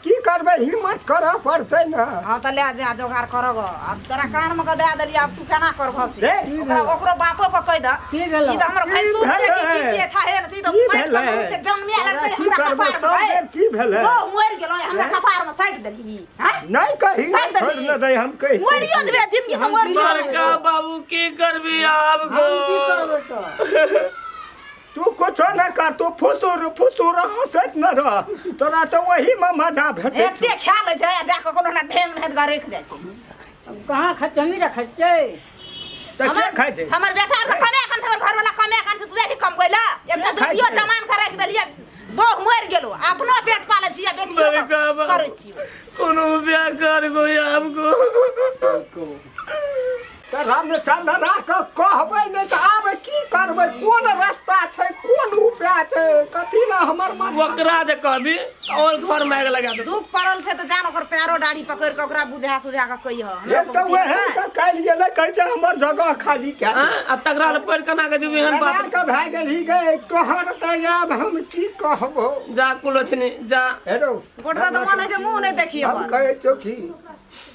की करबै हिम्मत करऽ पड़तै न हां त ले जा जोगार करब अब तोरा कान में के दे देली अब तू केना करबह से रे, ओकरा ओकरो बापो के कह द की भेलै? ई त हमर भैंसुर छै कि की छै थाहे न ई त की मारि भेलै? के जन्मिया लगतै की हमरा करबै कपार सब में बेर की भेलै ओ मर गेलो हमरा कपार में साइड देली हां नहीं कही साइड छोड़ देली न दे हम कहि मरियो जबे जिंदगी से मर बड़का बाबू की करबी आब हम की गो करबै तो तू कुछो न कर तू फुसुर फुसुर हंसत न रह तोरा तो वही में मजा भेटै एते ख्याल छै जा के कोनो ना ढेंग नहि गा रख जाय छै कहाँ खचमी रखै छै त के खाइ छै हमर बेटा के कमे कान हमर घर वाला कमे कान से तू देखि कम कइला एक खाइ बेटियो छै? जमान करे के देलिए बहु मर गेलो अपनो पेट पाले छियै बेटियो बड़का बाबू करे छियै कोनो ब्याह कर गो आब गो त रामचंद्रा के कहबै नै त आब की करबै कोन रास्ता छै कोन उपाय छै कथी ला हमर मन ओकरा जे कहबी और घर में आग लगा दे दुख पड़ल छै त जान ओकर पैरो दाढ़ी पकड़ के ओकरा बुझा सुझा के कहियो एक त वहे के काल्हि गेलै कहै छै हमर जगह खाली क्या आ तगड़ा पड़ कना के जेबी हन बात के भए गेल ही गए तोहर त याद हम की कहबो जा कुलोछनी जा हेरो गोड़दा त मन है जे मुंह नहीं देखिए हम कहै छौ की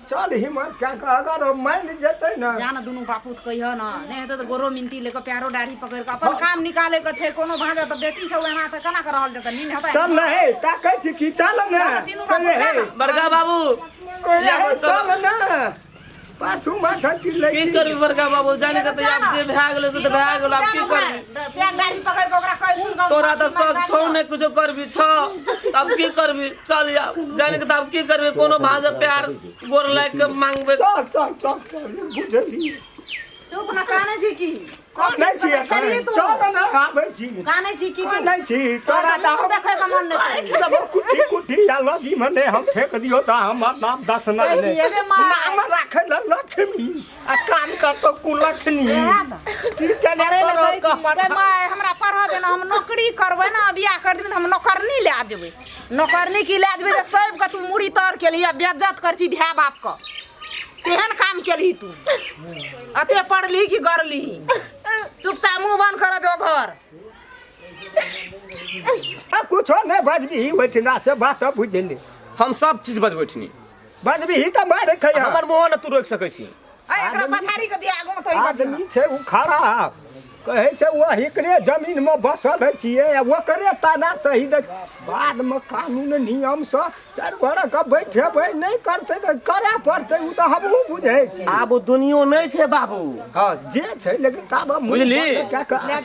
चल हिम्मत क्या का अगर मान जेतै न जान दुनू बापूत कहियो न नहीं हेतै त गोरो मिनटी लेके पैरो दाढ़ी पकड़ के अपन काम निकाले के छै कोनो भाजा त बेटी सब एना त केना कर रहल जत नीन हेतै चल न हे ताकै छी की चल न तीनू बापू कहे हे बड़का बाबू कहे चल न पाछू माथा की की लगी करबी बड़का बाबू जाने के त आब जे भए गेलै से त भए गेल आब की करबी पैर दाढ़ी पकड़ के ओकरा कहि सुन तोरा त सब छौ ने कुछो करबी छ अब की करबी चल या जाने के त अब की करबी कोनो भाज प्यार गोर लाग के मांगबे चल चल चल चल बुझली चुप न काने छी की नहीं छी चल न आबै छी काने छी की तू नहीं छी तोरा त देखे के मन नहीं करी जब कुटी कुटी या लगी मने हम फेंक दियो त हमर नाम 10 ना कहि ने दिए गे माँ। नाम राखे ल लक्ष्मी आ काम कर तो कुलक्ष्मी की कने अरे करो ले कह भाई मैं हमरा पढ़ा देना हम नौकरी करबै ना बियाह कर देबै हम नौकरनी ले जेबै नौकरनी की ले जेबै त सब के तू मुड़ी तर के लिए बेइज्जत करछी भाई बाप का तेहन काम केलही तू अते पढ़ली कि गरली चुपचाप मुंह बंद कर जो घर आ कुछो नहीं बजबी ओठना से बात बुझली हम सब चीज बजबैठनी बजबी त मारे खै हमर मुंह न तू रोक सकै छी आ एकरा पछाड़ी के दिया आगू में तोरी बजना आदमी छै उ खराब कहै छै वो हिकरे जमीन में बसल छियै आ ओकरे ताना सही दे बाद में कानून नियम से चार घर के बैठेबै नहीं करतै त करे पड़तै उ त हमहु बुझै छी आब दुनियो नहीं छै बाबू हां जे छै लेकिन तब बुझली?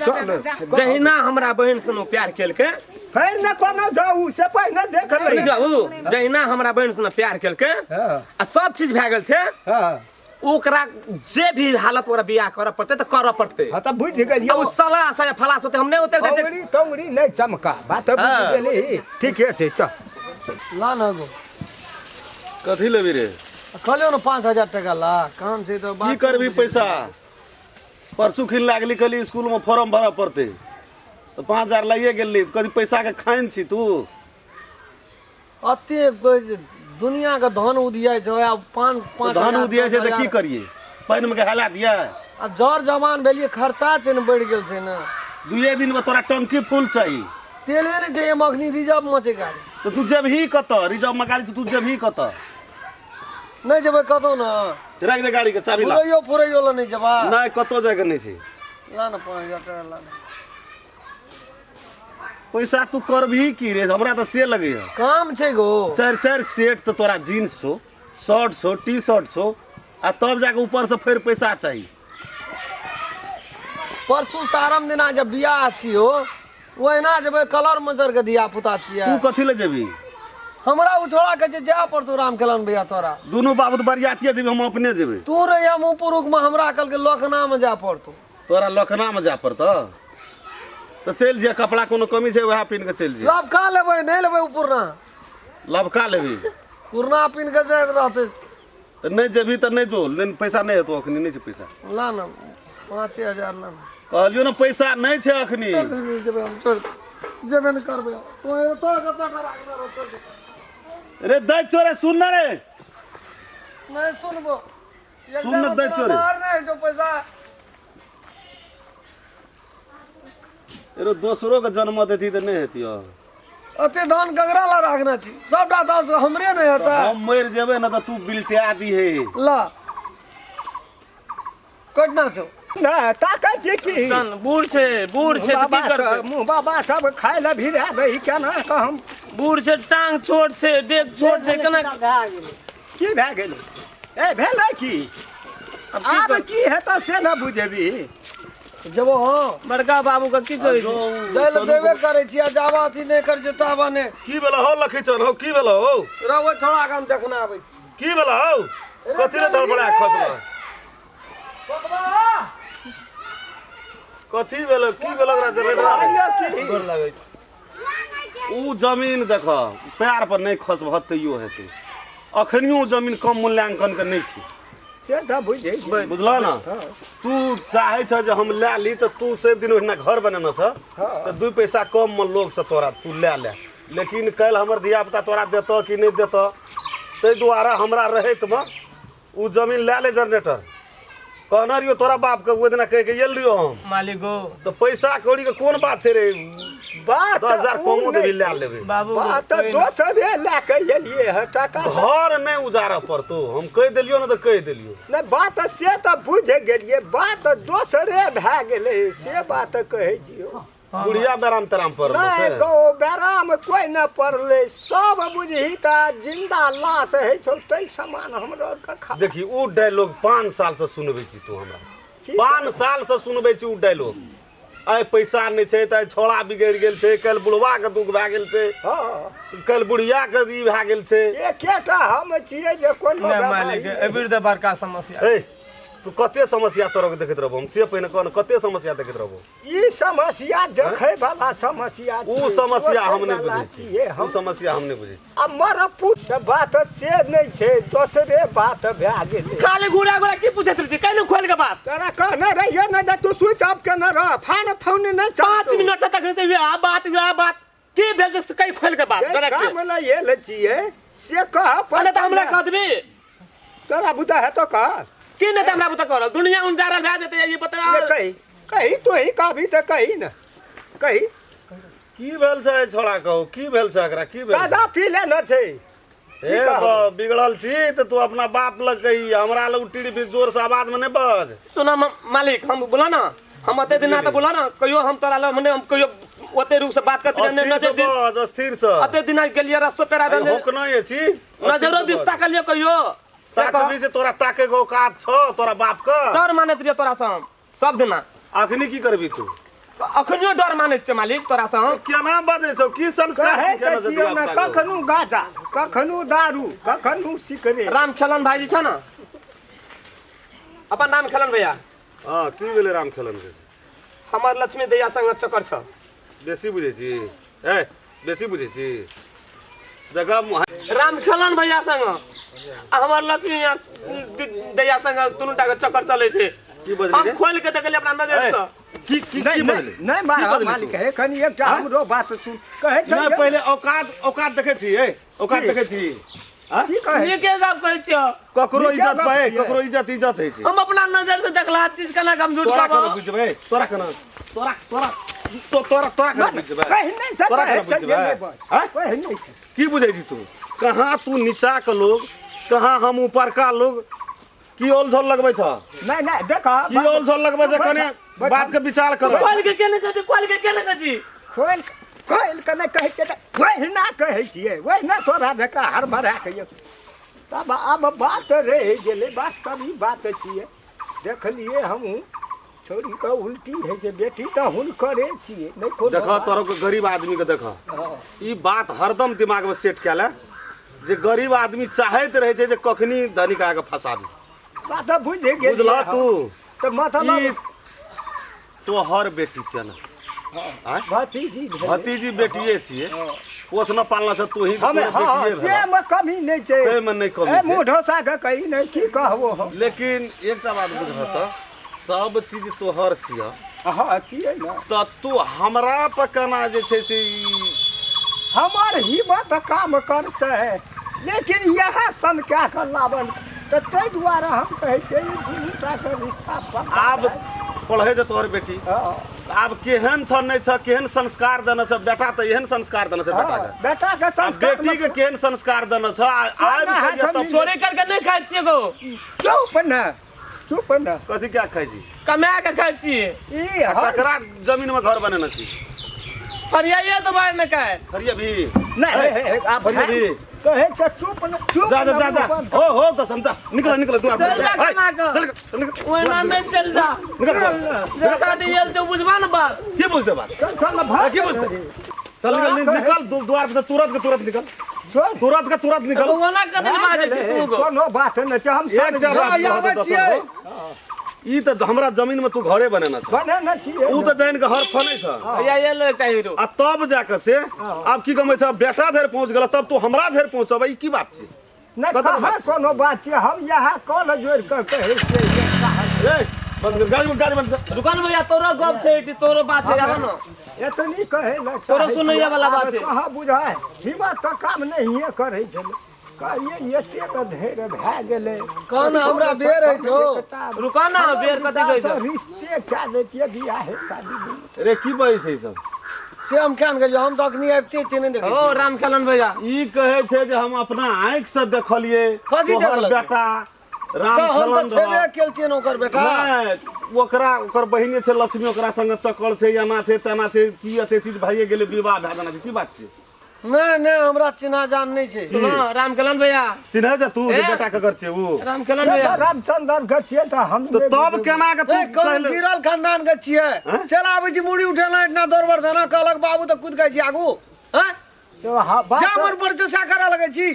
चल जहिना हमरा बहन सनो प्यार केलकै फेर न कोनो जाऊ से पहिने देख ले जाऊ जहिना हमरा बहन सनो प्यार केलकै हां आ सब चीज भए गेल छै हां ओकरा जे भी हालत ओकरा बियाह करऽ पड़तै त करऽ पड़तै हां त बुझ गेलियो उ सला से फलास होते हम नहीं होते जे तंगड़ी तंगड़ी नहीं चमका बात बुझ हाँ। गेली ठीके छै चल ला न गो कथी लेबी रे कहलियो न 5000 टका ला काम छै तो की करबी पैसा परसू खिन लागली कली स्कूल में फॉर्म भरऽ पड़ते तो 5000 लगे गेली कभी पैसा के खाइन छी तू अते दुनिया के धन उदिया छै अब 5 धान उदिया छै तो की करिए पानि में के हला दिया अब जर जमान भेलिए खर्चा छै न बढ़ गेल छै न दुए दिन में तोरा टंकी फुल चाहिए तेले ने छै मखनी रिजर्व में छै गाड़ी तो तू जब ही कत रिजर्व में गाड़ी तू जब ही कत नहीं जेबै कतौ न रख दे गाड़ी के चाबी ला पुरैयो पुरैयो ला नहीं जेबा नहीं कतो जगह नहीं छै ला न 5000 टका ला न। पैसा तू करबही की रे हमरा तो से लगे है काम छै गो 4 सेट तो तोरा जीन्स छो शर्ट छो टी शर्ट छो आ तब जाके ऊपर से फिर पैसा चाहिए परसू सारम दिना जब बियाह छियो ओहिना जेबै कलर मजर के धिया पुता छियै तू कथी ले जेबी हमरा उछोड़ा के जे जाय पड़तो राम खेलन भैया तोरा दुनू बाबू बरियातिया जेबी हम अपने जेबे तू रे या मुपुरुख में हमरा कल के लखना में जा पड़तो तोरा लखना में जा पड़ता तो चल जे कपड़ा कोनो कमी छै वह पिन के चल जे सब खा लेबै नहीं लेबै पुरना लबका लेबी पुरना पिन के जाइत रहते तो नहीं जेबी तो नहीं जो नहीं पैसा नहीं हेतो अखनी नहीं छै पैसा ला ना 5000 ला कहलियो ना पैसा नहीं छै अखनी जेबै हम छोड़ जेबै न करबै तो कत राखना रहतो रे दई चोरे सुन ना रे नहीं सुनबो सुन न दै चोरे। नहीं जो पैसा एरो दोसरो के जन्म देती तो नहीं हेतियो अते धान गगरा ला राखना छी सबटा दस हमरे नहीं होता हम मर जेबे ना तो तू बिलटिया दी है ला कटना छौ ना ताकै छै की चल बूढ़ छै तऽ की करबै मुँह बाबा सब खाय ले भिड़ा दही केना कहम बूढ़ छै टांग छोट छै डेग छोट छै केना भए गेलै की भए गेलै ए भेलै की आब की हेतौ से न बुझेबी जब हां बड़का बाबू के की कहै छै दल देबे करे छी जावा अथी नहीं कर जे तावा ने की भेलो हो लखीचन हो की भेलो हो रहो छोड़ा के हम देखना आबै छी की भेलो हो कथी ले धड़बड़ा खसलो बाबा कथी भेलो की भेलो ओकरा से रेडा गोर लागै ऊ जमीन देख पैर पर नहीं खसबह तैयो हेतै अखनियो जमीन कम मूल्यांकन के नहीं छै से त बुझे बुझलो ना तू चाहे छ जे हम ले ली तो तू से दिन ओहिना घर बनेना छ तो 2 पैसा कम में लोग से तोरा तू ले लेकिन कल हमर धिया पुता तोरा देतो कि नहीं देतो तै द्वारा हमरा रहत में ऊ जमीन ले जनरेटर कहना रियो तोरा बाप के ओ दिना कह के गेल रियो हम मालिको तो पैसा कौड़ी के कोन बात छै रे बात 10,000 कमो देबी ले लेबे बाबू बात दोसरे ला के एलिए ह टाका घर नहीं उजारा पड़तो हम कह देलियो ना तो कह देलियो नहीं बात से त बुझ गेलिए बात दोसरे भए गेलै से बात कहै जियो बुढ़िया बेराम तेराम पर नहीं गो बेराम कोई न पड़ले सब बुझही ता जिंदा लाश है छौ तै समान हमरो का खा देखी ऊ डायलॉग 5 साल से सुनबे छी तू हमरा 5 साल से सुनबे छी ऊ डायलॉग आइ पैसा नहीं छै त छोड़ा बिगड़ गेल छै कल बुढ़वा के दुख भए गेल छै हां कल बुढ़िया के ई भए गेल छै एकेटा हम छियै जे कोन मालिक एबीर द बड़का समस्या ए तू कते समस्या तोरा के देखैत रहबो हम से पहिने कहन कते समस्या देखैत रहबो ई समस्या देखै वाला समस्या ऊ समस्या हम नहीं बुझै छियै छी ऊ समस्या हम नहीं बुझै छी हमर पुत बात से नहीं छै दोसरे बात भए गेलै खाली घुरा घुरा की पूछत रही कैनु खोल के बात तोरा कहने रहिए न जे तू स्विच ऑफ केने रह फोन नहीं 5 मिनट तक से आ बात की भेल से कई खोल के बात करे के काम ल ये ल छियै से कह पहले त हमरा कह देबी तोरा बुता है तो कह की नहीं त हमरा बता कर दुनिया उनजारा भए जेतै ये बता ये कही तो ही कहबी त कही न कही की भेल छै छोड़ा कहू की भेल छै एकरा की भेल ताजा पी ले न छै ए बिगड़ल छी त तू अपना बाप लग कही हमरा लग टीड़ी भी जोर से आवाज में नहीं बज सुना मालिक हम बोला ना हम अते दिन त बोला ना कहियो हम तोरा ल मने हम कहियो ओते रूप से बात करते बज स्थिर से अते दिन गेलिए रास्ता पे आ होकना ये छी नजरो दिस्ता कलियो कहियो साकबी से तोरा ताके गो कात छ तोरा बाप का डर मानत रियो तोरा से सब दिना अखनी की करबी तू अखनियो डर मानत छ मालिक तोरा से केना बजै छौ की संस्कार कहे सिखेना त छै छियै तू न कखनु गाजा कखनु दारू कखनु सिकरे राम खेलन भाईजी छ ना अपन नाम खेलन भैया हां की भेले राम खेलन के हमर लक्ष्मी दैया संग चक्कर छ बेसी बुझै छी ए बेसी बुझै छी जगह राम खेलन भैया संग हमर लक्ष्मी दैया संग दुनुटा के चक्कर चलै छै की बजले हम खोल के देखलिए अपना नजर से की बजले नहीं मार मालिक है कनी एकटा हमरो बात सुन कहे छै नहीं पहले औकात देखे छी ए औकात देखे छी हां की कहे ये के सब कहै छियो ककरो इज्जत पाए ककरो इज्जत है छी हम अपना नजर से देखला चीज केना हम झूठ तोरा कहबो कना बुझबे तोरा कना तोरा कना बुझबे कहे नहीं सकता तोरा है कना चलिए बुझबे नहीं बात हां कहे नहीं छै की बुझै छी तू कहाँ तू नीचा के लोग कहाँ हम ऊपर का लोग की ओल झोल लगबै छ नहीं नहीं देखा की ओल झोल लगबै छ कने बात के विचार करो खोल के केने कहै खोल के केने कहै खोल खोल के नहीं कहै छियै वहिना कहै छियै वहिना तोरा जकाँ हरबड़ा कहियो तब आब बात रहि गेलै वास्तविक बात छियै देखलियै हमहूँ छोरी के उल्टी होइ छै बेटी तऽ हुनकरे छियै नहि कोनो देखा तोरा के गरीब आदमी के देखा ई बात हरदम दिमाग में सेट कए ले जे गरीब आदमी चाहैत रहे छै जे कखनी धनिक आके फंसाबी बात बुझ गेल बुझला तू तऽ मतलब ई तोहर बेटी छियै ना भतीजी बेटिए छियै पोसना पालना से तू ही हमे हाँ से में कमी नहीं छै से में नहीं कमी ए मुँह ढोसा के कही नहीं की कहबो हम लेकिन एकटा बात बुझ त सब चीज तोहर छियै हाँ छियै ना तऽ तू हमरा पर केना जे छै से हमार हिम्मत काम करते है लेकिन यह सन क्या कर लावन तऽ ताहि दुआरे हम कहै छियै ई दुनूटा के रिश्ता आब पढ़े जे तोहर बेटी आब केहन छ नहीं छ केहन संस्कार देने छ बेटा त एहन संस्कार देने छ बेटा के संस्कार बेटी के केहन संस्कार देने छ आब चोरी करके नहीं खाई छिए गो चुप न कथी क्या खाई छी कमा के खाई छिए ई ककरा जमीन में घर बनेने छी फरियाइए तो बाहर में का फरिया भी नहीं आप फरिया भी कहे छ चुप न चुप जा जा जा हो तो समझा निकल द्वार चल जा कमा के ओए ना में चल जा बेटा दियल तो बुझबा न बात के बुझते बात के बुझते चल निकल द्वार पे तुरंत निकल तुरंत निकल ओना कदल बाजे छै तू गो कोनो बात न छै हम एक आबै छियै ई त हमरा जमीन में तू घरे बनेना छ बनेना छियै ऊ त जान के हर फनै छ भैया ये लो एकटा हीरो आ तब जाके से अब की कमै छ बेटा धरि पहुंच गेल तब तू हमरा धरि पहुंचब ई की बात छै नहीं कहाँ कोनो बात छै हम यहाँ कॉल जोड़ के कहै छियै ए बंद गाड़ी बंद दुकान भैया तोरो गप छै तोरो बात छै आबो न एतनी कहै ल तोरो सुनैया वाला बात छै कहाँ बुझाय हिम्मत तो काम नहीं करै छलै कहिए एते के धैर्य भए गेलै कहन हमरा बेर है छो रुका ना बेर कथि कहै छै रिश्ते क्या देतिए बियाह है शादी रे की बजै छै सब से हम केन गेलियो हम त अखनी आबिते छै नहीं देखै ओ राम खेलन भैया ई कहै छै जे हम अपना आँख से देखलिए कथी देखलक? बेटा राम तो हम खेलन तो छेबे केल छियै ओकर बेटा नहीं ओकर बहिने छै लक्ष्मी ओकरा संगे चक्कर छै एना छै तेना छै की एते चीज भइए गेलै विवाह भए जाना छै की बात छै नहीं हमरा चिन्हा जान नहीं छै सुनो राम खेलन भैया चिन्है जे तू जे बेटा ककर छै ऊ राम खेलन भैया रामचंद्र के छियै त हम तो तब केना के तू ए कौन गिरल खानदान के छियै चल आबै छी मुड़ी उठेना इतना दौड़बर देना कहलक बाबू त कूद गई छी आगू हैं जा मन पर से सा करा लगे छी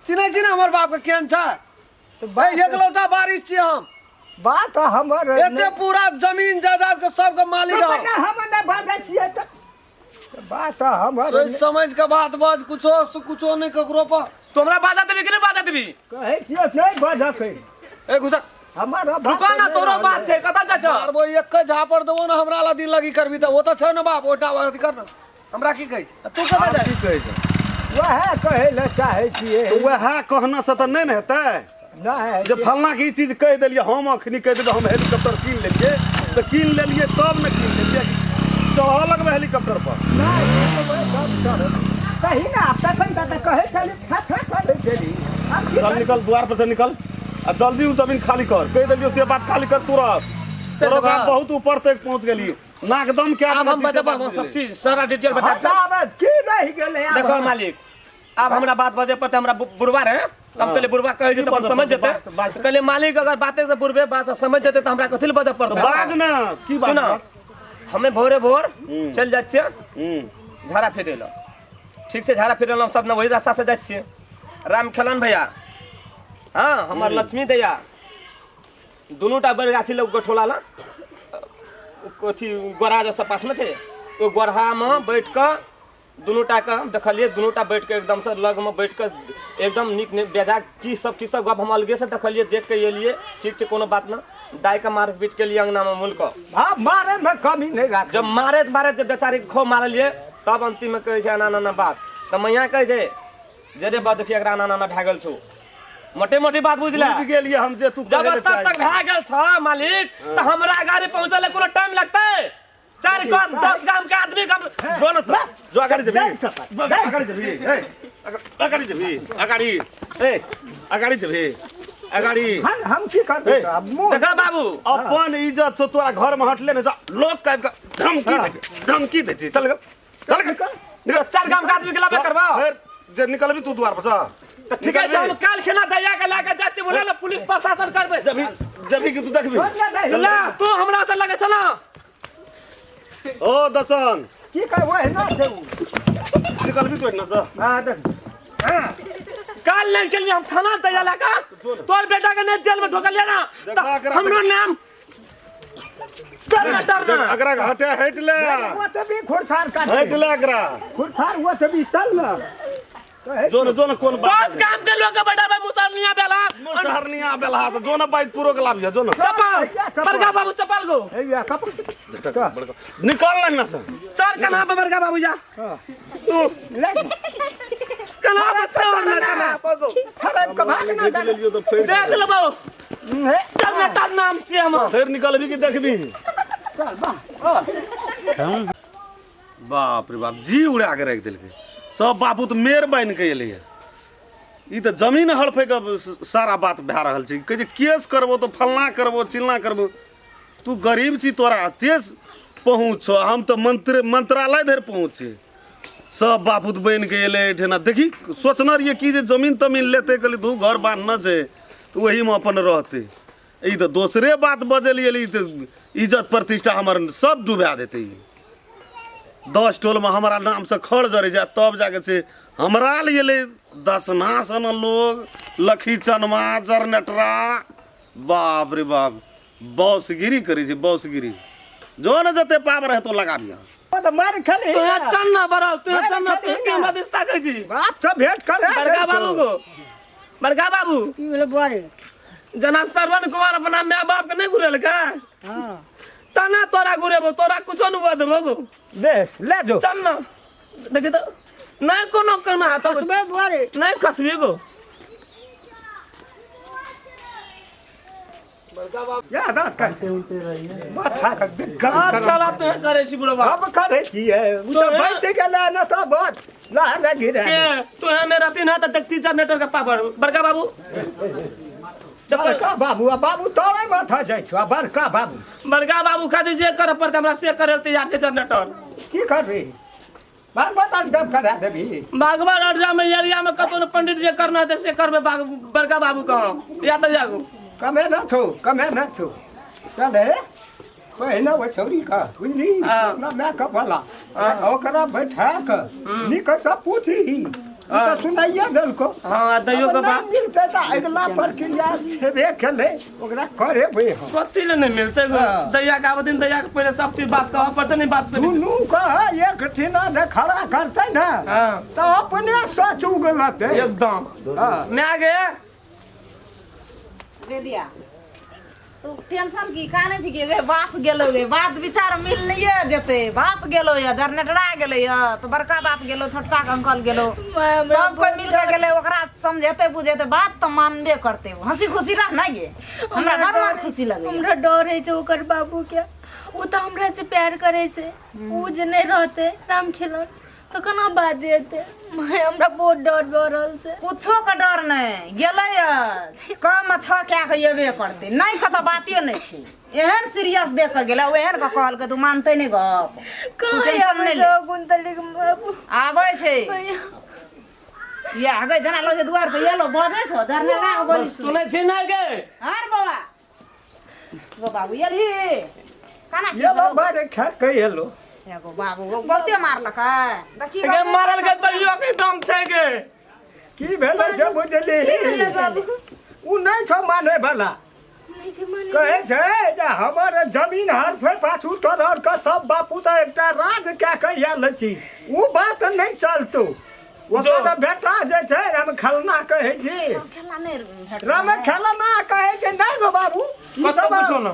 चिन्है छी ना हमर बाप के केन छ भाई एकलौता बारिश छी हम बात हमर एते पूरा जमीन जायदाद के सब के मालिक हम हम न बात छियै त बात हमर सोच समझ के बात बाज कुछो नहीं ककरो पर तोमरा बाजा देबी कि नहीं बाजा देबी कहै छियै नहीं बाजै ए घुसक हमारा रुका ना तोरो बात छै कतऽ जा छ मारबो एक झापड़ देबो ना हमरा ला दिल लगी करबी त ओ त छै ना बाप ओटा अथी कर ना हमरा की कहै छै तू कतऽ जा की कहै छै वह कहै ल चाहै छियै तो वह कहना से त नहीं न हेतै नहीं जे फलना की चीज कह देलिए हम अखनी कह देलिए हम हेलीकॉप्टर कीन लेलिए तो कीन लेलिए तब न कीन लेलिए चढ़ लगबे हेलीकॉप्टर पर कहीं ना आप तखन त कहै छली कहै छली चल निकल द्वार पर से निकल आ जल्दी उ जमीन खाली कर कह देलियो से बात खाली कर तुरंत तोरा बात बहुत ऊपर तक पहुंच गेली नाकदम क्या अब हम बताबो सब चीज सारा डिटेल बता बताब की नहीं गेलै देखो मालिक अब हमरा बात बजे पर हमरा बुढ़वा रहे हम पहले बुढ़वा कहै छै त समझ जेते कहले मालिक अगर बाते से बुढ़वे बात से समझ जेते त हमरा कथि ल बजे पड़त बाद ना की बात हमें भोरे भोर चल जाय छियै झाड़ा फिरे ल ठीक छै झाड़ा फिरे ल सब न वही रास्ता से जाय छियै राम खेलन भैया हां हमर लक्ष्मी दैया दुनूटा बड़ गाछी लग गठोला ला कथी गोरा जैसा पाठना छै ओ गोरहा में बैठ के दुनूटा के देखलिए दुनूटा बैठ के एकदम से लग में बैठ के एकदम निक बेजा की सब गप हम अलगे से देखलिए देख के एलिए ठीक छै कोनो बात ना दाई का मार पीट के लिए अंगना में मुल्क हां मारे में कमी नहीं राख जब मारे जब बेचारी खो मारलिए तब अंतिम में कहै छै ना बात त मैया कहै छै जे रे बात देखिए एकरा ना भए गेल छौ मोटी बात बुझले बुझ गेलिए हम जे तू जब तक भए गेल छ मालिक त हमरा गाड़ी पहुंचले कोनो टाइम लगतै 4-10 गांव के आदमी का बनत जो अगाडि जेबी अगाडि जेबी ए अगाडि जेबी अगाडि ए अगाडि जेबी अगाडि हम की करबै देखा बाबू अपन इज्जत से तोरा घर में हटले न लोग का धमकी दे चल निकल चार काम का आदमी के लाभ करबा फिर जे निकलबी तू द्वार पर सा तो ठीक है हम काल खेना दैया के लाके जाते बोले ना पुलिस प्रशासन करबे जब कि तू देखबी ला तू हमरा से लगे छना ओ दसन की कहबो है ना छै निकलबी तो ना सा हां देख हां काल ले के लिए हम थाना दैया लाका तोर बेटा के ने जेल में ढोक लिया ना हमरो नाम चल ना डरना अगर हटे हट ले वो तो भी खुरथार का हट ले अगर खुरथार वो तो भी चल ना जो न कोन दस काम के लोग के बेटा भाई मुसलनिया बेला मुसहरनिया बेला तो जो न बाइक पूरो के लाभ जो न चप्पल बड़का बाबू चप्पल गो ए या कप निकाल ना सा चार कना पे बड़का बाबू जा तू ले कना पे चार ना कना बगो छड़े के भाग ना ले लियो तो फिर देख ले बाबू चल ना तार नाम छी हम फिर निकलबी कि देखबी चल बा बाप रे बाप जी उड़ा के रख देलके सब बापू तो मेर बन के एले ई तो जमीन हड़फे के सारा बात भए रहल छै कहे केस करबो तो फलना करबो चिलना करबो तू गरीब छी तोरा तेज पहुँच छो हम तो मंत्रालय धरि पहुँचे सब बापू बन के एले एठना देखी सोचना रहिए कि जे जमीन तमीन लेते कहली तू घर बांध न छै तो वही में अपन रहते ई तो दोसरे बात बजलिए तो इज्जत प्रतिष्ठा हमर सब डुबा देते ई 10 टोल में हमारा नाम से खड़ जरे जाए तब जाके से हमरा लिए 10 नासन लोग लखी चनमा जरनटरा बाप रे बाप बॉसगिरी करी छै बॉसगिरी जो न जते पावर है तो लगा दिया तो मार खाली तू चल ना बड़ा तू चल ना तू के मदद कर छी बाप से भेंट करे बड़का बाबू को बड़का बाबू की बोले बुआरे जना श्रवण कुमार अपना माँ बाप के नहीं घुरेल का हां तना तोरा घुरेबो तोरा कुछो न हुआ देबो गो बेस ले जो चल ना देखे तो नहीं कोनो करना तो कसबे बुआरे नहीं कसबी गो या दास करते उनते रहिए माथा का गम आप कर कला तो करे छी बुढ़वा अब करे छिए उ तो बैठ गेला ना तो बहुत लहंगा गिरा के तू है मेरा तीन हाथ तक 3-4 का पावर बड़का बाबू बड़का बाबू आ बाबू तोरे माथा जाइ छ बड़का बाबू बड़का बाबू खातिर जे कर पड़ते हमरा से करे तैयार छै जनरेटर की करबी बात बता जब करा देबी बागवान अड्डा में एरिया में कतो न पंडित जे करना दे से करबे बड़का बाबू कहो या तो जागो कमे न थो चले कोई ना वो छोरी का बुझली ना मैं कपला ओकरा बैठा के निक सब पूछी तो सुनाइए दिल को हां दैयो के बात मिलते तो अगला प्रक्रिया छेबे खेले ओकरा करे भई कथि ले नहीं मिलते दैया का दिन दैया के पहले सब चीज बात कहो पड़ते नहीं बात से दुनू का एक ठिना जे खड़ा करते ना तो अपने सच उगलते एकदम मैं आगे दे दिया तू टेंशन की काने छी के बाप गेलो गे बात विचार मिल नहीं जेते बाप गेलो या जनरेटरा गेलो या तो बड़का बाप गेलो छोटका अंकल गेलो सब कोई मिल के गेले ओकरा समझेते बुझेते बात तो मानबे करते हंसी खुशी रह ना गे हमरा बात खुशी लगे हमरा डर है छै ओकर बाबू के वो तो हमरा से प्यार करे से वो जे नहीं रहते राम खेलन तो कना बात देते मैं हमरा बहुत डर भरल से कुछो का डर नहीं गेले कम छ क्या के येबे करते नहीं कत बाते नहीं छी एहन सीरियस देख के गेले ओहन का कहल के तू मानते नहीं गप कहां नहीं गुंतली के बाबू आबै छै ये आगे जना लो जे द्वार पे येलो बजे छ जरनेरा बोली सुनै छी ना गे हार बाबा गो बाबू येली काना ये लो बारे खा के येलो एगो बाबू गलती मारलक देखी के मारल के दैयो के दम छै गे की भेले से बुझली उ नहीं छ माने वाला कहे छै जे हमर जमीन हड़फे पाछू तोर का सब बापू तो एकटा राज क्या कहिया लची उ बात नहीं चलतो ओकर बेटा जे छै राम खलना कहे छी खेला नहीं राम खलना कहे छै नहीं गो बाबू कत कुछो न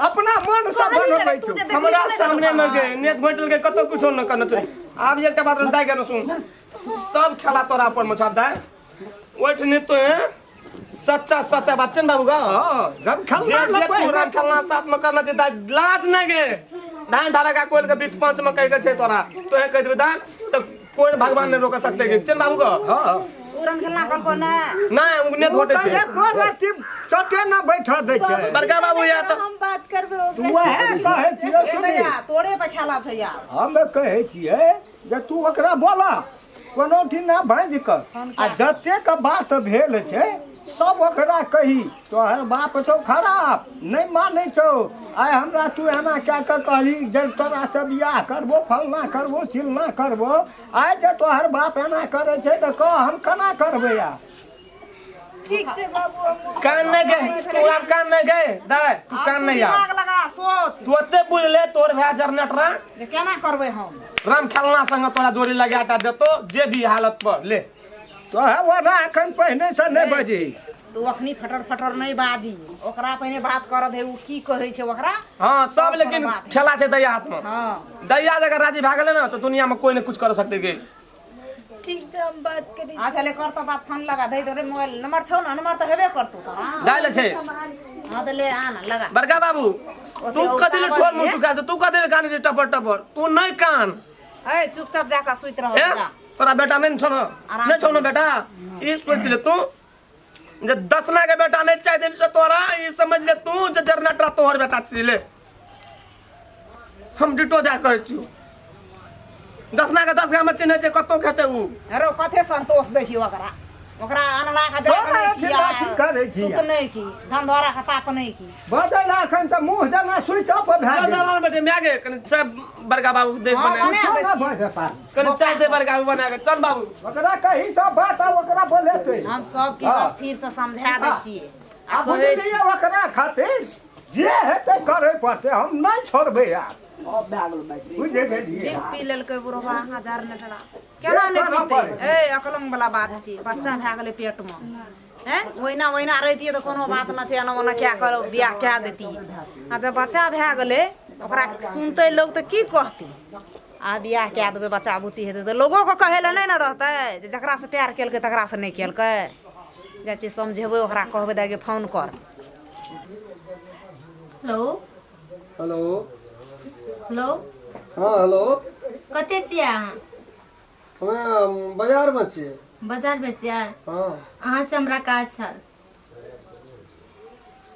अपना मन से बनबै छौ हमरा सामने में गे नेत घोटल के कतो कुछो न करन तू आब एकटा बात दाई के सुन सब खेला तोरा पर में छाप दाई ओठ ने तो सच्चा बात छै बाबू गा हां राम खलना जे तोरा खेलना साथ में करना छै दाई लाज न गे दाई धारा का कोल के बीच पंच में कह के छै तोरा तो है कह देबे दाई तो कोई भगवान ने रोक सकते के चल बाबू गा हां रंग खेलना करबो ना नहीं उगने तू धोते तो छे एको राति चटे न बैठा दै छै बड़का बाबू या तो हम बात करबे तू वहे कहै छियै ए सुनी दैया तोरे पे खेला छै यार हम कहै छियै जे तू ओकरा बोला कोनो ठिना भांज कर आ जतेक बात भेल छै सब ओकरा कही तोहर बाप छौ खराब नहीं मानै छौ आइ हमरा तू एना कए कऽ कहली जे तोरा से बियाह करबो फलना करबो चिलना करबो आइ जे तोहर बाप एना करै छै तऽ कह हम केना करबै यार ठीक छै बाबू कान नहीं गए तू आप कान नहीं गए दाई तू कान नहीं यार दिमाग लगा सोच तू ओते बुझ ले तोर भए जनरेटर जे केना करबै हम राम खेलना संग तोरा जोड़ी लगाटा देतो जे भी हालत पर ले तो है वना एखन पहिने से नहीं बजी तू अखनी फटर फटर नहीं बाजी ओकरा पहिने बात करत है उ की कहै छै ओकरा हाँ सब लेकिन खेला छै दैया हाथ में हां दैया जगह राजी भए गेलै ना तो दुनिया में कोई नहीं कुछ कर सकते के ठीक छै हम बात करी अच्छा ले कर तो बात फोन लगा दे तोरे मोबाइल नंबर छौ ना नंबर तो हेबे करतौ तोरा डाल छै हां तो ले आना लगा बड़का बाबू तू कदिल ठोर मुंह सुखा तू कदिल कान से टपर टपर तू नहीं कान ए चुपचाप जाका सुइत रह ए जा तोरा बेटा नहीं छो ना नहीं छो ना बेटा ई सोच ले तू जे 10 ना के बेटा नहीं चाह दिन से तोरा ई समझ ले तू जे जनरेटर तोहर बेटा छी ले हम डिटो जा कर छी 10 ना के 10 गाम चिन्ह छै कतो खेते उ अरे कथे संतोष दै छी ओकरा ओकरा अनड़ा का दे ओकरा के अथी बात करै छी सुत नहीं की धंधोरा का ताप नहीं की बदल एखन से मुंह जेना सुइत अप भए गेल दलाल बेटे मागे कने चाय बड़का बाबू दे हाँ, बना बना छौ दै ना छी। भए पार कने चाय दे बड़का बाबू बना के चल बाबू ओकरा कही सब बात आ ओकरा बोलेतै हम सब की हाँ। स्थिर से समझा दै छियै आ आ कहै छी बुझलियै ओकरा खातिर जे हेतै करे पड़तै हम नहीं छोड़बै यार बुझ गेलियै पी लेलकै बुढ़वा 1000 नटरा केना नहीं पीते ए अकलंग वाला बात छी बच्चा भए गेलै पेट में हैं ओहिना रहितियै तऽ कोनो बात न छै एना ओना क्या कर बियाह कए देतियै आ जब बच्चा भए गेलै ओकरा सुनतै लोग तऽ की कहतै आ बियाह कए देबै बच्चा बुच्ची हेतै तऽ लोगों को कहै लए नहि ने रहतै जे जकरा से प्यार केलकै तकरा से नहीं केलकै जाइ छी समझेबै ओकरा कहबै दागे फोन कर हेलो हेलो हेलो हाँ हेलो कते छियै अहाँ हमे बाजार में छियै बाजार में छियै हाँ अहाँ से हमरा काज छल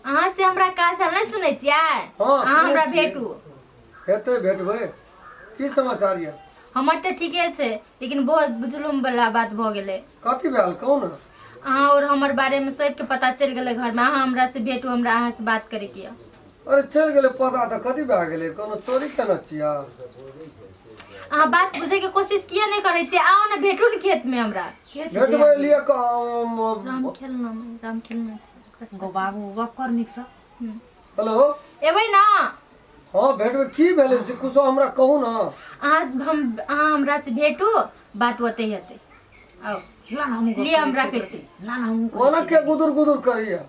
अहाँ से हमरा काज छल नहीं सुनै छियै हाँ, अहाँ सुनै हमरा छियै। भेटू हेतै भेटबै की समाचार यऽ हमर तऽ ठीके छै लेकिन बहुत जुलुम वाला बात भऽ गेलै कथी भेल कहू ने अहाँ और हमर बारे में सबके पता चलि गेलै घर में अहाँ हमरा से भेटू हमरा अहाँ से बात करे के यऽ अरे चलि गेलै पता तऽ कथी भए गेलै कोनो चोरी केना छियै अहाँ बात बुझे के कोशिश किया नहीं करे छियै आओ ने भेटू ने खेत में हमरा भेटबै लिए राम खेलना गो बाबू गप कर नीक से हेलो एबै ना हाँ भेटबै की भेलै से कुछो हमरा कहू ने अहाँ हमरा से भेटू बात ओते हेतै आओ लिए हम रखे छी कोना के गुदुर गुदुर करिया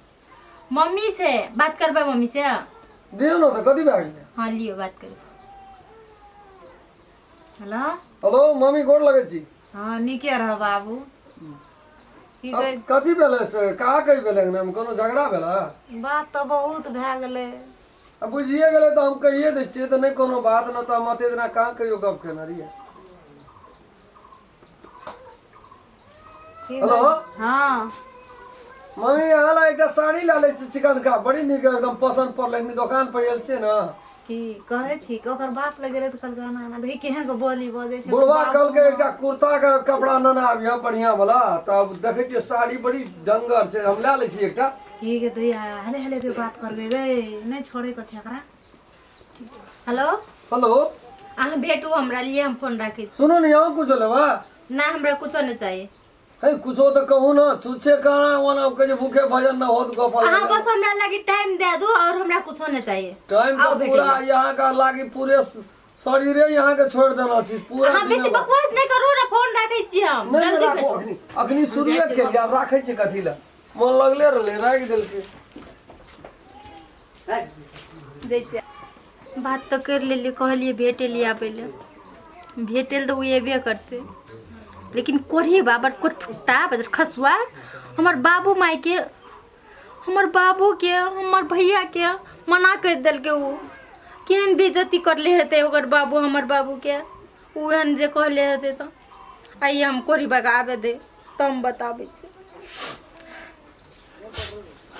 मम्मी छै बात करबै मम्मी से दियौ ने तऽ कथी भए गेलै हाँ लियो बात करू हेलो हेलो मम्मी गोर लगै छी हाँ नीके रह बाबू की अब कहै कथी भेलै से कहाँ कही भेलै अंगना में कोनो झगड़ा भेला बात तऽ बहुत भए गेलै अब बुझिए गेलै तऽ हम कहिए दै छियै तऽ नहि कोनो बात न तऽ हम अते दिना कहाँ कहियो गप केने रहियै की हेलो भेल? हाँ मम्मी यहाँ ला एकटा साड़ी ला लै छी चिकन का बड़ी नीक एकदम पसंद पड़लै दुकान पर आयल छियै ना की कहै छी कि ओकर बाप लगे रहे तऽ कहलकै ना देखी केहन के बोली बजै छै बुढ़वा कहलकै एकटा कुर्ता के कपड़ा लेना आबिया बढ़िया वाला तब देखै छियै साड़ी बड़ी जंगर छै हम ला लै छी एकटा की के दैया हले हले पे बात करबे गे नहीं छोड़े के छै एकरा हेलो हेलो अहाँ भेटू हमरा लिए हम फोन राखै छी सुनो ने यहाँ कुछ लेबा ना हमरा कुछो नहीं चाहिए है कुछो तो कहू ना छुच्छे कहाँ वना कहे भूखे भजन ना होत गप अहाँ बस हमरा लगी टाइम दे दू और हमरा कुछो नहीं चाहिए टाइम आओ तो बेटे पूरा यहाँ का लागी पूरे शरीरे यहाँ के छोड़ देना छी पूरा अहाँ बेसी दिनवा। बकवास नहीं करू ना फोन राखै छी हम नहीं नहीं जल्दी राखो भेटू अखनी शुरुए के लिया राखै छी कथी ला मन लगले रहले राख देलके दै छियै बात तो कर लेली कहलिए भेटे लिया पहले भेटेल तो वो एबे करते लेकिन कोढ़ी बाबर कोट फुट्टा बजर खसुआ हमार बाबू माई के हमार बाबू के हमार भैया के मना कर दिल के वो केहन बेइज्जती कर ले हेते ओकर बाबू हमार बाबू के उहन जे कहले हेते तो आइए हम कोढ़ी बगावे दे तब हम बताबै छी।